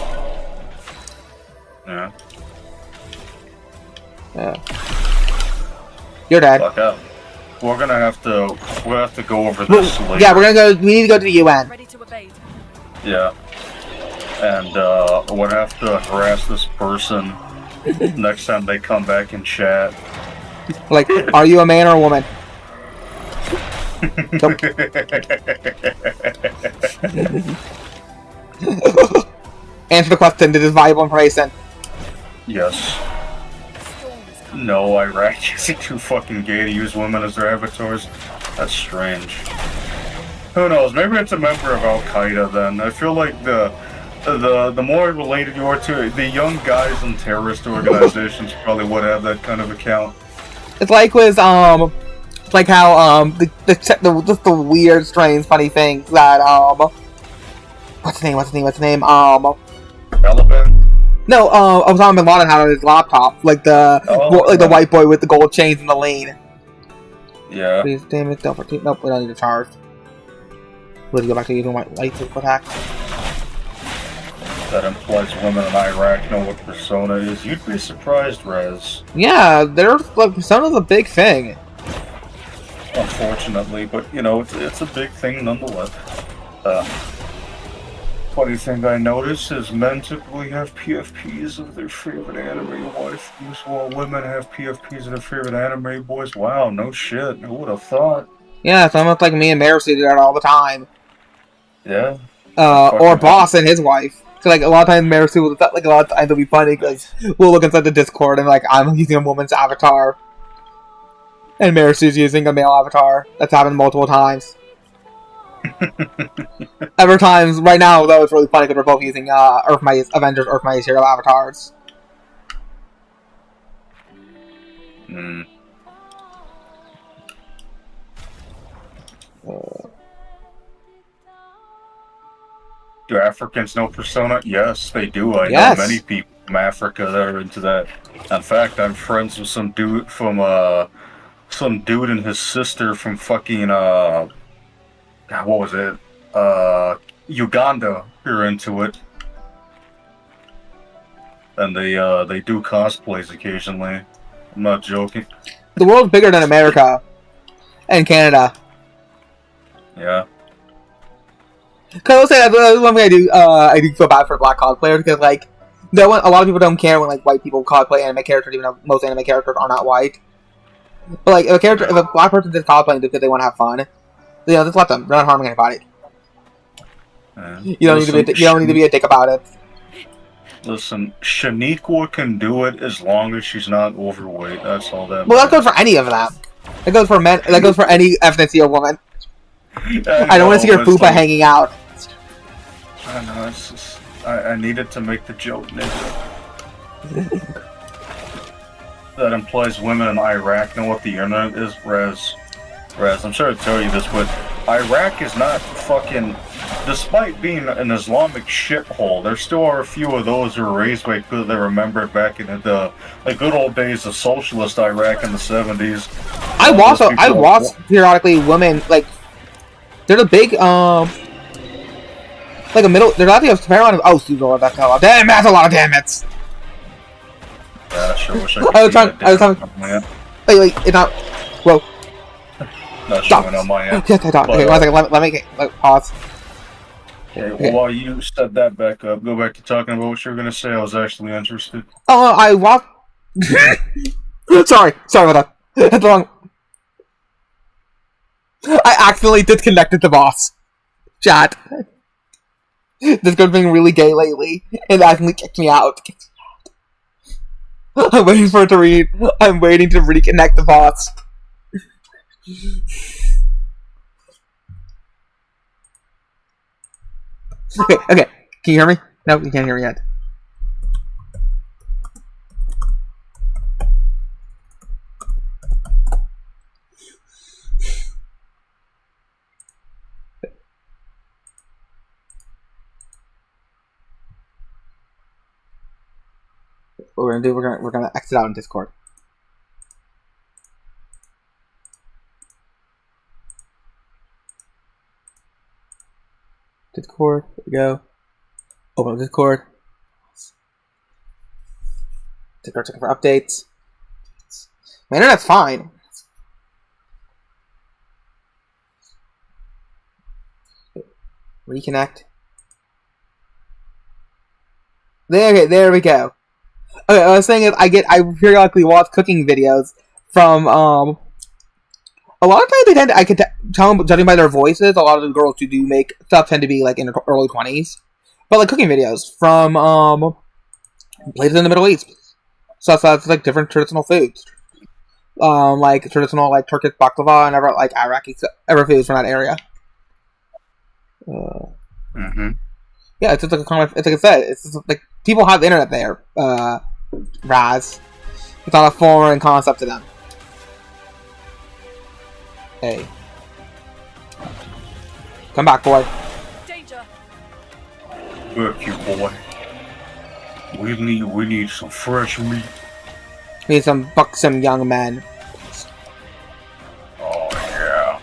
Yeah. You're dead. Fuck up. We'll have to go over this later. Yeah, we need to go to the UN. Ready to evade. Yeah. And we'll have to harass this person next time they come back and chat. Like, are you a man or a woman? Answer the question. This is valuable information. Yes. No, Iraqis are too fucking gay to use women as their avatars. That's strange. Who knows? Maybe it's a member of Al Qaeda. Then I feel like the more related you are to it, the young guys in terrorist organizations probably would have that kind of account. It's like with like how the weird, strange, funny things that what's the name? Taliban. No, Osama bin Laden had on his laptop, like the white boy with the gold chains and the lane. Yeah. Please, damn it, nope, we don't need to charge. Let's go back to using white lights to attack. That implies women in Iraq know what persona is. You'd be surprised, Rez. Yeah, persona's a big thing. Unfortunately, but it's a big thing nonetheless. Funny thing I noticed is men typically have PFPs of their favorite anime waifus, while women have PFPs of their favorite anime boys. Wow, no shit. Who would have thought? Yeah, it's almost like me and Marcy do that all the time. Yeah. Or Boss and his wife. So a lot of times Marcy will, a lot of times it'll be funny because we'll look inside the Discord and I'm using a woman's avatar. And Marcy's using a male avatar. That's happened multiple times. Every time, right now though, it's really funny because we're both using Avengers Earth Mightiest Hero avatars. Hmm. Do Africans know Persona? Yes, they do. I know many people from Africa that are into that. In fact, I'm friends with some dude and his sister from fucking what was it? Uganda. You're into it, and they do cosplays occasionally. I'm not joking. The world's bigger than America and Canada. Yeah. Cause I will say that's one thing I do feel bad for black cosplayers because a lot of people don't care when white people cosplay anime characters, even though most anime characters are not white. But if a black person is cosplaying because they want to have fun, just let them. They're not harming anybody. You don't need to be a dick about it. Listen, Shaniqua can do it as long as she's not overweight. That's all that. Well, that goes for any of them. That goes for men. That goes for any ethnicity of woman. I don't want to see your it's fupa like- hanging out. I know, it's just... I needed to make the joke, nigga. That implies women in Iraq know what the internet is, Raz, I'm sorry to tell you this, but Iraq is not fucking... Despite being an Islamic shithole, there still are a few of those who were raised by people that remembered back in the good old days of socialist Iraq in the 70s. I watch periodically women, like, they're the big, like a middle, there's actually a fair amount of, oh, excuse me, that's a lot, damn, that's a lot of damn it's. Yeah, I sure wish I I was could trying, wait, it's not, whoa. Not showing on my end. Yes, I thought, okay, 1 second, let me pause. Okay, well, while you set that back up, go back to talking about what you were going to say. I was actually interested. Oh, I watched, sorry about that, that's wrong. I accidentally disconnected the boss. Chat. This girl's being really gay lately, and accidentally kicked me out. I'm waiting for it to read. I'm waiting to reconnect the bots. Okay. Can you hear me? No, you can't hear me yet. What we're gonna do, we're gonna exit out in Discord. Discord, here we go. Open up Discord. Discord checking for updates. My internet's fine. Reconnect. There we go. Okay, I was saying I periodically watch cooking videos from a lot of times they tend to, I can tell them, judging by their voices, a lot of the girls who do make stuff tend to be like in their early 20s. But like cooking videos from places in the Middle East. So that's like different traditional foods. Like traditional like Turkish baklava and ever like Iraqi foods from that area. Yeah, it's just like a kind of, it's like I said, it's just like people have the internet there. Raz. It's not a foreign concept to them. Hey. Come back, boy. Danger. Look, you boy. We need some fresh meat. We need some buxom young men. Oh yeah.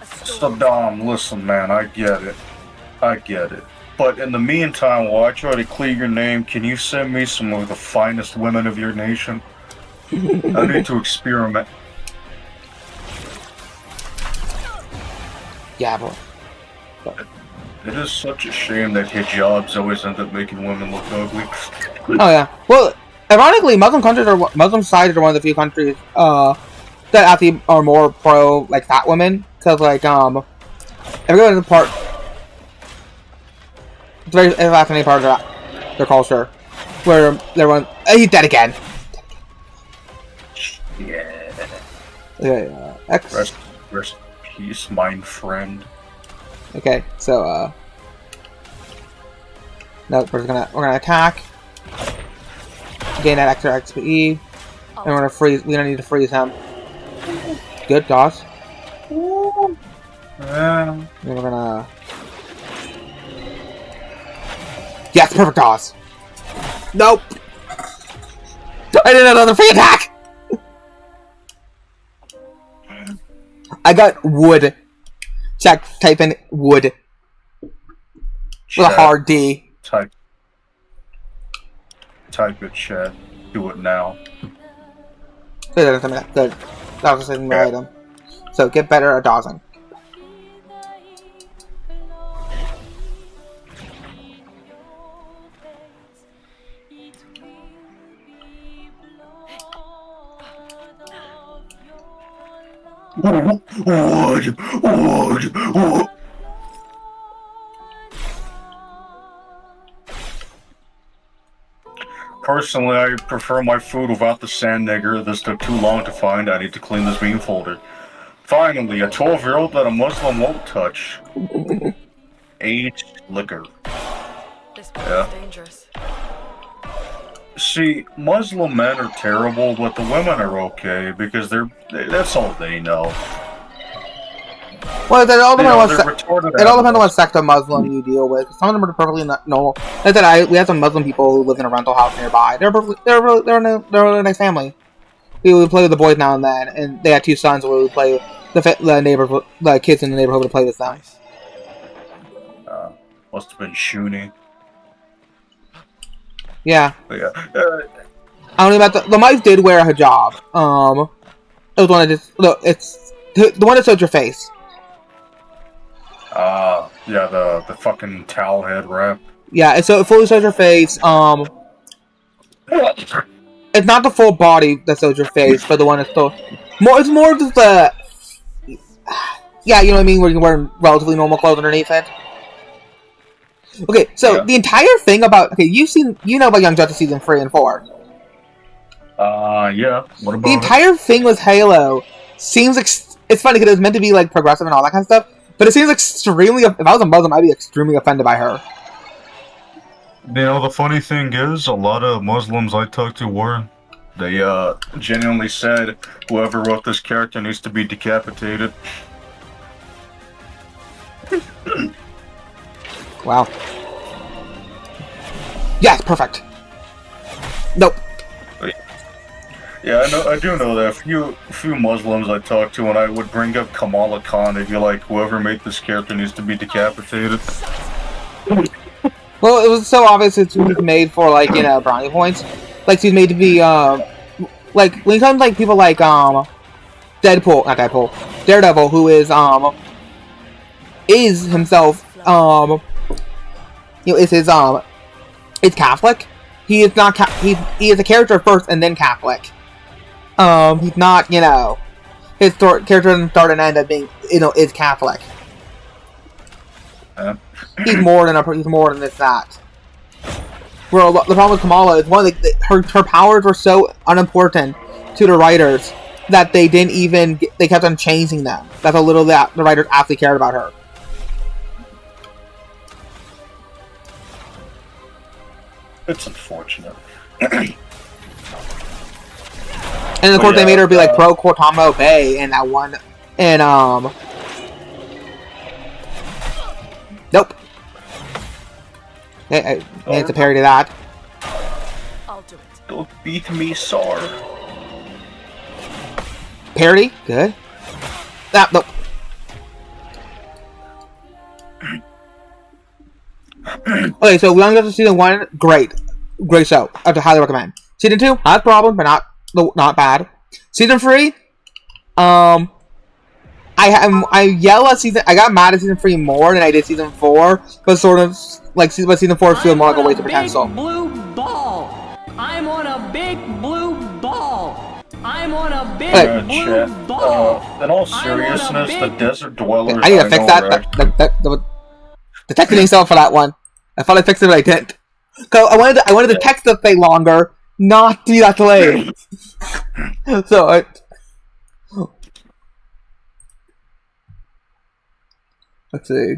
Saddam, listen, man, I get it. But in the meantime, while I try to clear your name, can you send me some of the finest women of your nation? I need to experiment. Yeah, boy. It is such a shame that hijabs always end up making women look ugly. Oh yeah. Well, ironically, Muslim sides are one of the few countries that actually are more pro like fat women, because like everyone in the part. It's a very fascinating part of their culture, where everyone. He's dead again. Yeah. Okay. Rest peace, my friend. Okay, so no, we're gonna attack, gain that extra XP, and we're gonna freeze. We don't need to freeze him. Good, DOS. And we're gonna. Yes, perfect DOS. Nope. I did another free attack. I got wood. Type in wood. With a hard D. Type it, chat. Do it now. Good. That was the same item. So get better at dodging. Wood. personally, I prefer my food without the sand nigger. This took too long to find. I need to clean this bean folder. Finally, a 12-year-old that a Muslim won't touch. Aged liquor. This place is dangerous. See, Muslim men are terrible, but the women are okay because that's all they know. Well, it all depends on what animals. sect of Muslim you deal with. Some of them are perfectly normal. Like that, we have some Muslim people who live in a rental house nearby. They're a really nice family. We would play with the boys now and then, and they had 2 sons where we would play with the kids in the neighborhood would play with them. Must have been Shuni. Yeah. But yeah. I don't know about the wife did wear a hijab. It was one that just look. It's the one that showed your face. Yeah, the fucking towel head wrap. Yeah, it fully shows your face. It's not the full body that shows your face, but the one that's still more. It's more just the. Yeah, you know what I mean. Where you can wear relatively normal clothes underneath it. Okay, so the entire thing about you know about Young Justice season 3 and 4. Yeah. What about the entire thing with Halo? Seems it's funny because it was meant to be like progressive and all that kind of stuff, but it seems extremely. If I was a Muslim, I'd be extremely offended by her. You know, the funny thing is, a lot of Muslims I talked to were. They genuinely said whoever wrote this character needs to be decapitated. Wow. Yes, perfect. Nope. Yeah, I do know that. Few Muslims I talked to, when I would bring up Kamala Khan, they'd be like, whoever made this character needs to be decapitated. Well, it was so obvious it's made for, like, you know, brownie points. Like, she's made to be, like, when it comes to, like, people like, Daredevil, who is himself, you know, is Catholic. He is not, he is a character first and then Catholic. He's not, you know, his character doesn't start and end up being, you know, is Catholic. He's more than this that. Where the problem with Kamala is her powers were so unimportant to the writers that they didn't even they kept on changing them. That's how little that the writers actually cared about her. It's unfortunate. And of course they made her be like pro Cortamo Bay and that one and nope. Hey, it's a parody to that. I'll do it. Don't beat me, Sar. Parody? Good. Ah, nope. Okay, so Young Justice season 1, great show. I highly recommend. Season 2, has problems, but not bad. Season 3, I yell at season. I got mad at season 3 more than I did season 4, but sort of like season 4 feels more like a waste of potential. Blue ball. I'm on a big blue ball. I'm on a big blue ball. In all seriousness, the desert dwellers. I need to fix that. The text didn't sell for that one. I thought I fixed it, but I didn't. So I wanted the text to stay longer, not to be that delayed. So let's see.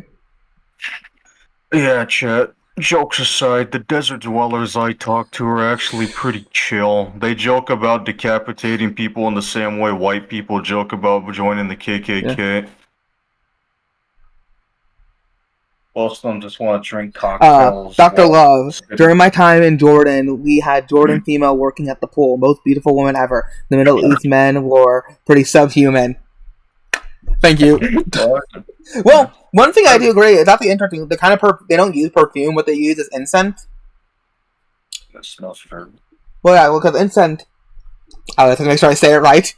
Yeah, chat. Jokes aside, the desert dwellers I talk to are actually pretty chill. They joke about decapitating people in the same way white people joke about joining the KKK. Yeah. Most of them just want to drink cocktails. Dr. Love, during my time in Jordan, we had Jordan female working at the pool. Most beautiful woman ever. The Middle East men were pretty subhuman. Thank you. Well, one thing I do agree is that's the interesting. The kind of they don't use perfume. What they use is incense. That smells fair. Well, yeah, because incense. I have to make sure I say it right.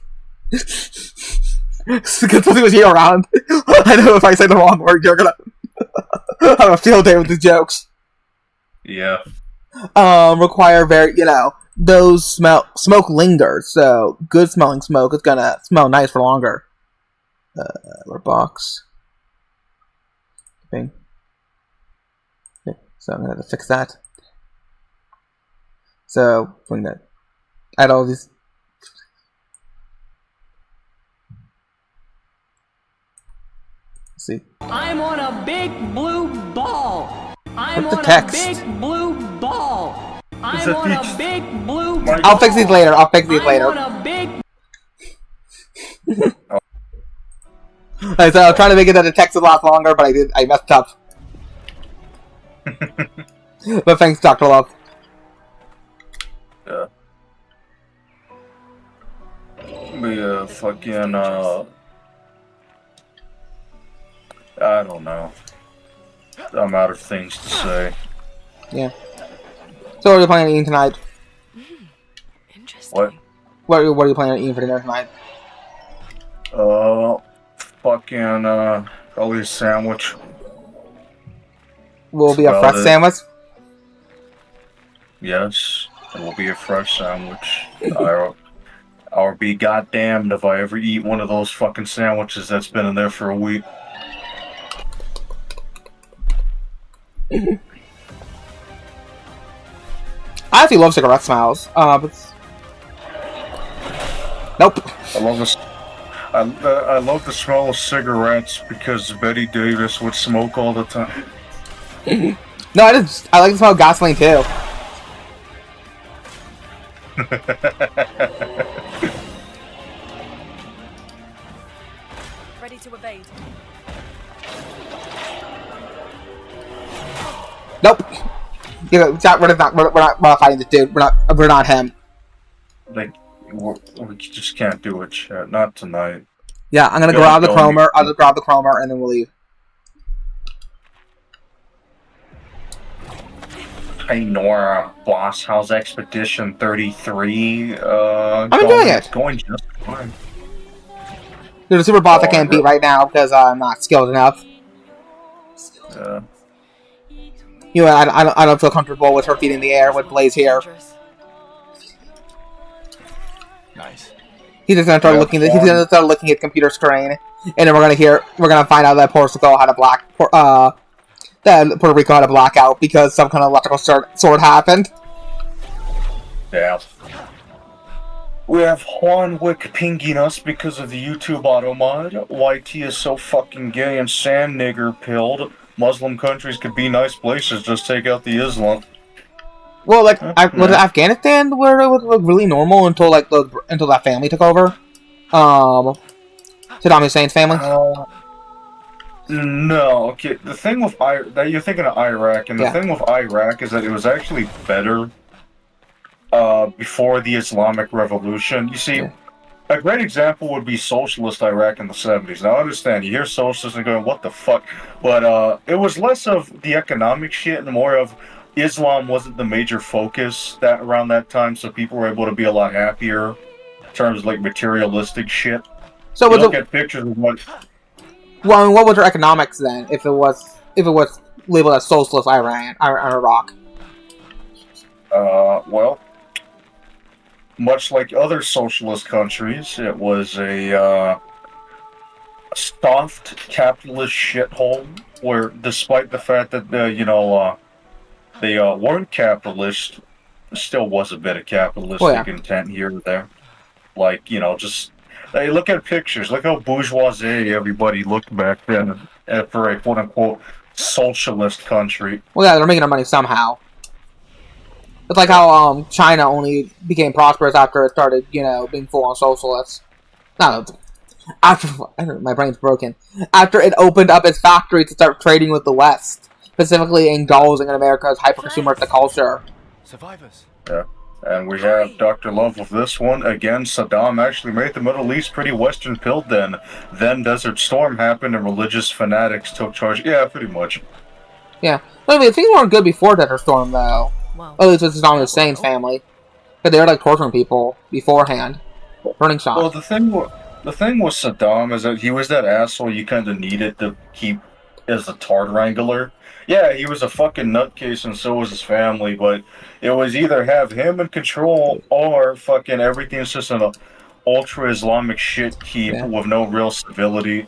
Because something was year round. I know if I say the wrong word, you're gonna have a field day with the jokes. Yeah. Require very, you know, those smoke lingers. So good smelling smoke is gonna smell nice for longer. Or box. Okay, so I'm gonna have to fix that. So when that, add all these. Let's see. I'm on a big blue ball. I'm What's the on text? a big blue ball. I'm on a big blue ball. I'll fix these later. I'll fix these later. I'm on a big. So I was trying to make it that the text would last longer, but I messed up. But thanks, Dr. Love. Yeah. Yeah, fucking, I don't know. I'm out of things to say. Yeah. So what are you planning on eating tonight? What? What are you planning on eating for dinner tonight? Fucking, probably a sandwich. Will it be a fresh sandwich? Yes, it will be a fresh sandwich. I'll be goddamned if I ever eat one of those fucking sandwiches that's been in there for a week. I actually love cigarette smells. But... Nope. I love the smell of cigarettes because Betty Davis would smoke all the time. No, I like the smell of gasoline too. Ready to evade. Nope. We're not fighting this dude. We're not him. Like, we just can't do it, chat. Not tonight. Yeah, I'm gonna grab the chromer. I'll just grab the chromer and then we'll leave. Hey Nora, boss, how's Expedition 33? I'm enjoying it. Going just fine. There's a super boss I can't beat right now because I'm not skilled enough. Yeah. You know, I don't feel comfortable with her feet in the air with Blaze here. Nice. He's just gonna start looking. He's gonna start looking at the computer screen, and then we're gonna find out that Portugal had a that Puerto Rico had a blackout because some kind of electrical sword happened. Yeah. We have Juanwick pinging us because of the YouTube auto mod. YT is so fucking gay and sand nigger pilled. Muslim countries could be nice places, just take out the Islam. Well, like, was it Afghanistan where it was really normal until until that family took over? Saddam Hussein's family. No, okay. The thing with that you're thinking of Iraq, and the thing with Iraq is that it was actually better before the Islamic Revolution. You see, a great example would be socialist Iraq in the 70s. Now, I understand, you hear socialists and going, what the fuck? But it was less of the economic shit and more of Islam wasn't the major focus around that time, so people were able to be a lot happier in terms of, like, materialistic shit. So you look at pictures of what... Well, I mean, what was their economics then, if it was labeled as socialist Iraq? Well, much like other socialist countries, it was a soft capitalist shithole where, despite the fact that they weren't capitalist, there still was a bit of capitalistic intent here and there. Like, just hey, look at pictures. Look how bourgeoisie everybody looked back then for a quote-unquote socialist country. Well, yeah, they're making their money somehow. It's like how China only became prosperous after it started, being full-on socialist. No, my brain's broken. After it opened up its factory to start trading with the West, specifically indulging in America's hyper-consumeristic culture. Survivors. Yeah. And we have Dr. Love with this one. Again, Saddam actually made the Middle East pretty Western pilled then. Then Desert Storm happened and religious fanatics took charge. Yeah, pretty much. Yeah. I mean, things weren't good before Desert Storm, though. Wow. At least with Saddam Hussein's family. But they were, torturing people beforehand. Burning shots. Well, the thing with Saddam is that he was that asshole you kind of needed to keep as a Tard Wrangler. Yeah, he was a fucking nutcase and so was his family, but it was either have him in control or fucking everything's just an ultra-Islamic shit heap with no real civility.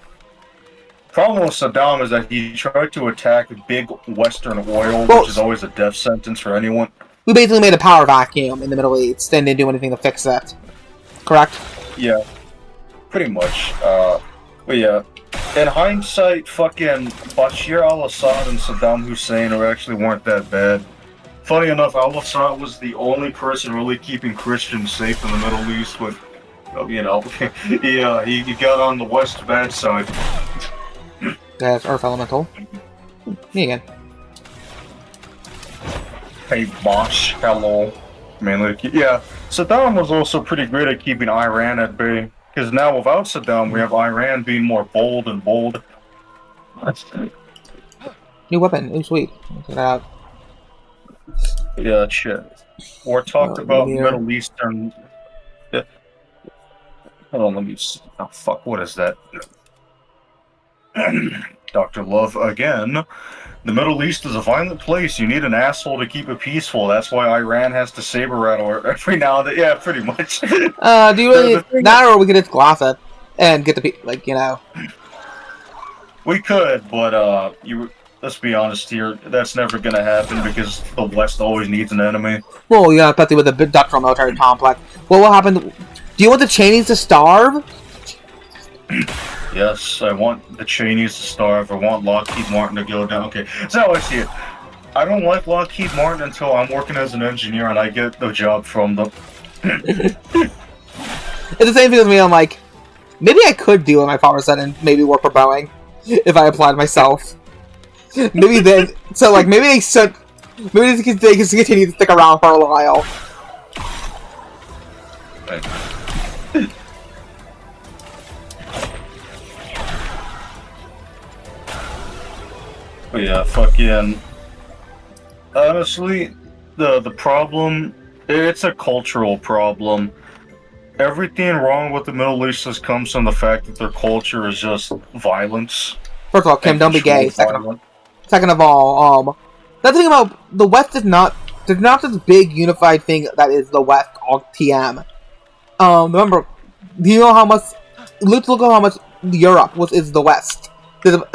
Problem with Saddam is that he tried to attack big Western oil, which is always a death sentence for anyone. we basically made a power vacuum in the Middle East and didn't do anything to fix it. Correct? Yeah, pretty much. But yeah, in hindsight, fucking Bashir al-Assad and Saddam Hussein actually weren't that bad. Funny enough, al-Assad was the only person really keeping Christians safe in the Middle East with, you know, he got on the West's bad side. That's Earth Elemental. Me again. Hey, Bosch, hello. Mainly, yeah, Saddam was also pretty great at keeping Iran at bay. Because now without Saddam, we have Iran being more bold and bold. New weapon. Ooh, sweet. Check it out. Yeah, shit. Or talked about Middle Eastern... Yeah. Hold on, let me see. Oh, fuck, what is that? Dr. Love again. The Middle East is a violent place. You need an asshole to keep it peaceful. That's why Iran has to saber rattle every now and then. Yeah, pretty much. Do you really that, or we could just gloss it and get the like, you know? We could, but let's be honest here. That's never gonna happen because the West always needs an enemy. Well, yeah, especially with the industrial military complex. What will happen? Do you want the Chinese to starve? Yes, I want the Chinese to starve. I want Lockheed Martin to go down. Okay, that's how I see it. I don't like Lockheed Martin until I'm working as an engineer and I get the job from them. It's the same thing with me. I'm like, maybe I could deal with my power set and maybe work for Boeing if I applied myself. Maybe then, so like maybe they should, maybe they can continue to stick around for a while. Right. But yeah, fucking... Honestly, the problem, it's a cultural problem. Everything wrong with the Middle East has comes from the fact that their culture is just violence. First of all, Kim, don't be gay. Second of all, the thing about the West is not, there's not this big unified thing that is the West, all TM. Remember, do you know how much, look at how much Europe is the West.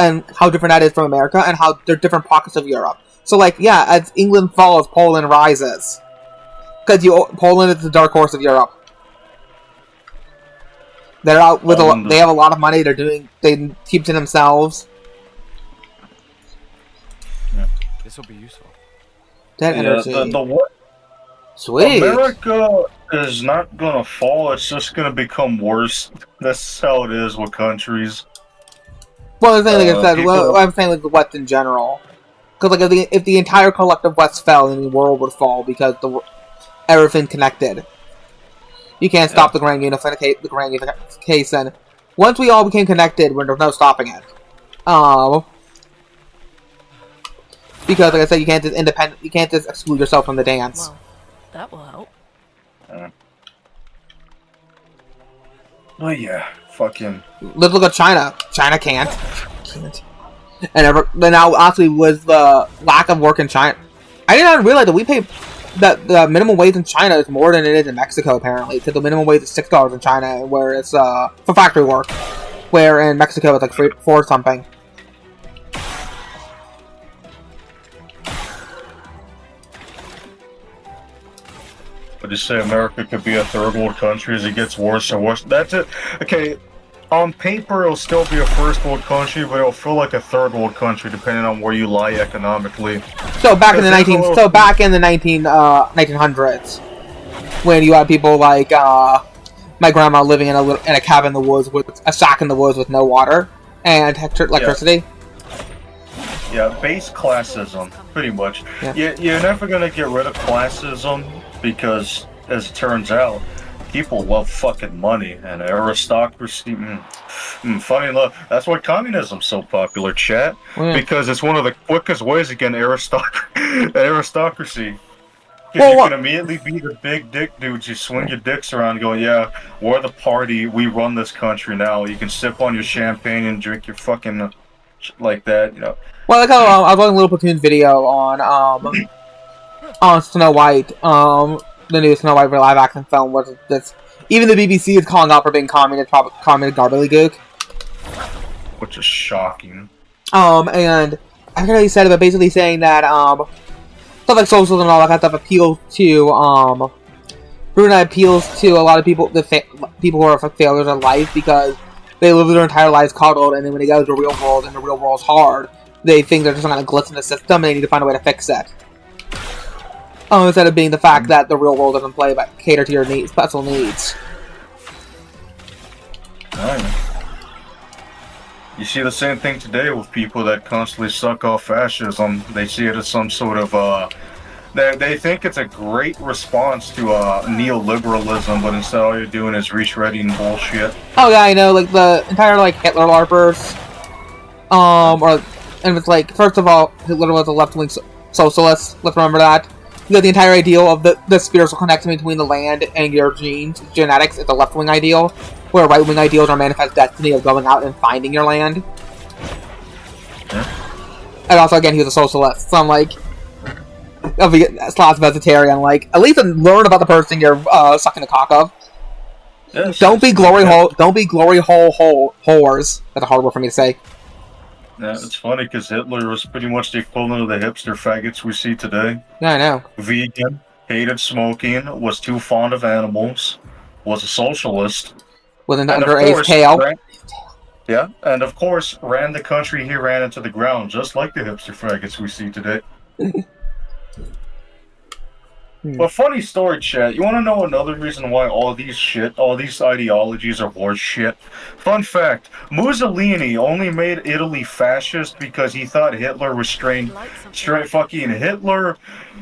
And how different that is from America, and how they're different pockets of Europe. So, like, yeah, as England falls, Poland rises. Because Poland is the dark horse of Europe. They're out with they have a lot of money. They keep to themselves. Yeah, this will be useful. That energy. Sweet. America is not gonna fall. It's just gonna become worse. That's how it is with countries. Well, the thing, like I said, I'm saying like the West in general, because like if the entire collective West fell, then the world would fall because everything connected. You can't stop the grand unification. Once we all became connected, there's no stopping it. Because like I said, you can't just you can't just exclude yourself from the dance. Well, that will help. Oh yeah, fucking. Let's look at China. China can't. And now, honestly, with the lack of work in China, I did not realize that we pay that the minimum wage in China is more than it is in Mexico. Apparently, because the minimum wage is $6 in China, where it's for factory work, where in Mexico it's like $4 something. I just say America could be a third world country as it gets worse and worse. That's it. Okay, on paper it'll still be a first world country, but it'll feel like a third world country depending on where you lie economically. So back in the 1900s, when you had people like my grandma living in a cabin in the woods with a shack in the woods with no water and electricity. Yeah, base classism, pretty much. Yeah. You're never gonna get rid of classism because, as it turns out, people love fucking money and aristocracy. Funny enough, that's why communism's so popular, chat. Because it's one of the quickest ways to get aristocracy. Because you can immediately be the big dick dudes. You swing your dicks around going, yeah, we're the party, we run this country now. You can sip on your champagne and drink your fucking like that, you know. Well, like how I was watching Little Platoon's video on Snow White, the new Snow White live action film. Was this? Even the BBC is calling out for being communist gobbledygook, which is shocking. And I forget how he said it, but basically saying that stuff like socialism and all that kind of stuff appeals to Brunei appeals to a lot of people, people who are failures in life, because they live their entire lives coddled, and then when they go to the real world and the real world's hard, they think they're just going to glitch in the system and they need to find a way to fix it. Instead of being the fact that the real world doesn't play but cater to your needs, special needs. You see the same thing today with people that constantly suck off fascism. They see it as some sort of they think it's a great response to neoliberalism, but instead all you're doing is retreading bullshit. Oh yeah, I know, like the entire like Hitler LARPers, and it's like, first of all, Hitler was a left-wing socialist. Let's remember that. You got the entire ideal of the spiritual connection between the land and your genes, genetics. It's a left-wing ideal, where right-wing ideals are manifest destiny of going out and finding your land. Yeah. And also, again, he was a socialist, so I'm like, slash vegetarian. Like, at least learn about the person you're sucking the cock of. Yes, don't be glory hole. Don't be glory hole whores. That's a hard word for me to say. Yeah, it's funny because Hitler was pretty much the equivalent of the hipster faggots we see today. Yeah, I know. Vegan, hated smoking, was too fond of animals, was a socialist. With an underage tail. Yeah, and of course, ran the country he ran into the ground, just like the hipster faggots we see today. But funny story, chat. You want to know another reason why all these ideologies are horse shit? Fun fact: Mussolini only made Italy fascist because he thought Hitler was fucking Hitler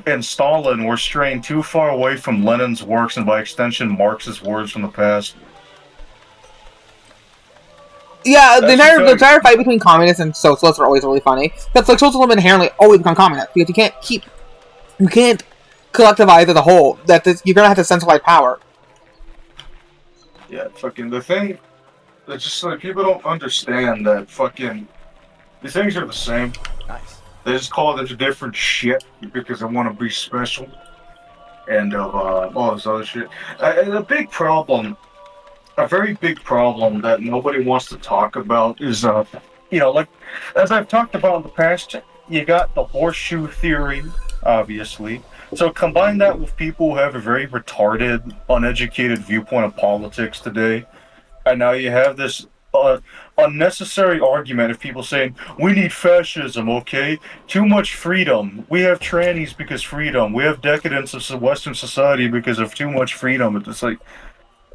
and Stalin were straying too far away from Lenin's works and by extension Marx's words from the past. Yeah, the entire fight between communists and socialists are always really funny. That's like socialism inherently always become communist because you can't collectivize as a whole. You're gonna have to centralize power. Yeah, fucking the thing. It's just like people don't understand that fucking these things are the same. Nice. They just call it a different shit because they want to be special and all this other shit. And a very big problem that nobody wants to talk about is like as I've talked about in the past, you got the horseshoe theory, obviously. So combine that with people who have a very retarded, uneducated viewpoint of politics today, and now you have this unnecessary argument of people saying, we need fascism, okay? Too much freedom. We have trannies because freedom. We have decadence of Western society because of too much freedom. It's like,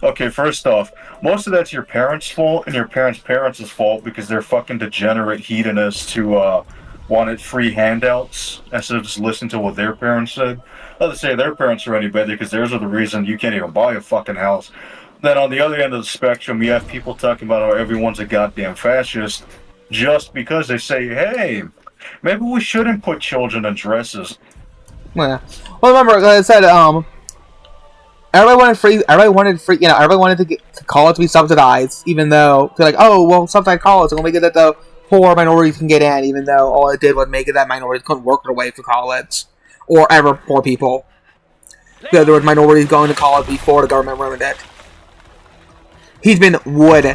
okay, first off, most of that's your parents' fault and your parents' fault because they're fucking degenerate hedonists who wanted free handouts instead of just listening to what their parents said. Not to say their parents are any better because theirs are the reason you can't even buy a fucking house. Then on the other end of the spectrum, you have people talking about how everyone's a goddamn fascist just because they say, hey, maybe we shouldn't put children in dresses. Yeah. Well, remember, like I said, everybody wanted to get college to be subsidized, even though they're like, oh, well, subsidized college, it'll make it that the poor minorities can get in, even though all it did was make it that minorities couldn't work their way to college, or ever poor people. Because there was minorities going to college before the government ruined it. He's been wood.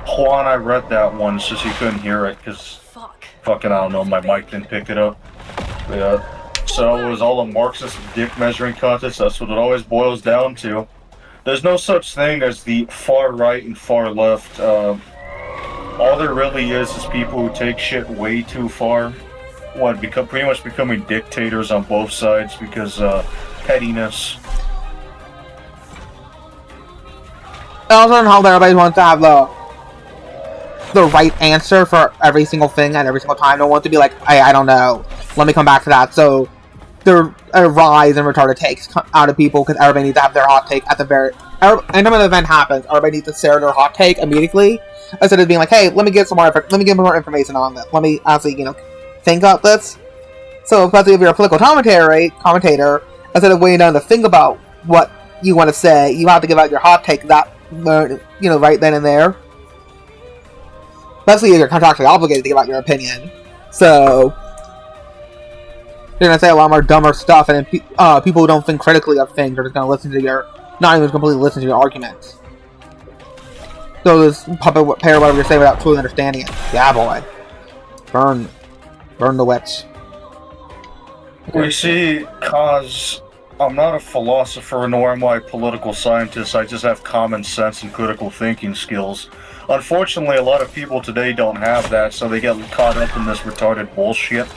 Juan, I read that one, it's just you couldn't hear it, because fucking, I don't know, my mic didn't pick it up. But, yeah. So it was all a Marxist dick measuring contest, that's what it always boils down to. There's no such thing as the far right and far left. All there really is people who take shit way too far. Pretty much becoming dictators on both sides because pettiness. I also don't know how everybody wants to have the right answer for every single thing at every single time. They want to be like, I don't know. Let me come back to that. So there a rise in retarded takes out of people because everybody needs to have their hot take at the very. Anytime an event happens, everybody needs to share their hot take immediately instead of being like, hey, let me get more information on this. Let me actually think about this. So especially if you're a political commentator, instead of waiting down to think about what you want to say, you have to give out your hot take right then and there. Especially if you're contractually obligated to give out your opinion. So you're gonna say a lot more dumber stuff, and then people who don't think critically of things are just gonna not even completely listen to your arguments. So just pair whatever you say without truly understanding it. Yeah, boy. Burn the witch. We see, cause I'm not a philosopher nor am I a political scientist, I just have common sense and critical thinking skills. Unfortunately, a lot of people today don't have that, so they get caught up in this retarded bullshit.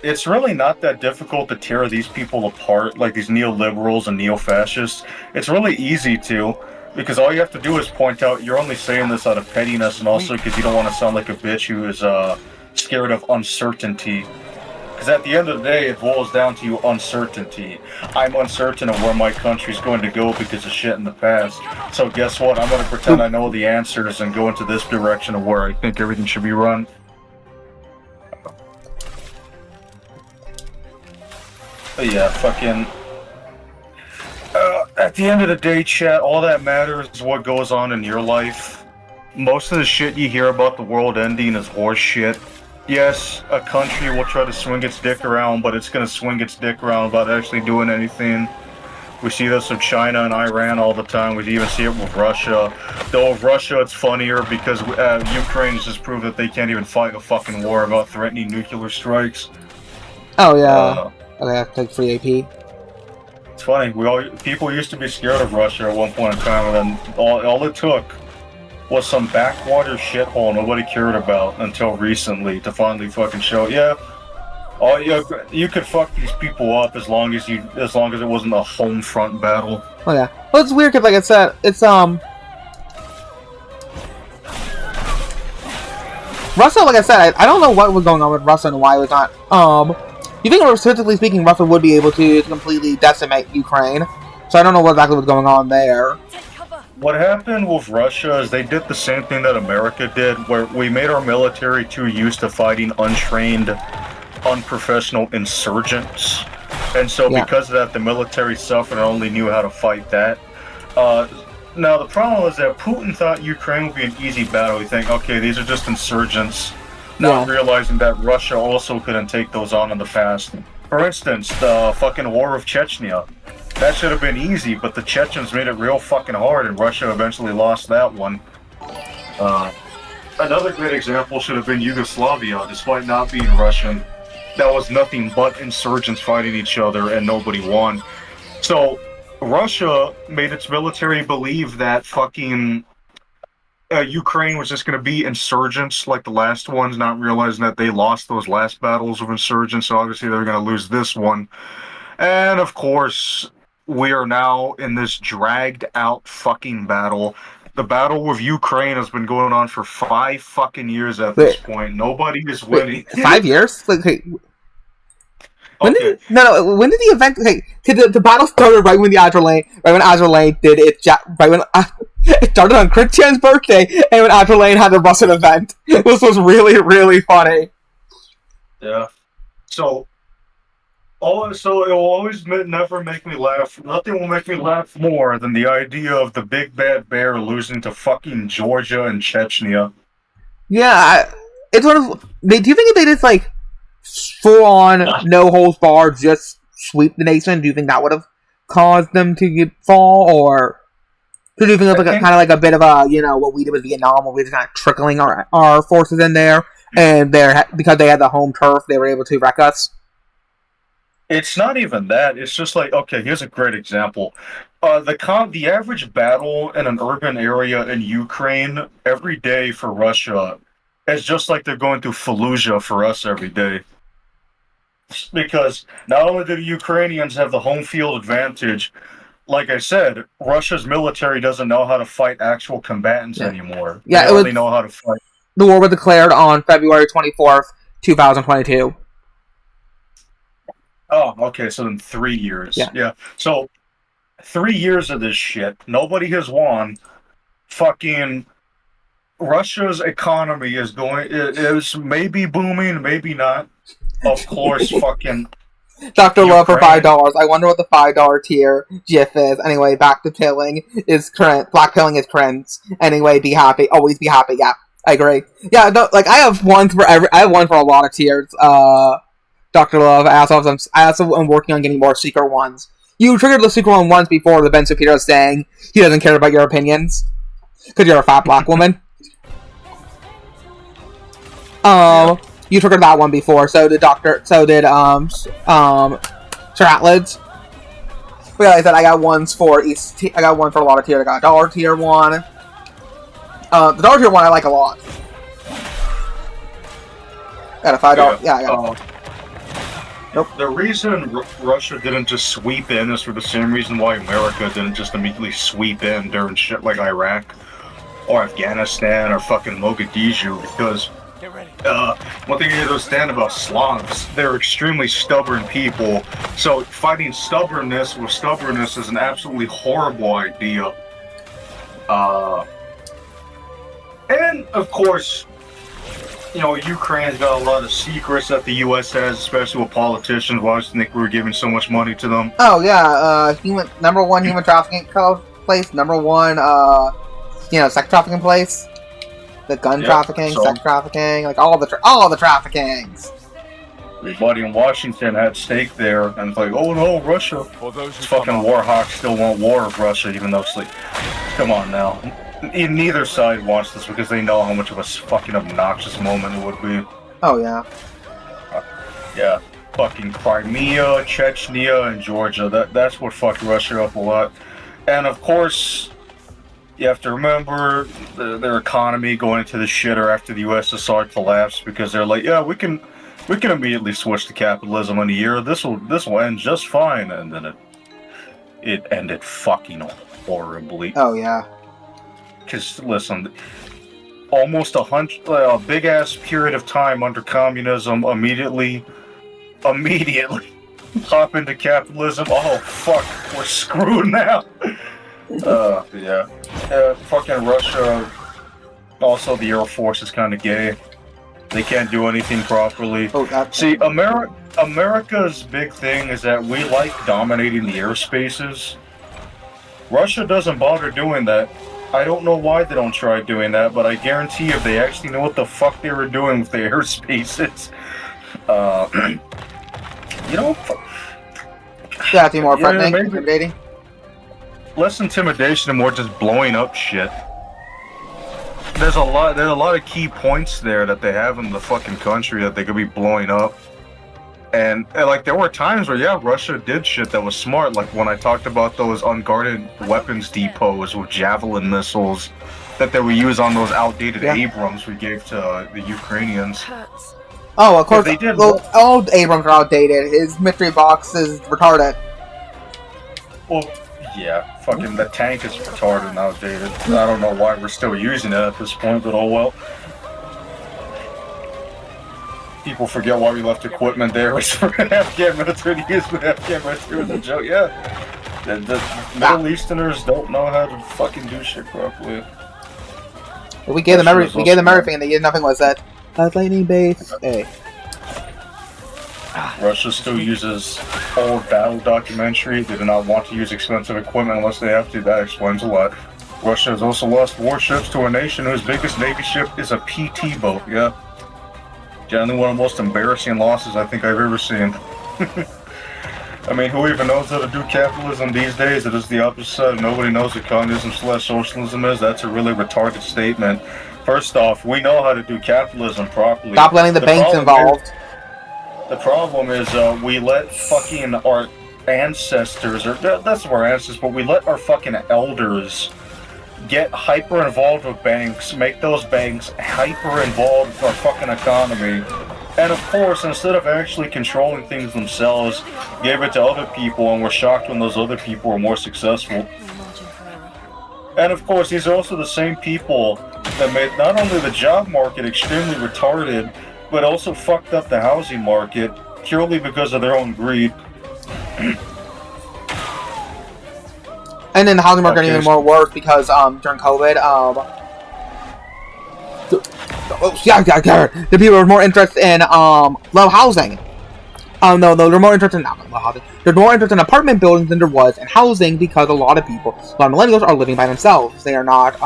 It's really not that difficult to tear these people apart, like these neoliberals and neo-fascists. It's really easy to, because all you have to do is point out you're only saying this out of pettiness and also because you don't want to sound like a bitch who is scared of uncertainty. Because at the end of the day, it boils down to uncertainty. I'm uncertain of where my country's going to go because of shit in the past. So guess what? I'm going to pretend I know the answers and go into this direction of where I think everything should be run. But yeah, fucking... at the end of the day, chat, all that matters is what goes on in your life. Most of the shit you hear about the world ending is horse shit. Yes, a country will try to swing its dick around, but it's gonna swing its dick around without actually doing anything. We see this with China and Iran all the time. We even see it with Russia. Though with Russia, it's funnier because Ukraine has just proved that they can't even fight a fucking war about threatening nuclear strikes. Oh yeah. Okay, I have to take free AP. It's funny. People used to be scared of Russia at one point in time, and then all it took was some backwater shithole nobody cared about until recently to finally fucking show. Yeah, you could fuck these people up as long as it wasn't a home front battle. Oh yeah. Well, it's weird because, like I said, it's Russia. Like I said, I don't know what was going on with Russia and why it was not. You think, statistically speaking, Russia would be able to completely decimate Ukraine. So I don't know what exactly was going on there. What happened with Russia is they did the same thing that America did, where we made our military too used to fighting untrained, unprofessional insurgents. And so because of that, the military suffered and only knew how to fight that. Now, the problem is that Putin thought Ukraine would be an easy battle. You think, okay, these are just insurgents. Not realizing that Russia also couldn't take those on in the past. For instance, the fucking War of Chechnya. That should have been easy, but the Chechens made it real fucking hard, and Russia eventually lost that one. Another great example should have been Yugoslavia, despite not being Russian. That was nothing but insurgents fighting each other, and nobody won. So, Russia made its military believe that fucking... Ukraine was just going to be insurgents like the last ones, not realizing that they lost those last battles of insurgents, so obviously they're going to lose this one. And of course, we are now in this dragged out fucking battle. The battle with Ukraine has been going on for 5 fucking years at this point. Nobody is winning. 5 years? When did when did the event? The battle started right when Azur Lane did it. Right when it started on Christian's birthday, and when Azur Lane had the Russian event. This was really, really funny. Yeah. So it will always never make me laugh. Nothing will make me laugh more than the idea of the big bad bear losing to fucking Georgia and Chechnya. Yeah, it's one of. Do you think if they just full on, no holds barred, just sweep the nation? Do you think that would have caused them to fall, or do you think it was kind of like a bit of a, what we did with Vietnam, where we were just kind of trickling our forces in there, and because they had the home turf, they were able to wreck us? It's not even that. It's just like, okay, here's a great example. The average battle in an urban area in Ukraine every day for Russia is just like they're going through Fallujah for us every day. Because not only do the Ukrainians have the home field advantage, like I said, Russia's military doesn't know how to fight actual combatants anymore. They only know how to fight. The war was declared on February 24th, 2022. Oh, okay, so in 3 years. Yeah. So, 3 years of this shit, nobody has won. Fucking Russia's economy is maybe booming, maybe not. Of course, fucking Dr. Love for $5. I wonder what the $5 tier GIF is. Anyway, back to pilling is current. Black pilling is current. Anyway, be happy. Always be happy. Yeah, I agree. Yeah, no, I have one for a lot of tiers. Dr. Love. I also am working on getting more secret ones. You triggered the secret one once before the Ben Shapiro saying he doesn't care about your opinions because you're a fat black woman. You triggered that one before. So did Sir Atlas. Realized that I got ones for each. I got one for a lot of tiers. I got a dollar tier one. The dollar tier one I like a lot. Got a $5. Yeah, I got. Nope. The reason Russia didn't just sweep in is for the same reason why America didn't just immediately sweep in during shit like Iraq or Afghanistan or fucking Mogadishu, because one thing you need to understand about Slavs, they're extremely stubborn people. So fighting stubbornness with stubbornness is an absolutely horrible idea. And of course, you know, Ukraine's got a lot of secrets that the U.S. has, especially with politicians. Why do you think we were giving so much money to them? Oh yeah, number one human trafficking place. Number one, sex trafficking place. The gun trafficking, sex trafficking, like all the traffickings. Everybody in Washington had stake there, and it's like, oh no, Russia. These fucking war hawks still want war with Russia, even though it's like, come on now. Neither side wants this because they know how much of a fucking obnoxious moment it would be. Oh yeah. Yeah. Fucking Crimea, Chechnya, and Georgia. That's what fucked Russia up a lot. And of course, you have to remember their economy going into the shitter after the USSR collapsed, because they're like, yeah, we can immediately switch to capitalism in a year. This will end just fine, and then it ended fucking horribly. Oh yeah. Because listen, almost a big ass period of time under communism, immediately hop into capitalism. Oh fuck, we're screwed now. Yeah. Fucking Russia. Also, the Air Force is kind of gay. They can't do anything properly. See, America's big thing is that we like dominating the airspaces. Russia doesn't bother doing that. I don't know why they don't try doing that, but I guarantee if they actually know what the fuck they were doing with the airspaces, Yeah, I think more threatening, intimidating. Less intimidation and more just blowing up shit. There's a lot of key points there that they have in the fucking country that they could be blowing up. And like, there were times where, yeah, Russia did shit that was smart, like when I talked about those unguarded weapons depots with Javelin missiles that they would use on those outdated Abrams we gave to the Ukrainians. Oh, of course, all Abrams are outdated. His mystery box is retarded. Well, yeah, fucking the tank is retarded and outdated. I don't know why we're still using it at this point, but oh well. People forget why we left equipment there. It's for Afghan military to use, but Afghan military was a joke. Yeah, the Middle Easterners don't know how to fucking do shit properly. We gave them everything, and they did nothing. Was that lightning base? Hey. Russia still uses old battle documentary. They do not want to use expensive equipment unless they have to. That explains a lot. Russia has also lost warships to a nation whose biggest navy ship is a PT boat. Yeah. Generally one of the most embarrassing losses I think I've ever seen. I mean, who even knows how to do capitalism these days? It is the opposite. Nobody knows what communism/socialism is. That's a really retarded statement. First off, we know how to do capitalism properly. Stop letting the banks involved. The problem is we let fucking our ancestors, or that's our ancestors, but we let our fucking elders get hyper involved with banks, make those banks hyper involved with our fucking economy, and of course, instead of actually controlling things themselves, gave it to other people, and we're shocked when those other people are more successful. And of course, these are also the same people that made not only the job market extremely retarded, but also fucked up the housing market purely because of their own greed. And then the housing market even more worse because during COVID, the people were more interested in low housing. No, they're more interested in low housing. They're more interested in apartment buildings than there was in housing because a lot of millennials are living by themselves. They are not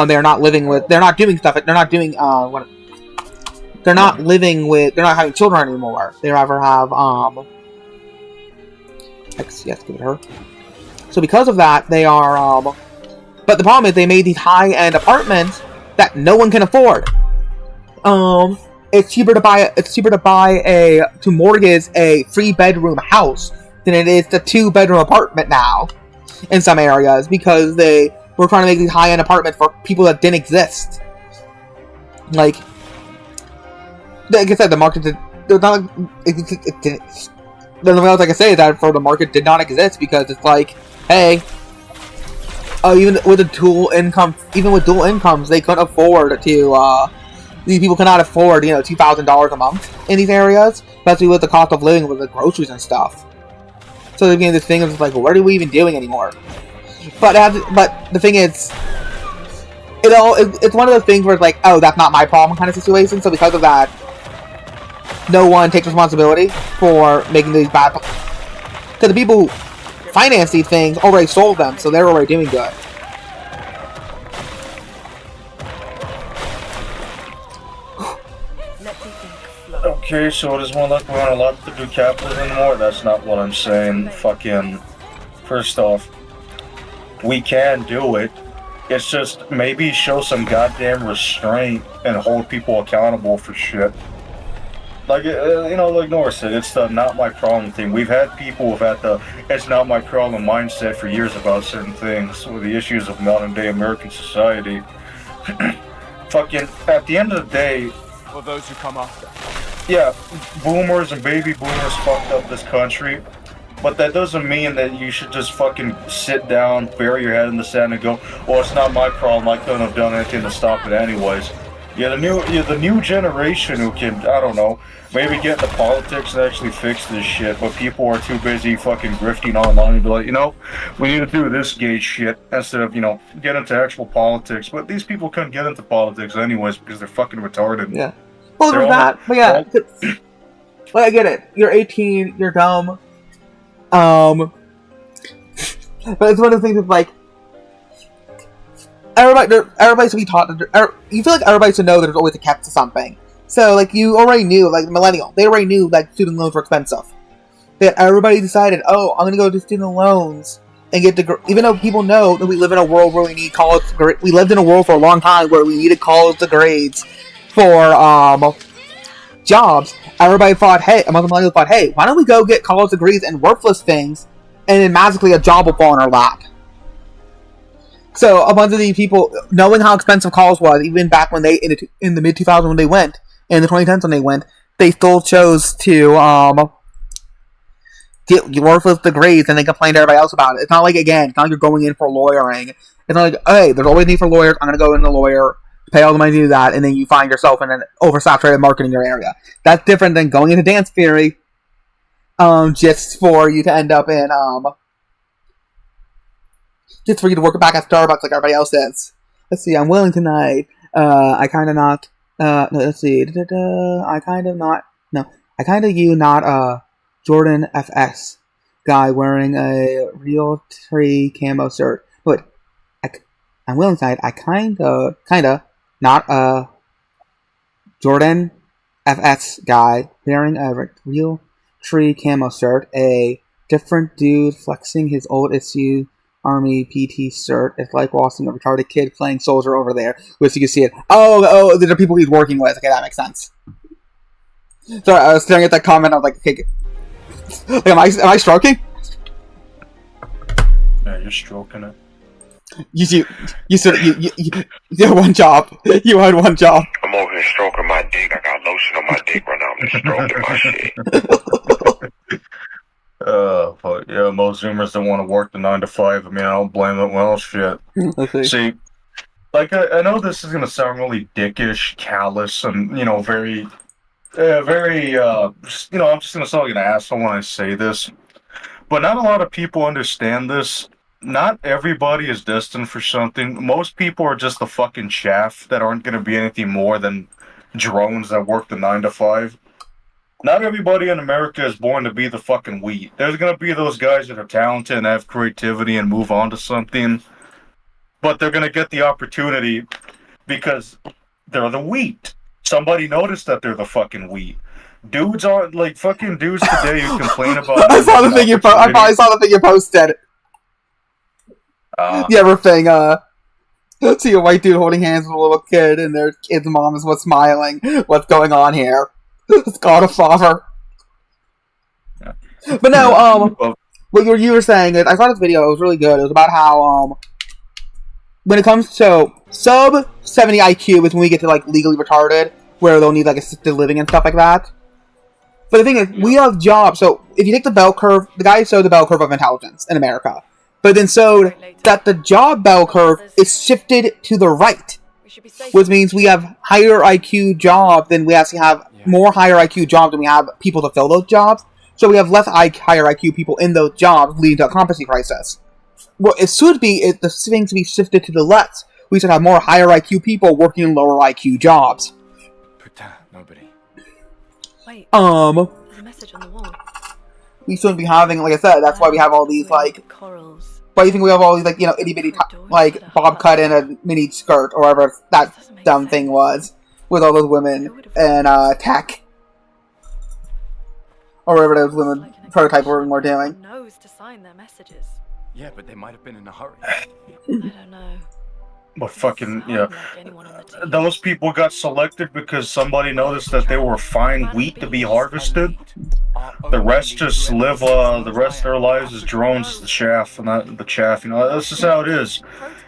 they're not living with. They're not doing stuff. They're not doing They're not living with. They're not having children anymore. They rather have yes, give it her. So because of that, they are But the problem is they made these high-end apartments that no one can afford. It's cheaper to mortgage a 3-bedroom house than it is the 2-bedroom apartment now in some areas, because they were trying to make these high-end apartments for people that didn't exist. Like I said, the market did not. It didn't. The only else I can say is that for the market did not exist, because it's like, hey, even with dual incomes, they couldn't afford to. These people cannot afford, $2,000 a month in these areas, especially with the cost of living with the groceries and stuff. So they became this thing of like, what are we even doing anymore? But the thing is, it's one of those things where it's like, oh, that's not my problem kind of situation. So because of that, no one takes responsibility for making these bad. Because the people who finance these things already sold them, so they're already doing good. Okay, so it is one like we're not allowed to do capitalism anymore? That's not what I'm saying. Fucking, first off, we can do it. It's just maybe show some goddamn restraint and hold people accountable for shit. Like, like Nora said, it's the not my problem thing. We've had people who've had the it's not my problem mindset for years about certain things, with the issues of modern day American society. Fucking, at the end of the day, For those who come after. yeah, boomers and baby boomers fucked up this country, but that doesn't mean that you should just fucking sit down, bury your head in the sand and go, well, it's not my problem, I couldn't have done anything to stop it anyways. Yeah, the new generation who can, I don't know, maybe get into politics and actually fix this shit, but people are too busy fucking grifting online and be like, we need to do this gay shit instead of, get into actual politics. But these people couldn't get into politics anyways because they're fucking retarded. Yeah. Well, there's that, but yeah. Well, I get it. You're 18, you're dumb. But it's one of the things that's like, everybody should be taught. You feel like everybody should know that there's always a cap to something. So, like, you already knew, like, the millennial, they already knew that student loans were expensive. That everybody decided, oh, I'm gonna go to student loans and get even though people know that we live in a world where we need college degrees. We lived in a world for a long time where we needed college degrees for jobs. Everybody thought, hey, among the millennials thought, hey, why don't we go get college degrees and worthless things, and then magically a job will fall in our lap. So a bunch of these people, knowing how expensive college was, even back when in the mid 2000s when they went, in the 2010s when they went, they still chose to get worthless degrees, and they complained to everybody else about it. It's not like, again, it's not like you're going in for lawyering. It's not like, hey, there's always need for lawyers, I'm going to go in a lawyer, pay all the money to do that, and then you find yourself in an oversaturated market in your area. That's different than going into dance theory, just for you to end up in, just for you to work back at Starbucks like everybody else is. Let's see, I'm willing tonight. I kind of not, no, let's see, I kind of not, no, I kind of you not, Jordan FS guy wearing a real tree camo shirt. Wait, I'm willing tonight, I kinda, not Jordan FS guy wearing a real tree camo shirt, a different dude flexing his Odesee Army PT shirt. It's like watching a retarded kid playing soldier over there, which you can see it. Oh, these are people he's working with. Okay, that makes sense. Sorry, I was staring at that comment. I was like, okay, am I stroking? Yeah, you're stroking it. You had one job. You had one job. I'm over here stroking my dick. I got lotion on my dick right now. I'm just stroking my shit. But yeah, most Zoomers don't want to work the 9 to 5. I mean, I don't blame them. Well, shit. Okay. See, like, I know this is gonna sound really dickish, callous, and, very, I'm just gonna sound like an asshole when I say this. But not a lot of people understand this. Not everybody is destined for something. Most people are just the fucking chaff that aren't gonna be anything more than drones that work the 9 to 5. Not everybody in America is born to be the fucking wheat. There's gonna be those guys that are talented and have creativity and move on to something, but they're gonna get the opportunity because they're the wheat. Somebody noticed that they're the fucking wheat. Dudes are like fucking dudes today who complain about. I probably saw the thing you posted. The other thing, See a white dude holding hands with a little kid, and their kid's mom is what's smiling. What's going on here? It's Godfather. Yeah. But no, what you were saying is, I saw this video. It was really good. It was about how when it comes to sub 70 IQ is when we get to like legally retarded, where they'll need like assisted living and stuff like that. But the thing is, we have jobs. So if you take the bell curve, the guy showed the bell curve of intelligence in America, but then showed that the job bell curve is shifted to the right, which means we have higher IQ jobs than we actually have more higher IQ jobs than we have people to fill those jobs. So we have less higher IQ people in those jobs, leading to a competency crisis. What it should be is the thing to be shifted to the left. We should have more higher IQ people working in lower IQ jobs. Putain, nobody. Wait, there's a message on the wall. We shouldn't be having, like I said, that's why we have all these, like... Corals. Why do you think we have all these, like, you know, itty-bitty, like, bob cut in a mini skirt, or whatever that dumb thing was, with all those women and, tech. Or whatever those women prototype were doing. Knows to sign their messages. Yeah, but they might have been in a hurry. I don't know. But fucking, yeah. Those people got selected because somebody noticed that they were fine wheat to be harvested. The rest just live, the rest of their lives as drones, the chaff, and not the chaff, you know, that's just how it is.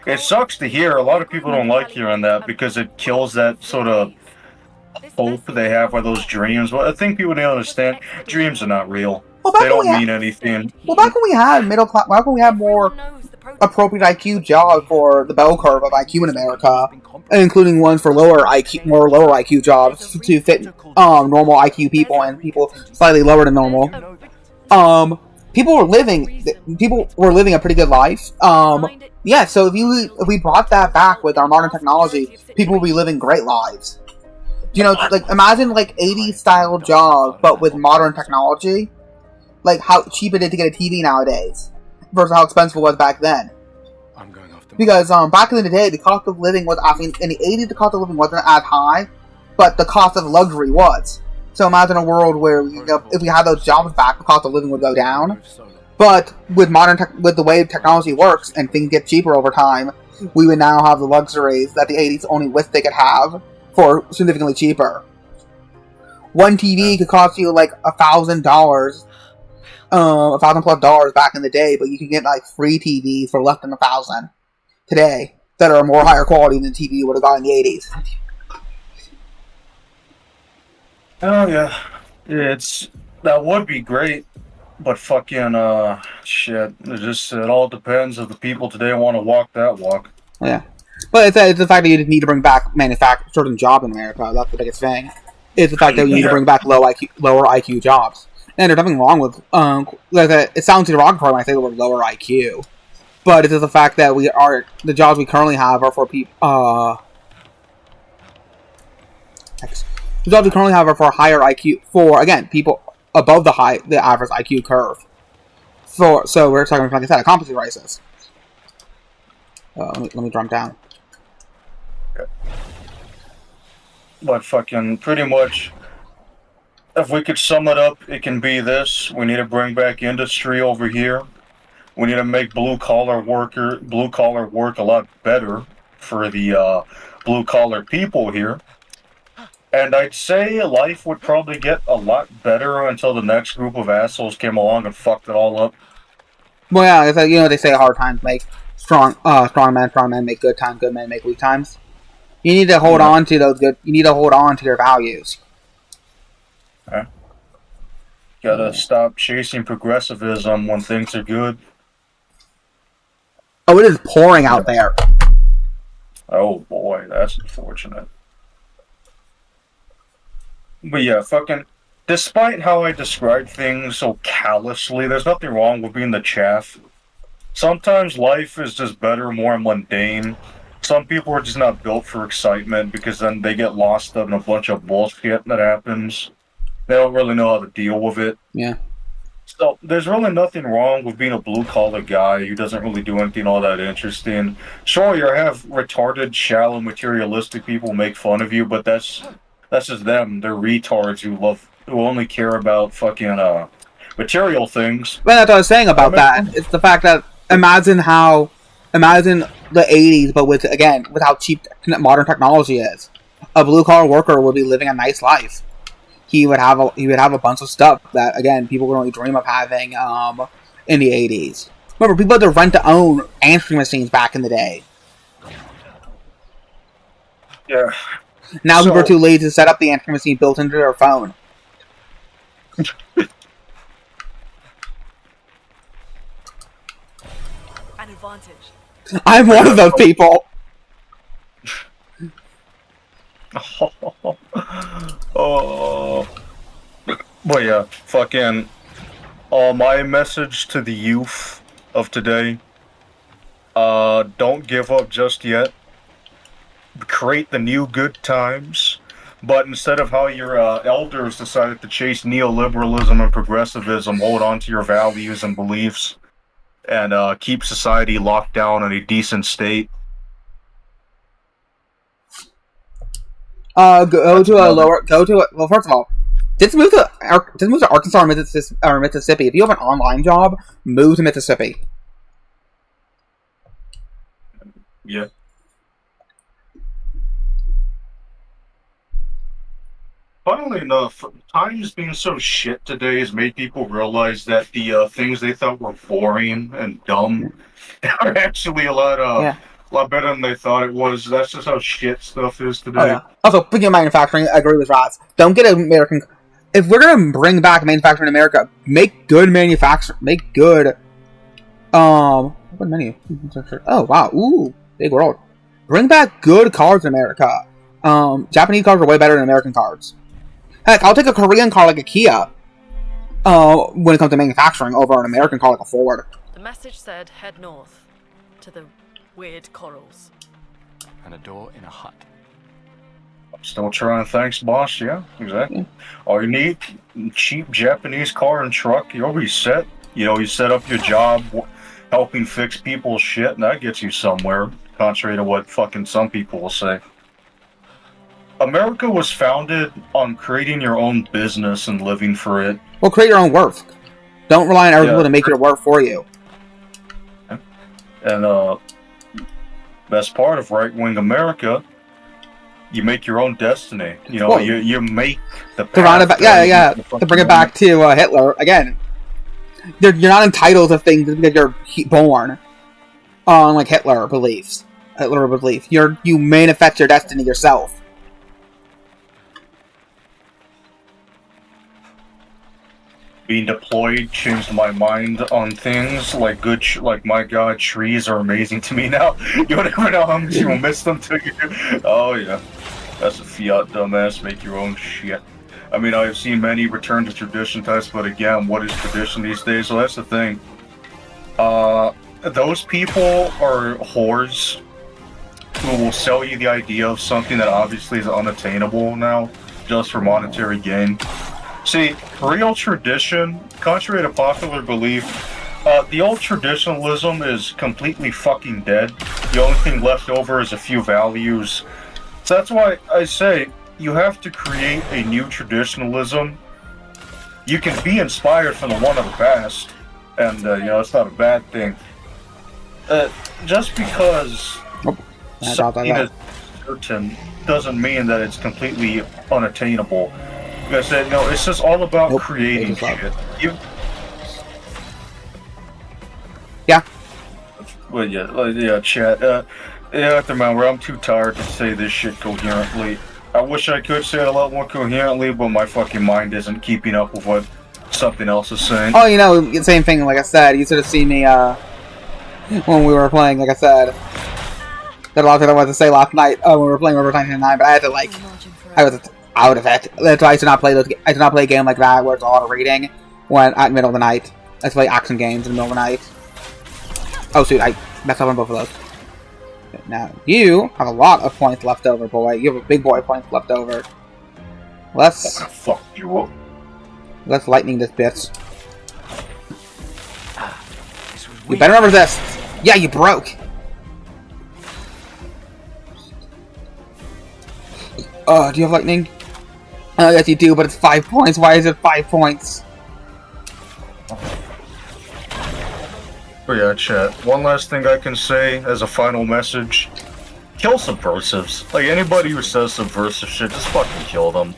It sucks to hear. A lot of people don't like hearing that because it kills that sort of hope they have for those dreams. But I think people don't understand, dreams are not real. Well, they don't mean anything. Well, back when we had middle class, back when we had more appropriate IQ jobs for the bell curve of IQ in America, including ones for lower IQ jobs to fit normal IQ people and people slightly lower than normal. People were living a pretty good life. Yeah, so if we brought that back with our modern technology, people would be living great lives. You know, like imagine like 80s style jobs, but with modern technology. Like how cheap it is to get a TV nowadays versus how expensive it was back then. Because back in the day, the cost of living was, I mean, in the 80s, the cost of living wasn't as high, but the cost of luxury was. So imagine a world where, you know, if we had those jobs back, the cost of living would go down. But with with the way technology works and things get cheaper over time, we would now have the luxuries that the 80s only wish they could have for significantly cheaper. One TV could cost you like $1,000, $1,000+ back in the day, but you can get like free TVs for less than $1,000 today that are more higher quality than TV you would have got in the 80s. Oh yeah, that would be great, but fucking shit. It all depends if the people today want to walk that walk. Yeah, but it's the fact that you just need to bring back certain jobs in America. That's the biggest thing. It's the fact that we need to bring back lower IQ jobs. And there's nothing wrong with it sounds derogatory when I say the word lower IQ, but it is the fact that the jobs we currently have are for people. The jobs we currently have are for higher IQ, for again people above the average IQ curve. So we're talking, like I said, a competency crisis. Let me jump down. But fucking pretty much. If we could sum it up, it can be this. We need to bring back industry over here. We need to make blue collar work a lot better for the blue collar people here. And I'd say life would probably get a lot better until the next group of assholes came along and fucked it all up. Well, yeah, it's like, you know, they say hard times make strong men make good times, good men make weak times. You need to hold on to you need to hold on to your values. Okay. Gotta stop chasing progressivism when things are good. Oh, it is pouring out there. Oh boy, that's unfortunate. But yeah, fucking, despite how I describe things so callously, there's nothing wrong with being the chaff. Sometimes life is just better, more mundane. Some people are just not built for excitement because then they get lost in a bunch of bullshit that happens. They don't really know how to deal with it. Yeah. So there's really nothing wrong with being a blue-collar guy who doesn't really do anything all that interesting. Sure, you have retarded, shallow, materialistic people make fun of you, but that's just them. They're retards who only care about fucking material things. Well, that's what I was saying about that. It's the fact that imagine the 80s, but with how cheap modern technology is. A blue-collar worker would be living a nice life. He would have a bunch of stuff that, again, people would only dream of having in the 80s. Remember, people had to rent-to-own answering machines back in the day. Yeah. Now people are too lazy to set up the answering machine built into their phone. An advantage. I'm one of those people. Oh. But yeah, fucking. My message to the youth of today. Don't give up just yet. Create the new good times. But instead of how your elders decided to chase neoliberalism and progressivism, hold on to your values and beliefs. And keep society locked down in a decent state. Well, first of all, just move to Arkansas or Mississippi. If you have an online job, move to Mississippi. Yeah. Funnily enough, times being so shit today has made people realize that the things they thought were boring and dumb are actually a lot better than they thought it was. That's just how shit stuff is today. Oh, yeah. Also, speaking of manufacturing, I agree with Roz. Don't get American. If we're gonna bring back manufacturing in America, make good manufacturing. Make good. What menu? Oh wow! Ooh, big world. Bring back good cars in America. Japanese cars are way better than American cars. Heck, I'll take a Korean car like a Kia. When it comes to manufacturing, over an American car like a Ford. The message said head north to the weird corals. And a door in a hut. Still trying, thanks, boss. Yeah, exactly. All you need, cheap Japanese car and truck, you'll be set. You know, you set up your job helping fix people's shit, and that gets you somewhere, contrary to what fucking some people will say. America was founded on creating your own business and living for it. Well, create your own worth. Don't rely on other people to make your work for you. And, best part of right-wing America, you make your own destiny. You know, Well, you make the To round it back, to bring it back to Hitler again. You're not entitled to things because you're born on like Hitler belief. You manifest your destiny yourself. Being deployed changed my mind on things like like my god, trees are amazing to me now. You never know how much you'll miss them to you. Oh yeah, that's a fiat, dumbass. Make your own shit. I mean, I've seen many return to tradition types, but again, what is tradition these days? So that's the thing. Those people are whores who will sell you the idea of something that obviously is unattainable now, just for monetary gain. See, real tradition, contrary to popular belief, the old traditionalism is completely fucking dead. The only thing left over is a few values. So that's why I say you have to create a new traditionalism. You can be inspired from the one of the past, and you know, it's not a bad thing. Just because something is certain doesn't mean that it's completely unattainable. Like I said, no, it's just all about creating shit. Yeah. Well, yeah, chat. Yeah, I have to remember, I'm too tired to say this shit coherently. I wish I could say it a lot more coherently, but my fucking mind isn't keeping up with what something else is saying. Oh, you know, same thing. Like I said, you should have seen me when we were playing. Like I said, that a lot of things I wanted to say last night when we were playing Overtime 9, but I had to like, I was out of it. That's why I did not play I did not play a game like that where it's a lot of reading when at the middle of the night. I play action games in the middle of the night. Oh shoot, I messed up on both of those. Now you have a lot of points left over, boy. You have a big boy points left over. Let's fuck you up. Let's lightning this bitch. You better resist. Yeah, you broke. Do you have lightning? Yes, you do, but it's 5 points. Why is it 5 points? But yeah, chat. One last thing I can say as a final message. Kill subversives. Like, anybody who says subversive shit, just fucking kill them.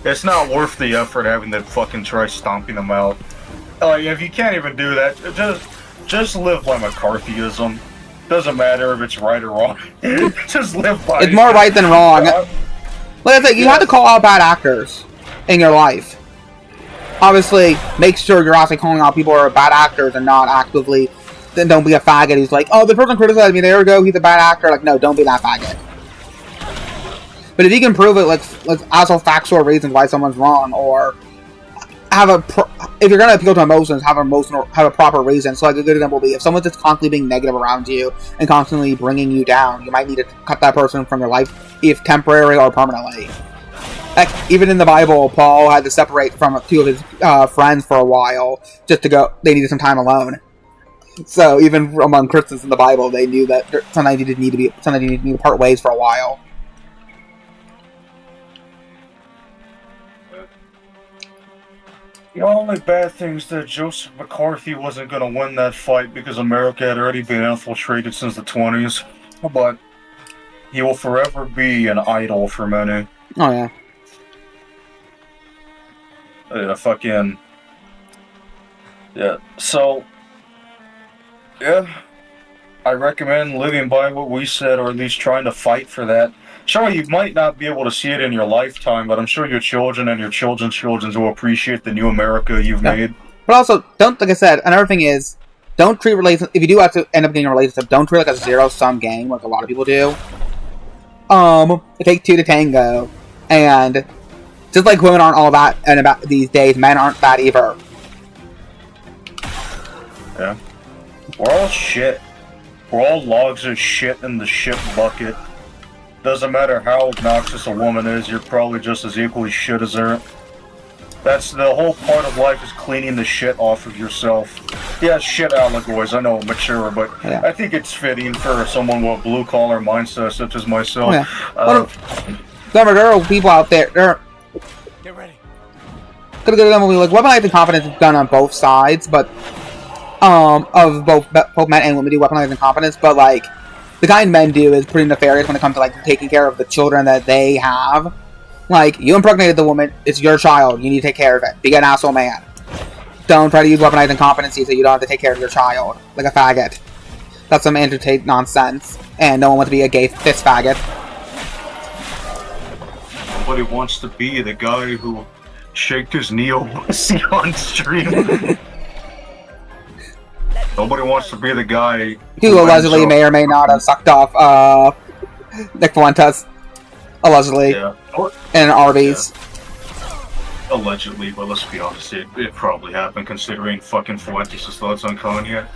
It's not worth the effort having to fucking try stomping them out. Like, if you can't even do that, just live by McCarthyism. Doesn't matter if it's right or wrong. Just live by it. It's more right than wrong. Like I said, you have to call out bad actors in your life. Obviously, make sure you're actually calling out people who are bad actors and not actively. Then don't be a faggot who's like, oh, the person criticized me there we go, he's a bad actor. Like, no, don't be that faggot. But if you can prove it, like also factual reasons why someone's wrong, or if you're gonna appeal to emotions, have a proper reason. So, like a good example would be if someone's just constantly being negative around you and constantly bringing you down, you might need to cut that person from your life, if temporary or permanently. Like, even in the Bible, Paul had to separate from two of his friends for a while just to go. They needed some time alone. So even among Christians in the Bible, they knew that sometimes you need to part ways for a while. The only bad thing is that Joseph McCarthy wasn't going to win that fight because America had already been infiltrated since the 20s. But he will forever be an idol for many. Oh, yeah. Yeah, so... Yeah, I recommend living by what we said, or at least trying to fight for that. Sure, you might not be able to see it in your lifetime, but I'm sure your children and your children's children will appreciate the new America you've made. But also, like I said, another thing is, don't treat relationships, if you do have to end up getting a relationship, don't treat it like a zero-sum game, like a lot of people do. It takes two to tango, and just like women aren't all that, and about these days, men aren't that either. Yeah. We're all shit. We're all logs of shit in the shit bucket. Doesn't matter how obnoxious a woman is, you're probably just as equally shit as her. That's the whole part of life, is cleaning the shit off of yourself. Yeah, shit allegories, I know, mature, but yeah. I think it's fitting for someone with a blue-collar mindset such as myself. There are people out there, Get ready. Like, weaponizing confidence is done on both sides, but of both men and women do weaponizing confidence, but like the kind men do is pretty nefarious when it comes to like taking care of the children that they have. Like, you impregnated the woman, it's your child, you need to take care of it. Be an asshole man. Don't try to use weaponizing competency so you don't have to take care of your child like a faggot. That's some entertained nonsense, and no one wants to be a gay fist faggot. Nobody wants to be the guy who shaked his neo-pussy on stream. Nobody wants to be the guy who allegedly may or may not have sucked off Nick Fuentes. Allegedly. Yeah. In an Arby's. Yeah. Allegedly, but let's be honest, it probably happened considering fucking Fuentes' thoughts on Kanye.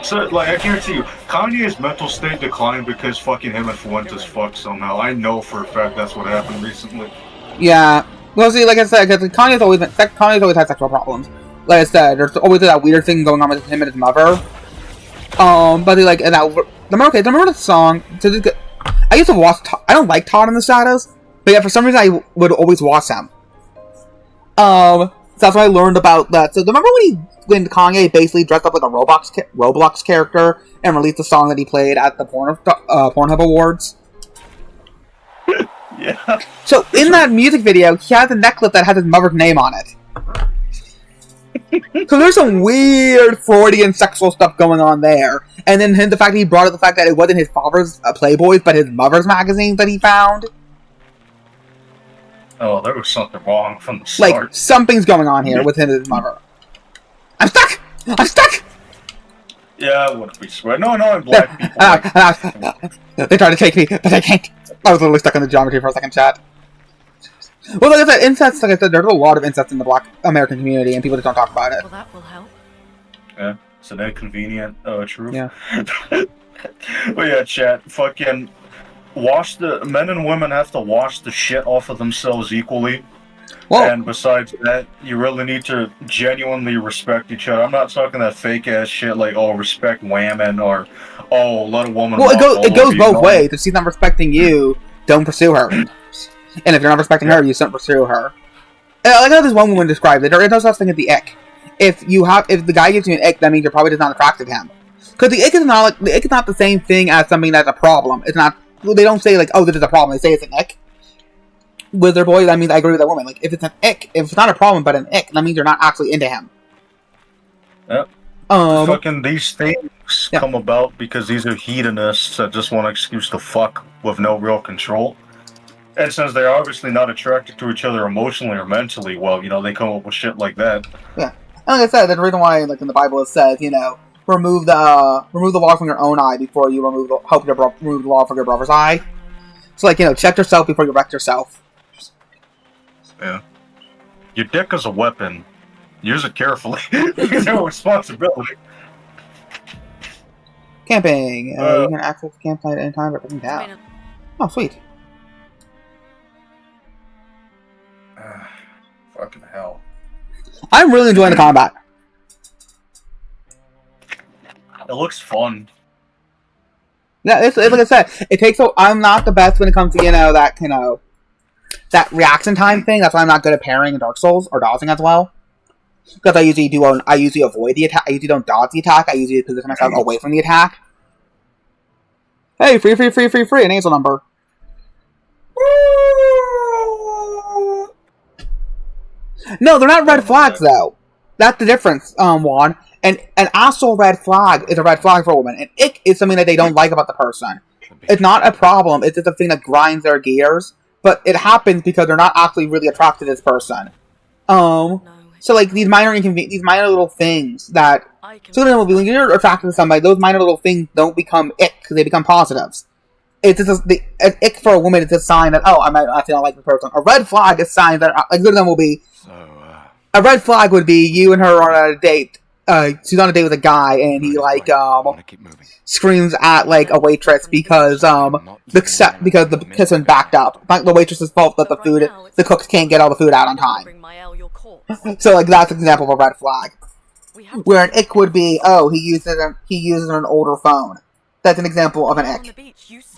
So, like, I guarantee you, Kanye's mental state declined because fucking him and Fuentes fucked somehow. I know for a fact that's what happened recently. Yeah. Well, see, like I said, because Kanye's always had sexual problems. Like I said, there's always that weird thing going on with him and his mother. But like, and that, remember the song? I used to watch. I don't like Todd in the Shadows, but yeah, for some reason I would always watch him. So that's why I learned about that. So remember when Kanye basically dressed up like a Roblox character and released the song that he played at the Pornhub Awards? Yeah. So in that music video, he has a necklace that has his mother's name on it. So there's some weird Freudian sexual stuff going on there. And then the fact that he brought up the fact that it wasn't his father's Playboys, but his mother's magazines that he found. Oh, there was something wrong from the start. Like, something's going on here with him and his mother. I'm stuck! I'm stuck! Yeah, I wouldn't be swear. No, I'm black people. They tried to take me, but I can't. I was literally stuck in the geometry for a second, chat. Well, like I said, incest, like I said, there's a lot of incest in the Black American community, and people just don't talk about it. Well, that will help. Yeah, it's an inconvenient truth. Yeah. But yeah, chat, fucking men and women have to wash the shit off of themselves equally. Whoa. And besides that, you really need to genuinely respect each other. I'm not talking that fake ass shit like, oh, respect women, or oh, let a woman. Well, it goes both ways. If she's not respecting you, don't pursue her. And if you're not respecting her, you shouldn't pursue her. Like how this one woman described it, there is no such thing as the ick. if the guy gives you an ick, that means you're probably just not attracted to him. Because the ick is not the same thing as something that's a problem. It's not. They don't say like, oh, this is a problem. They say it's an ick. With their boy, that means I agree with that woman. Like, if it's an ick, if it's not a problem but an ick, that means you're not actually into him. Yep. Fucking these things come about because these are hedonists that just want an excuse to fuck with no real control. And since they're obviously not attracted to each other emotionally or mentally, well, you know, they come up with shit like that. Yeah. And like I said, the reason why, like in the Bible, it says, you know, remove the log from your own eye before you remove the log from your brother's eye. So, like, you know, check yourself before you wreck yourself. Yeah. Your dick is a weapon. Use it carefully. It's your responsibility. Camping. You can access the campsite at any time by putting down. Oh, sweet. Fucking hell. I'm really enjoying the combat. It looks fun. Yeah, it's like I said, it takes. I'm not the best when it comes to that reaction time thing. That's why I'm not good at parrying in Dark Souls or dodging as well. Because I usually avoid the attack. I usually don't dodge the attack. I usually position myself away from the attack. Hey, free, an angel number. No, they're not red flags though. That's the difference, Juan. And an astral red flag is a red flag for a woman. An ick is something that they don't like about the person. It's not a problem. It's just a thing that grinds their gears. But it happens because they're not actually really attracted to this person. So like these minor little things that. So when you're attracted to somebody, those minor little things don't become ick; they become positives. It's just an ick for a woman is a sign that I might actually not like the person. A red flag is a sign that a good one will be. A red flag would be you and her are on a date. She's on a date with a guy, and he screams at like a waitress because the kitchen backed up. It's not the waitress's fault that the cooks can't get all the food out on time. So like that's an example of a red flag. Where an ick would be, he uses an older phone. That's an example of an ick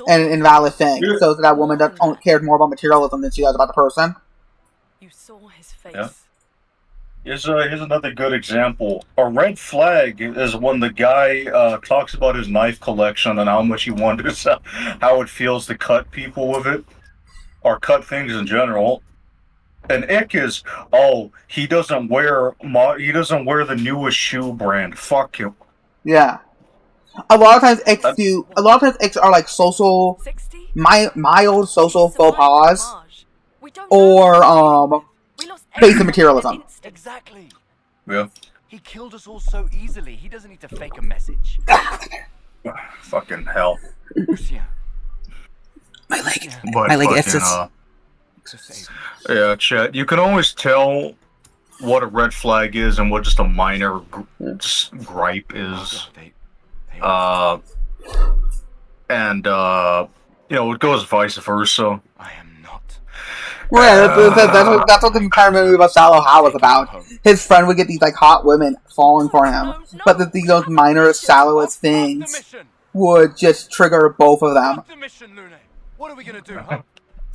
and an invalid thing. So that woman that cares more about materialism than she does about the person. You saw his face. Yeah. Here's another good example. A red flag is when the guy talks about his knife collection and how much he wonders how it feels to cut people with it, or cut things in general. An ick is, he doesn't wear the newest shoe brand. Fuck him. Yeah. A lot of times icks are like social, mild social faux pas, or basic materialism. Exactly. Yeah. He killed us all so easily. He doesn't need to fake a message. Fucking hell. My leg. But my leg. It's just. Yeah, chat. You can always tell what a red flag is and what just a minor gripe is. And it goes vice versa. Well, yeah, that's what the entire movie about Shallow Hal was about. His friend would get these like hot women falling for him, but those minor, shallowest things would just trigger both of them. What are we gonna do? Huh?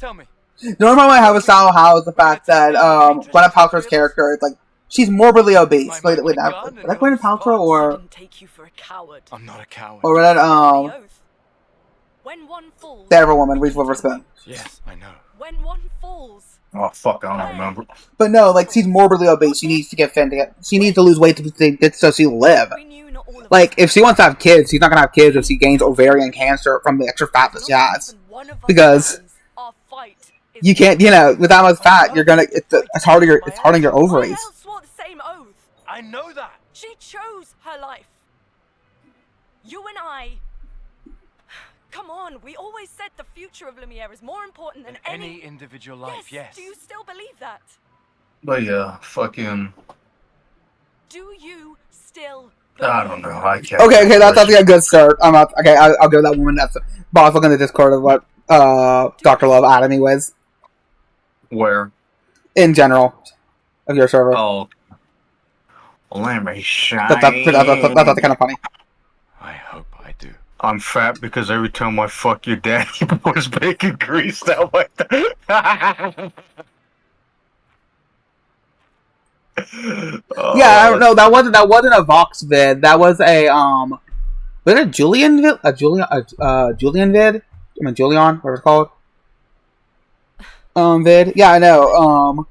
Tell me. The only problem I have with Shallow Hal is the fact that Gwyneth Paltrow's character is like she's morbidly obese. Wait, was that Gwyneth Paltrow or? I'm not a coward. Or was that the other woman, Reese Witherspoon? Yes, I know. When one falls. Oh fuck, I don't remember. But no, like she's morbidly obese. She needs to get fit. She needs to lose weight so she'll live. Like if she wants to have kids, she's not gonna have kids if she gains ovarian cancer from the extra fat that she has. Because you can't, with that much fat, you're gonna. It's hard on your ovaries. I know that. She chose her life. You and I. Come on, we always said the future of Lumiere is more important than any individual life, yes. Do you still believe that? But yeah, fucking. Do you still I don't know. I can't. Okay, that's a good start. I'll give that woman that. Boss, look in the Discord of what Dr. Love added me with. Where? In general. Of your server. Oh. Let me shine. That's kind of funny. I hope I do. I'm fat because every time I fuck your daddy, he pours bacon grease out like that. Yeah, I don't know. That wasn't a Vox vid. That was a was it a Julian vid? Julian vid? I mean Julian, whatever it's called. Vid. Yeah, I know.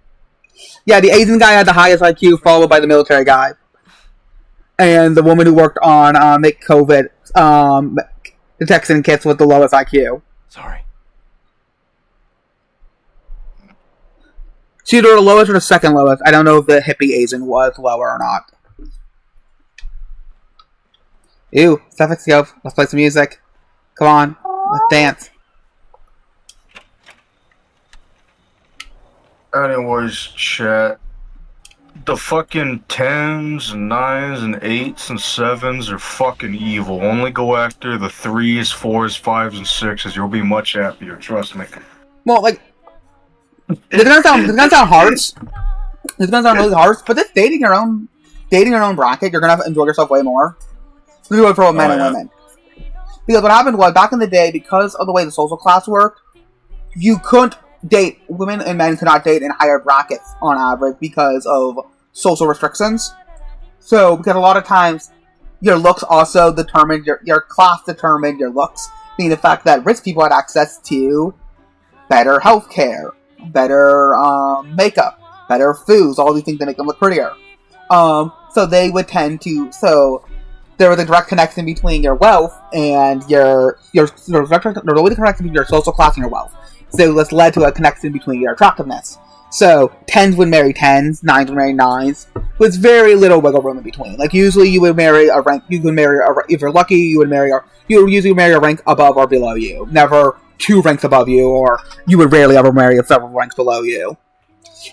Yeah, the Asian guy had the highest IQ, followed by the military guy, and the woman who worked on make COVID detection kits with the lowest IQ. Sorry. She either the lowest or the second lowest. I don't know if the hippie Asian was lower or not. Ew, stethoscope. Let's play some music. Come on, let's dance. Anyways, chat. The fucking 10s and 9s and 8s and 7s are fucking evil. Only go after the 3s, 4s, 5s, and 6s. You'll be much happier, trust me. Well, like, it's gonna sound harsh. It's gonna sound really harsh, but just dating your own bracket, you're gonna enjoy yourself way more. This is for men and women. Because what happened was, back in the day, because of the way the social class worked, you couldn't date, women and men could not date in higher brackets on average because of social restrictions. So, because a lot of times, your looks also determined, your class determined your looks, being the fact that rich people had access to better healthcare, better makeup, better foods, all these things that make them look prettier. So they would tend to, so there was a direct connection between your wealth and there was a connection between your social class and your wealth. So this led to a connection between your attractiveness. So 10s would marry 10s, 9s would marry 9s, with very little wiggle room in between. Like usually you would marry a rank, if you're lucky, you would usually marry a rank above or below you. Never 2 ranks above you, or you would rarely ever marry several ranks below you.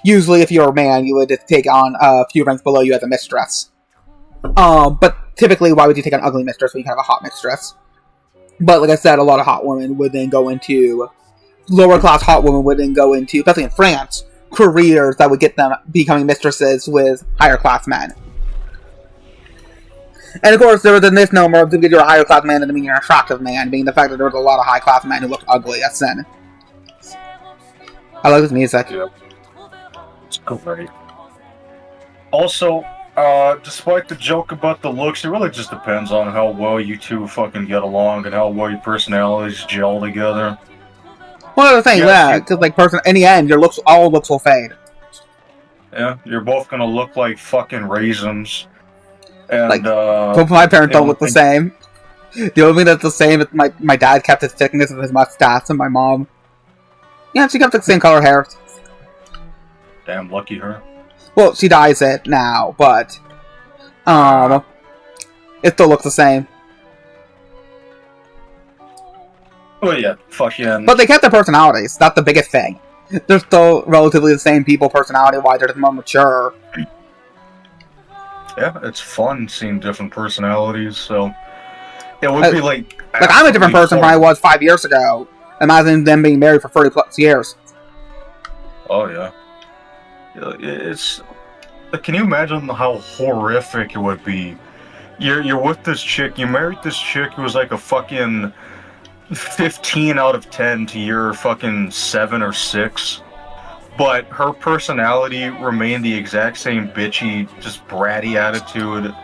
Usually if you're a man, you would just take on a few ranks below you as a mistress. But typically, why would you take an ugly mistress when you can have a hot mistress? But like I said, a lot of hot women would then go into, lower class hot women would then go into, especially in France, careers that would get them becoming mistresses with higher class men. And of course, there was a misnomer of because you're a higher class man than being an attractive man, being the fact that there was a lot of high class men who looked ugly at sin. I love this music. Yeah. It's great. Also, despite the joke about the looks, it really just depends on how well you two fucking get along and how well your personalities gel together. Well, the thing, yeah, because like in the end, all looks will fade. Yeah, you're both gonna look like fucking raisins. And like, both my parents don't look the same. The only thing that's the same is my dad kept his thickness of his mustache, and my mom, yeah, she kept the same color hair. Damn, lucky her. Well, she dyes it now, but it still looks the same. Oh yeah, fuck yeah. But they kept their personalities. That's the biggest thing. They're still relatively the same people personality-wise. They're just more mature. Yeah, it's fun seeing different personalities. So it would be like I'm a different person than I was 5 years ago. Imagine them being married for 30+ years. Oh yeah. It's. Can you imagine how horrific it would be? You're with this chick. You married this chick who was like a fucking 15 out of 10 to your fucking 7 or 6, but her personality remained the exact same bitchy, just bratty attitude,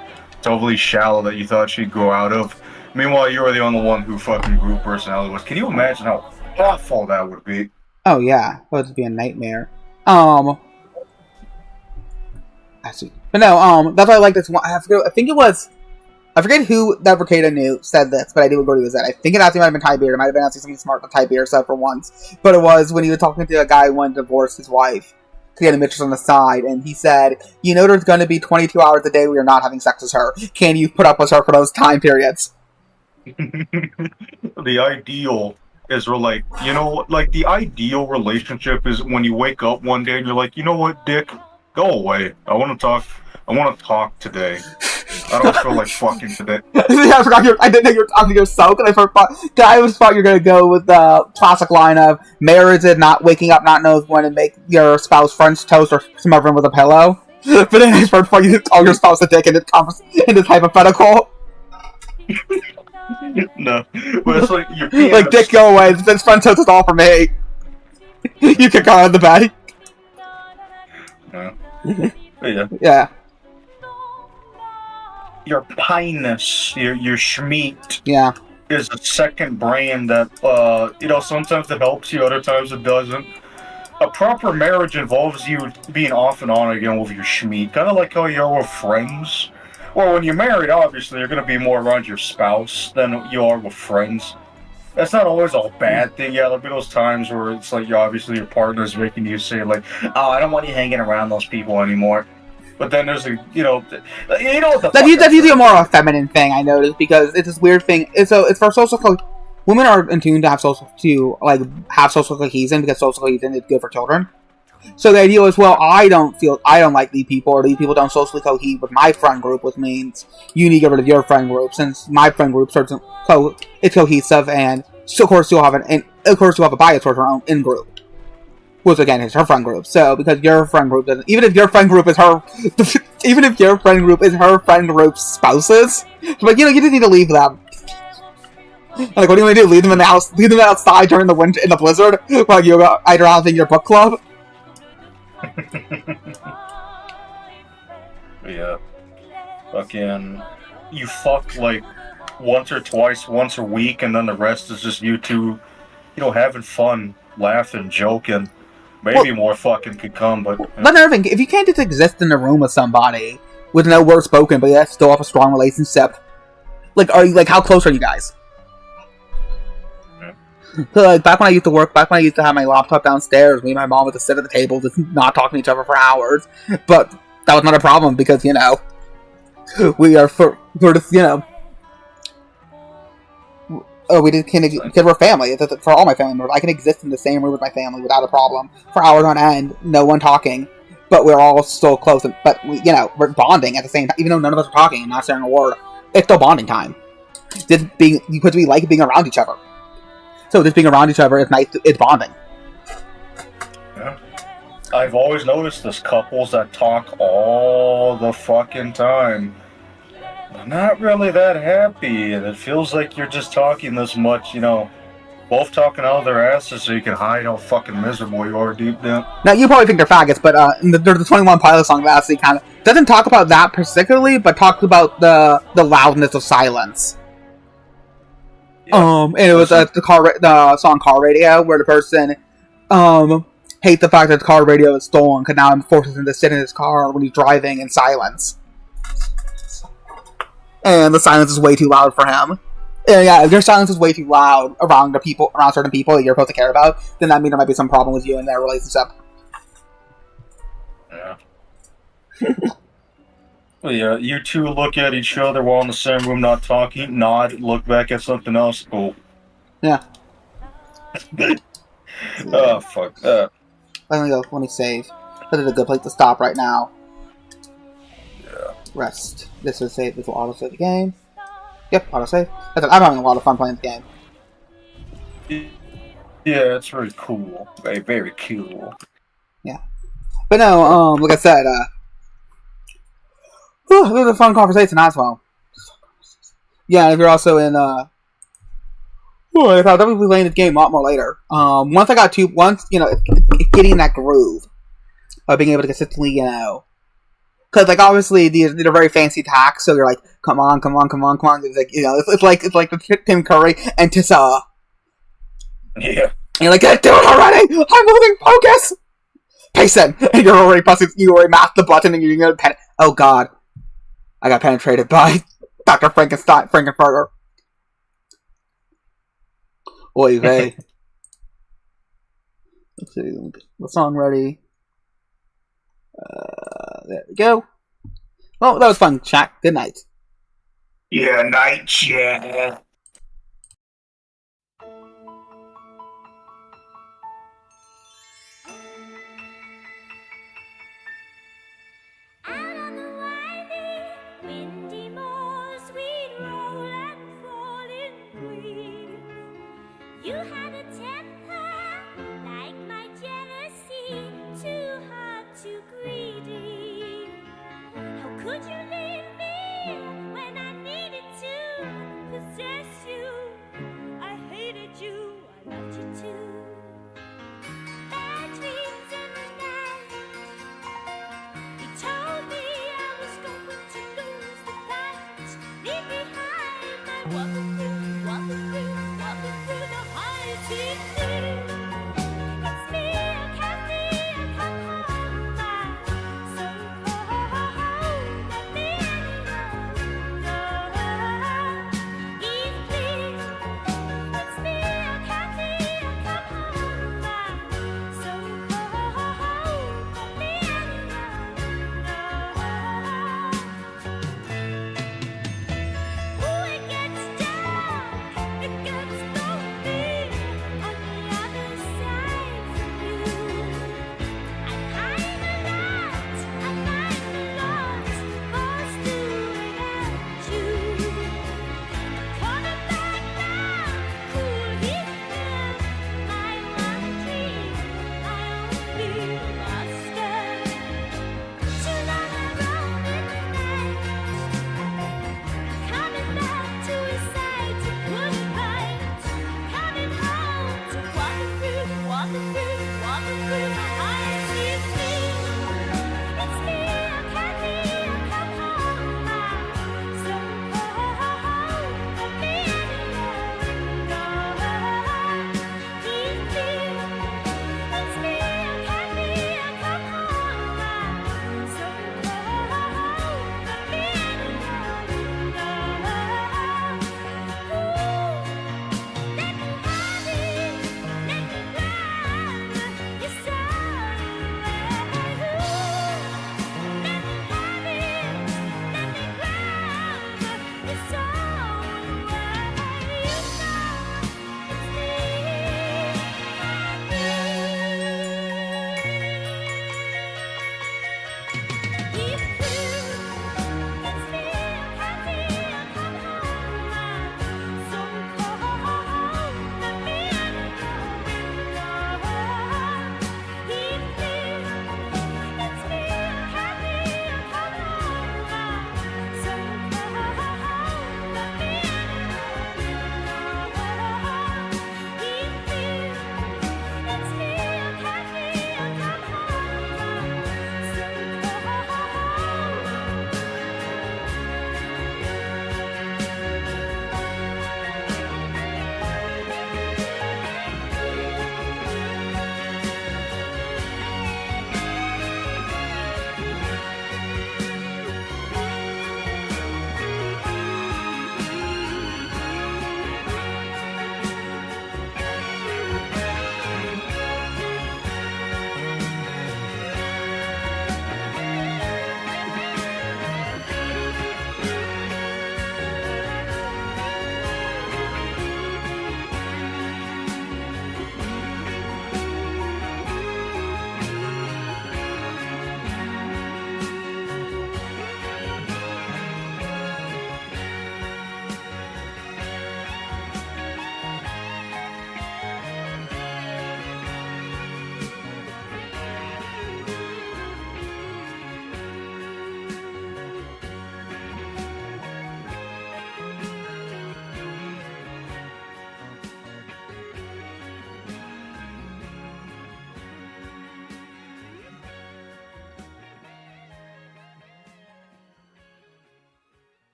totally shallow that you thought she'd grow out of. Meanwhile, you were the only one who fucking grew personality was. Can you imagine how awful that would be? Oh yeah, it would be a nightmare. Actually, but no, that's why I like this one. I forget who that Mercado knew said this, but I do agree with that. I think it actually might have been Ty Beer. It might have been actually something smart that Ty Beer said for once. But it was when he was talking to a guy who wanted to divorce his wife, because he had a mistress on the side, and he said, you know there's going to be 22 hours a day where you're not having sex with her. Can you put up with her for those time periods? The ideal is the ideal relationship is when you wake up one day and you're like, you know what, Dick? Go away. I want to talk today. I don't feel like fucking today. Yeah, I didn't know you were talking to yourself, and I thought you were going to go with the classic line of marriage is not waking up, not knows when, and make your spouse French toast or smother him with a pillow. But then I first thought you call your spouse a dick in this hypothetical. No, but it's like you're being like, Dick, go away. This French toast is all for me. You can go out of the bed. No. Yeah. Yeah. Your pineness, your schmeat. Yeah. Is a second brain that, sometimes it helps you, other times it doesn't. A proper marriage involves you being off and on again with your schmeat, kind of like how you are with friends. Well, when you're married, obviously, you're going to be more around your spouse than you are with friends. That's not always a bad thing. Yeah, there'll be those times where it's like, obviously, your partner's making you say, like, oh, I don't want you hanging around those people anymore. But then there's a, what the That's usually a more of a feminine thing, I noticed, because it's this weird thing. It's for social. Women are in tune to have social cohesion because social cohesion is good for children. So the idea is, well, I don't like these people, or these people don't socially cohere with my friend group, which means you need to get rid of your friend group, since my friend group it's cohesive, and so of course you'll have a bias towards your own in group. Which again is her friend group. So because your friend group doesn't, even if your friend group is her friend group's spouses, like you just need to leave them. Like, what do you want to do? Leave them in the house? Leave them outside during the winter in the blizzard while you go either out in your book club? Yeah. Fucking, you fuck like once or twice, once a week, and then the rest is just you two, having fun, laughing, joking. Maybe more fucking could come, but... Another thing, if you can't just exist in a room with somebody with no word spoken, but yet still have a strong relationship, how close are you guys? So, like, back when I used to have my laptop downstairs, me and my mom would just sit at the table, just not talking to each other for hours. But that was not a problem because, we're family. For all my family members, I can exist in the same room with my family without a problem for hours on end, no one talking, but we're all still close. But we're bonding at the same time, even though none of us are talking and not saying a word. It's still bonding time. Because we like being around each other. So just being around each other is nice. It's bonding. Yeah. I've always noticed this couples that talk all the fucking time. They're not really that happy, and it feels like you're just talking this much, both talking out of their asses so you can hide how fucking miserable you are deep down. Now, you probably think they're faggots, but there's the 21 Pilots song that actually kind of doesn't talk about that particularly, but talks about the loudness of silence. Yeah. And it was the song Car Radio, where the person hates the fact that the car radio is stolen, because now it forces him to sit in his car when he's driving in silence. And the silence is way too loud for him. And yeah, if your silence is way too loud around certain people that you're supposed to care about, then that means there might be some problem with you and their relationship. Yeah. Well, yeah, you two look at each other while in the same room, not talking, nod, look back at something else. Cool. Yeah. Oh, fuck that. Let me save. This is a good place to stop right now. Yeah. Rest. This will auto-save the game. Yep, autosave. I'm having a lot of fun playing the game. Yeah, it's very cool. Very, very cool. Yeah. But no, like I said, it was a fun conversation as well. Yeah, if you're also in, I thought I would be playing this game a lot more later. Once getting that groove of being able to consistently, because obviously these are very fancy attacks, so you're like, come on. It's like, it's like the Tim Curry and Tissa. Yeah. And you're like, get do it already! I'm losing focus! Payson! And you already mapped the button and you're gonna oh god. I got penetrated by Dr. Frankenfurter. Oy vey. Let's see, let me get the song ready. There we go. Well, that was fun, chat. Good night. Yeah, night chat. You had a temper like my jealousy, too hard, too greedy. How could you leave me when I needed to possess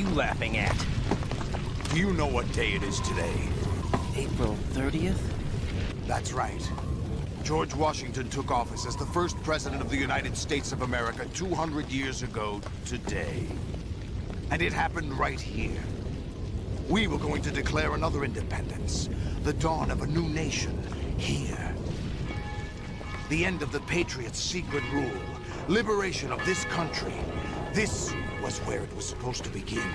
you laughing at? Do you know what day it is today? April 30th? That's right. George Washington took office as the first president of the United States of America 200 years ago today. And it happened right here. We were going to declare another independence, the dawn of a new nation, here. The end of the Patriots' secret rule, liberation of this country. This was where it was supposed to begin.